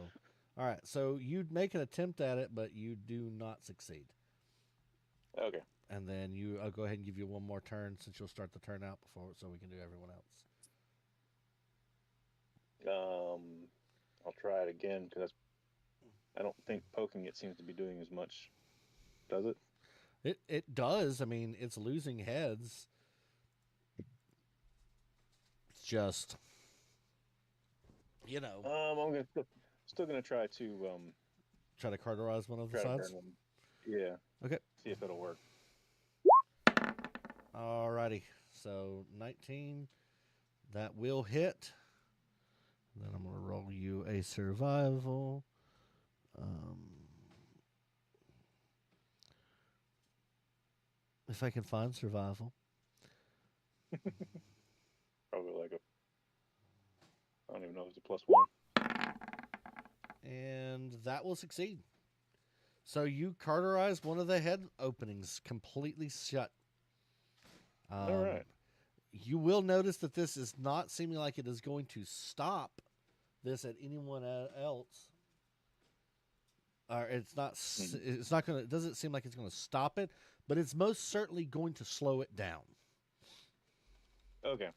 all right. So you make an attempt at it, but you do not succeed. Okay. And then I'll go ahead and give you one more turn since you'll start the turn out before, so we can do everyone else. I'll try it again because I don't think poking it seems to be doing as much. Does it? It does. I mean, it's losing heads. It's just, I'm gonna still gonna try to try to cauterize one of the try to sides. burn one. Yeah. Okay. See if it'll work. Alrighty. So 19, that will hit. Then I'm gonna roll you a survival. If I can find survival. Probably like I don't even know if it's a +1. And that will succeed. So you cauterize one of the head openings completely shut. All right. You will notice that this is not seeming like it is going to stop this at anyone else. Or it's not. It's not going to. It doesn't seem like it's going to stop it, but it's most certainly going to slow it down. Okay.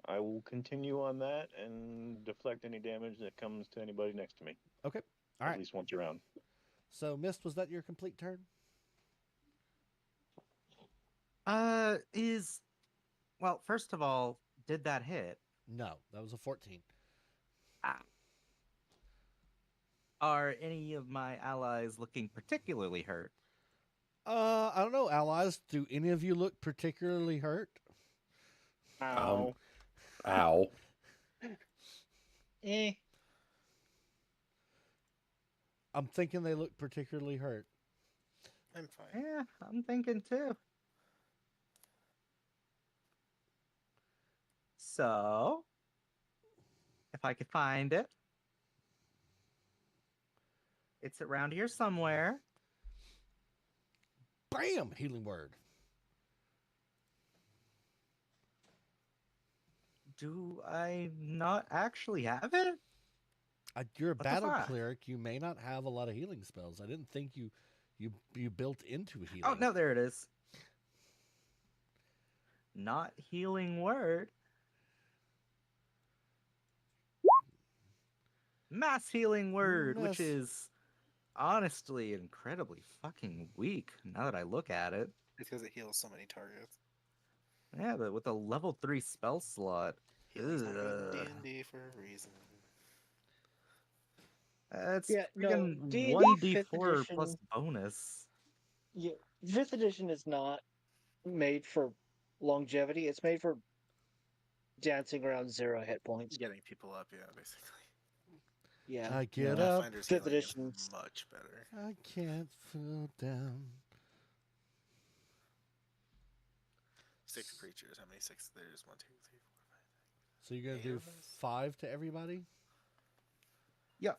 I will continue on that and deflect any damage that comes to anybody next to me. Okay. All right. At least once around. So, Mist, was that your complete turn? Well, first of all, did that hit? No, that was a 14. Are any of my allies looking particularly hurt? I don't know, allies. Do any of you look particularly hurt? Ow. Ow. I'm thinking they look particularly hurt. I'm fine. Yeah, I'm thinking too. So, if I could find it, it's around here somewhere. Bam! Healing word. Do I not actually have it? You're a What the battle fuck? cleric. You may not have a lot of healing spells. I didn't think you built into healing. Oh, no, there it is. Not healing word. Mass healing word, which is honestly incredibly fucking weak now that I look at it. Because it heals so many targets. Yeah, but with a level 3 spell slot. Healing's not in D&D for a reason. It's no, D&D 1d4 plus bonus. Yeah, 5th edition is not made for longevity. It's made for dancing around 0 hit points. Getting people up, yeah, basically. Yeah. I get up. Pathfinder's 5th healing is edition. much better. I can't fall down. 6 creatures. How many 6? There's 1, 2, 3, 4, 5. So you're gonna 8 do of us? 5 to everybody? Yeah.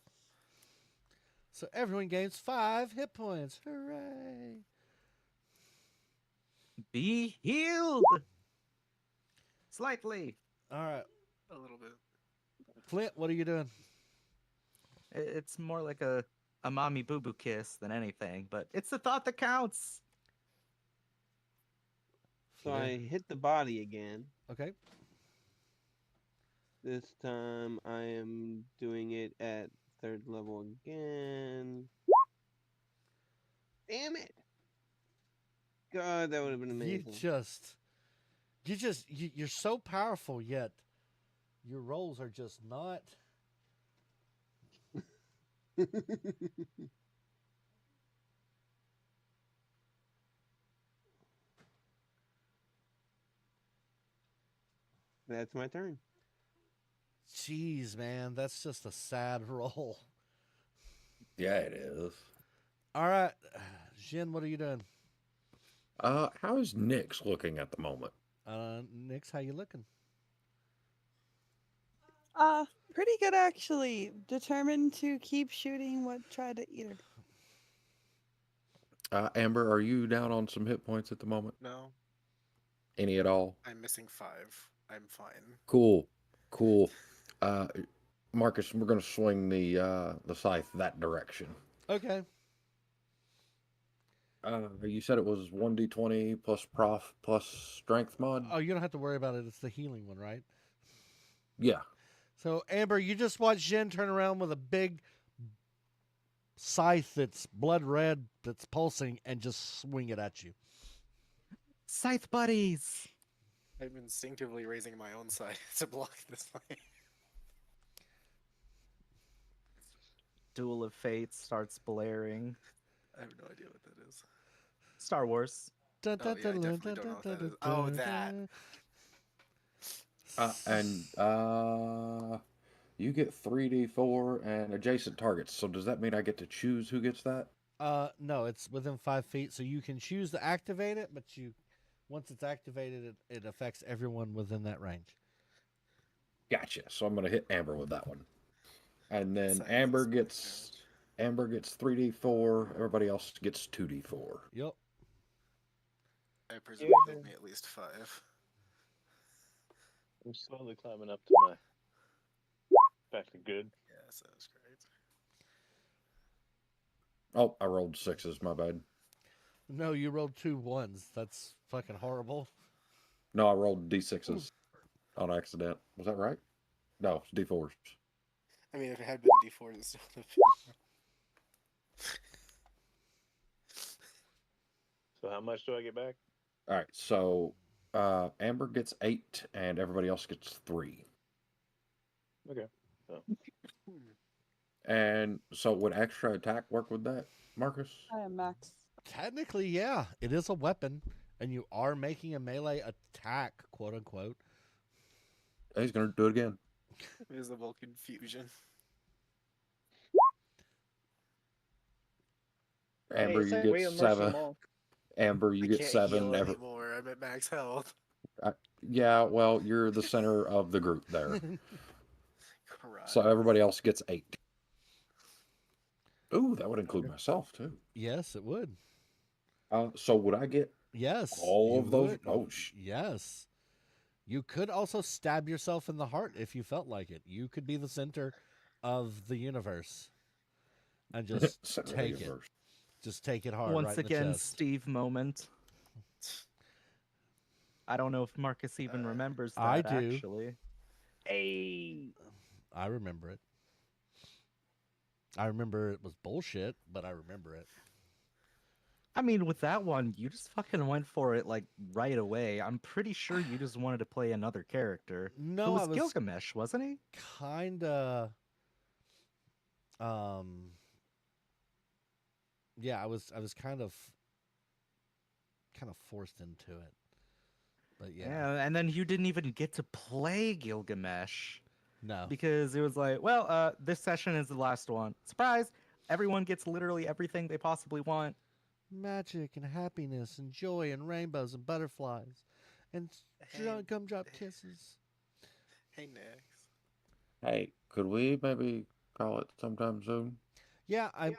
So everyone gains 5 hit points. Hooray! Be healed! Slightly. All right. A little bit. Flint, what are you doing? It's more like a mommy boo-boo kiss than anything, but it's the thought that counts. So I hit the body again. Okay. This time I am doing it at 3rd level again. Damn it! God, that would have been amazing. You're so powerful, yet your rolls are just not. That's my turn. Jeez, man, that's just a sad roll. Yeah, it is. All right, Jin, what are you doing? How is Nyx looking at the moment? Nix, how you looking? Pretty good actually. Determined to keep shooting what tried to eat her. Amber, are you down on some hit points at the moment? No, Any at all? I'm missing 5. I'm fine. Cool, cool. Uh, Marcus, we're gonna swing the scythe that direction. Okay. You said it was 1d20 plus prof plus strength mod? Oh, you don't have to worry about it. It's the healing one, right? Yeah. So, Amber, you just watch Jin turn around with a big scythe that's blood red, that's pulsing, and just swing it at you. Scythe buddies. I'm instinctively raising my own side to block this fight. Duel of Fates starts blaring. I have no idea what that is. Star Wars. Oh, yeah, I definitely don't know what that is. Oh, that. And you get 3d4 and adjacent targets. So does that mean I get to choose who gets that? No, it's within 5 feet, so you can choose to activate it, but once it's activated, it affects everyone within that range. Gotcha. So I'm gonna hit Amber with that one, and then Scythe Amber is gets 3d4. Everybody else gets 2d4. Yep. I presume it healed me at least 5. I'm slowly climbing up to my back to good. Yes, that was great. Oh, I rolled 6s. My bad. No, you rolled 2 1s. That's fucking horrible. No, I rolled d6s on accident. Was that right? No, it's d4s. I mean, if it had been D4, it still would have been. So how much do I get back? All right. So Amber gets 8, and everybody else gets 3. Okay. So And so would extra attack work with that, Marcus? I am max. Technically, yeah, it is a weapon, and you are making a melee attack, quote unquote. He's gonna do it again. Visible confusion. Amber, Hey, you we get a mercy 7. monk. Amber, you I get can't 7. heal anymore. I'm at max health. Yeah, well, you're the center of the group there. Cry. So everybody else gets 8. Ooh, that would include myself too. Yes, it would. So would I get Yes. all you of those? would. Oh, Yes. You could also stab yourself in the heart if you felt like it. You could be the center of the universe and just center of the take it. universe. Just take it hard. Once right in the again, chest. Steve moment. I don't know if Marcus even remembers that, I do. actually. Hey. I remember it. I remember it was bullshit, but I remember it. I mean, with that one, you just fucking went for it, like, right away. I'm pretty sure you just wanted to play another character. No, Who was I was Gilgamesh, wasn't he? kinda yeah, I was kind of forced into it. But yeah. And then you didn't even get to play Gilgamesh. No. Because it was like, well, this session is the last one. Surprise! Everyone gets literally everything they possibly want. Magic and happiness and joy and rainbows and butterflies and gumdrop kisses. Hey, Nix. Hey, could we maybe call it sometime soon? Yeah, I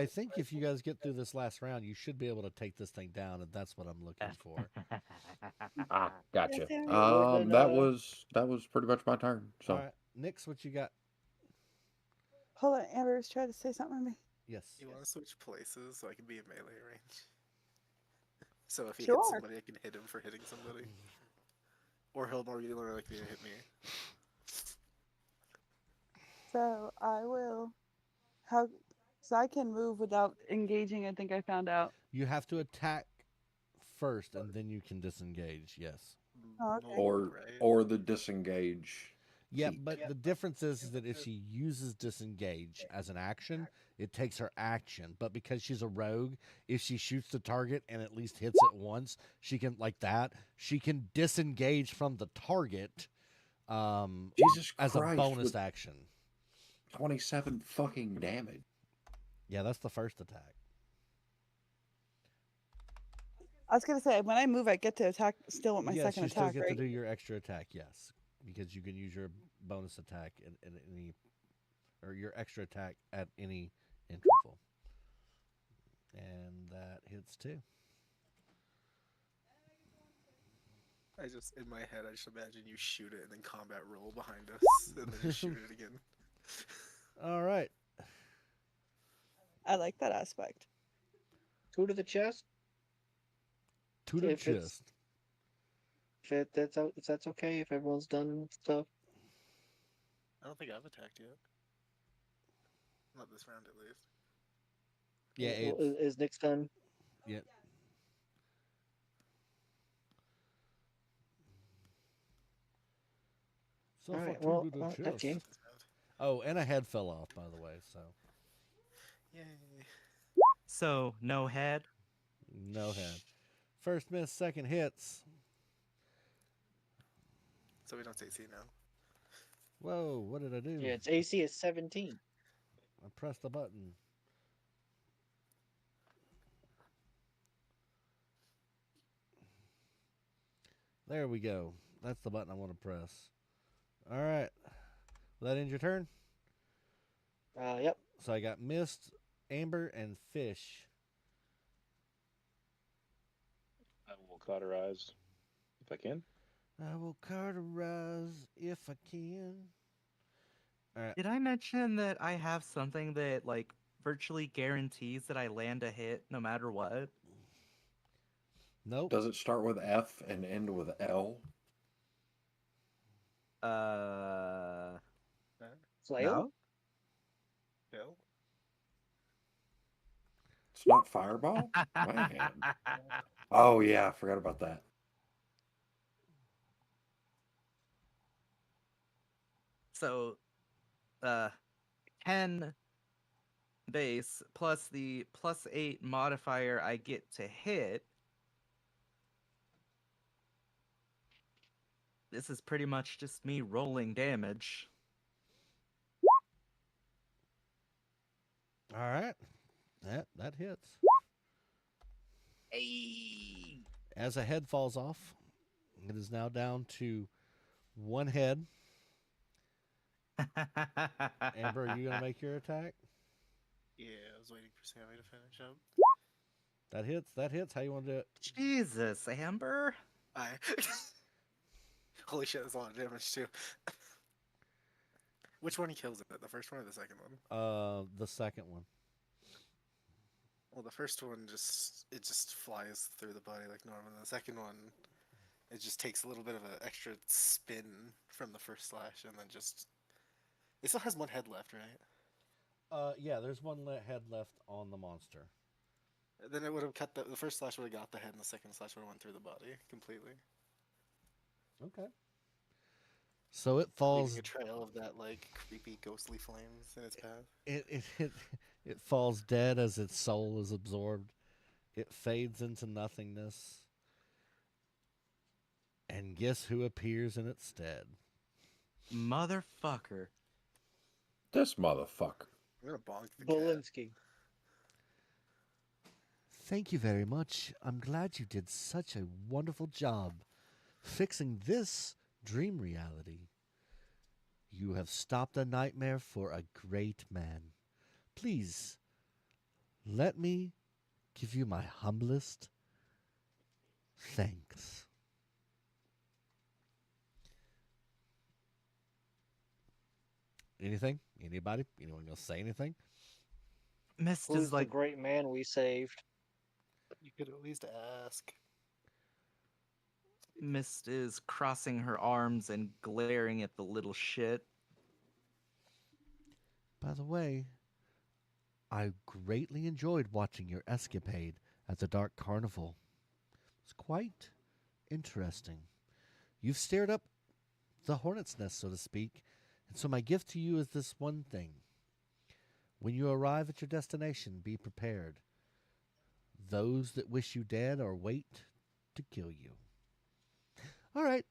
think if you guys get through this last round, you should be able to take this thing down, and that's what I'm looking for. Gotcha. Then, that was pretty much my turn. So All right, Nix, what you got? Hold on, Amber was trying to say something to me. Yes. You want to switch places so I can be in melee range? So if he Sure. hits somebody, I can hit him for hitting somebody. Or he'll more likely to hit me. So I will. How? So I can move without engaging. I think I found out. You have to attack first, and then you can disengage. Yes. Oh, okay. or the disengage. Yeah, feat. but the difference is that if she uses disengage as an action, it takes her action. But because she's a rogue, if she shoots the target and at least hits it once, she can she can disengage from the target Jesus as Christ, a bonus with action. 27 fucking damage. Yeah, that's the first attack. I was gonna say when I move, I get to attack still with my Yes, second you still attack, get to right? do your extra attack. Yes, because you can use your bonus attack in any or your extra attack at any interval, and that hits too. I just in my head, I just imagine you shoot it and then combat roll behind us, and then just shoot it again. All right. I like that aspect. 2 to the chest. To the If it's chest. if that's okay, if everyone's done stuff. I don't think I've attacked yet. Not this round, at least. Yeah, Is Nick's done? yeah. So All far, right. two Well, to the chest. 15. Oh, and a head fell off, by the way. So Yay! So no head. no head. First miss, second hits. So we don't say C now. Whoa, what did I do? Yeah, its AC is 17. I pressed the button. There we go. That's the button I want to press. All right. Will that end your turn? Yep. So I got Mist, Amber, and Fish. I will cauterize if I can. I will cauterize if I can. All right. Did I mention that I have something that like virtually guarantees that I land a hit no matter what? Nope. Does it start with F and end with L? Flail? No. No. It's not Fireball? Man. Oh, yeah, I forgot about that. So, 10 base plus the +8 modifier I get to hit. This is pretty much just me rolling damage. All right. That hits. Hey! As a head falls off, it is now down to one head. Amber, are you going to make your attack? Yeah, I was waiting for Sammy to finish up. That hits. That hits. How you want to do it? Jesus, Amber. Holy shit, that's a lot of damage too. Which one he kills it? The first one or the second one? The second one. Well, the first one just flies through the body like normal. The second one, it just takes a little bit of an extra spin from the first slash, and then just it still has one head left, right? Yeah. There's one head left on the monster. Then it would have cut the first slash would have got the head, and the second slash would have went through the body completely. Okay. So it falls. Leaving a trail of that like creepy ghostly flames in its path. It falls dead as its soul is absorbed. It fades into nothingness. And guess who appears in its stead? Motherfucker. This motherfucker. I'm gonna bonk the cat. Bolinsky. Thank you very much. I'm glad you did such a wonderful job fixing this dream reality. You have stopped a nightmare for a great man. Please, let me give you my humblest thanks. Anything? Anybody? Anyone gonna say anything? Mist Who's is like, the great man we saved? You could at least ask. Mist is crossing her arms and glaring at the little shit. By the way, I greatly enjoyed watching your escapade at the Dark Carnival. It's quite interesting. You've stared up the hornet's nest, so to speak, and so my gift to you is this one thing. When you arrive at your destination, be prepared. Those that wish you dead or wait to kill you. All right,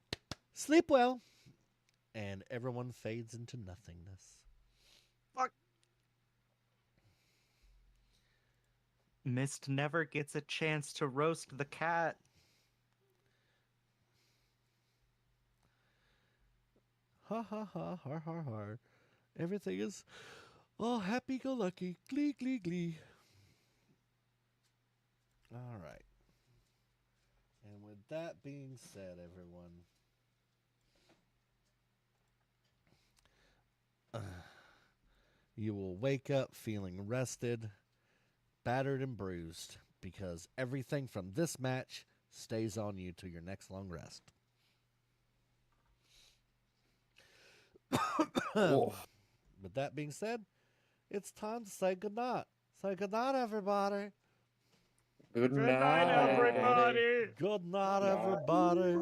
sleep well. And everyone fades into nothingness. Fuck. Mist never gets a chance to roast the cat. Ha ha ha, har har har. Everything is all happy go lucky. Glee, glee, glee. All right. And with that being said, everyone, you will wake up feeling rested, battered, and bruised because everything from this match stays on you till your next long rest. Wolf. With that being said, it's time to say goodnight. Say goodnight, everybody. Good Good night, night. everybody. Good night, Night. everybody.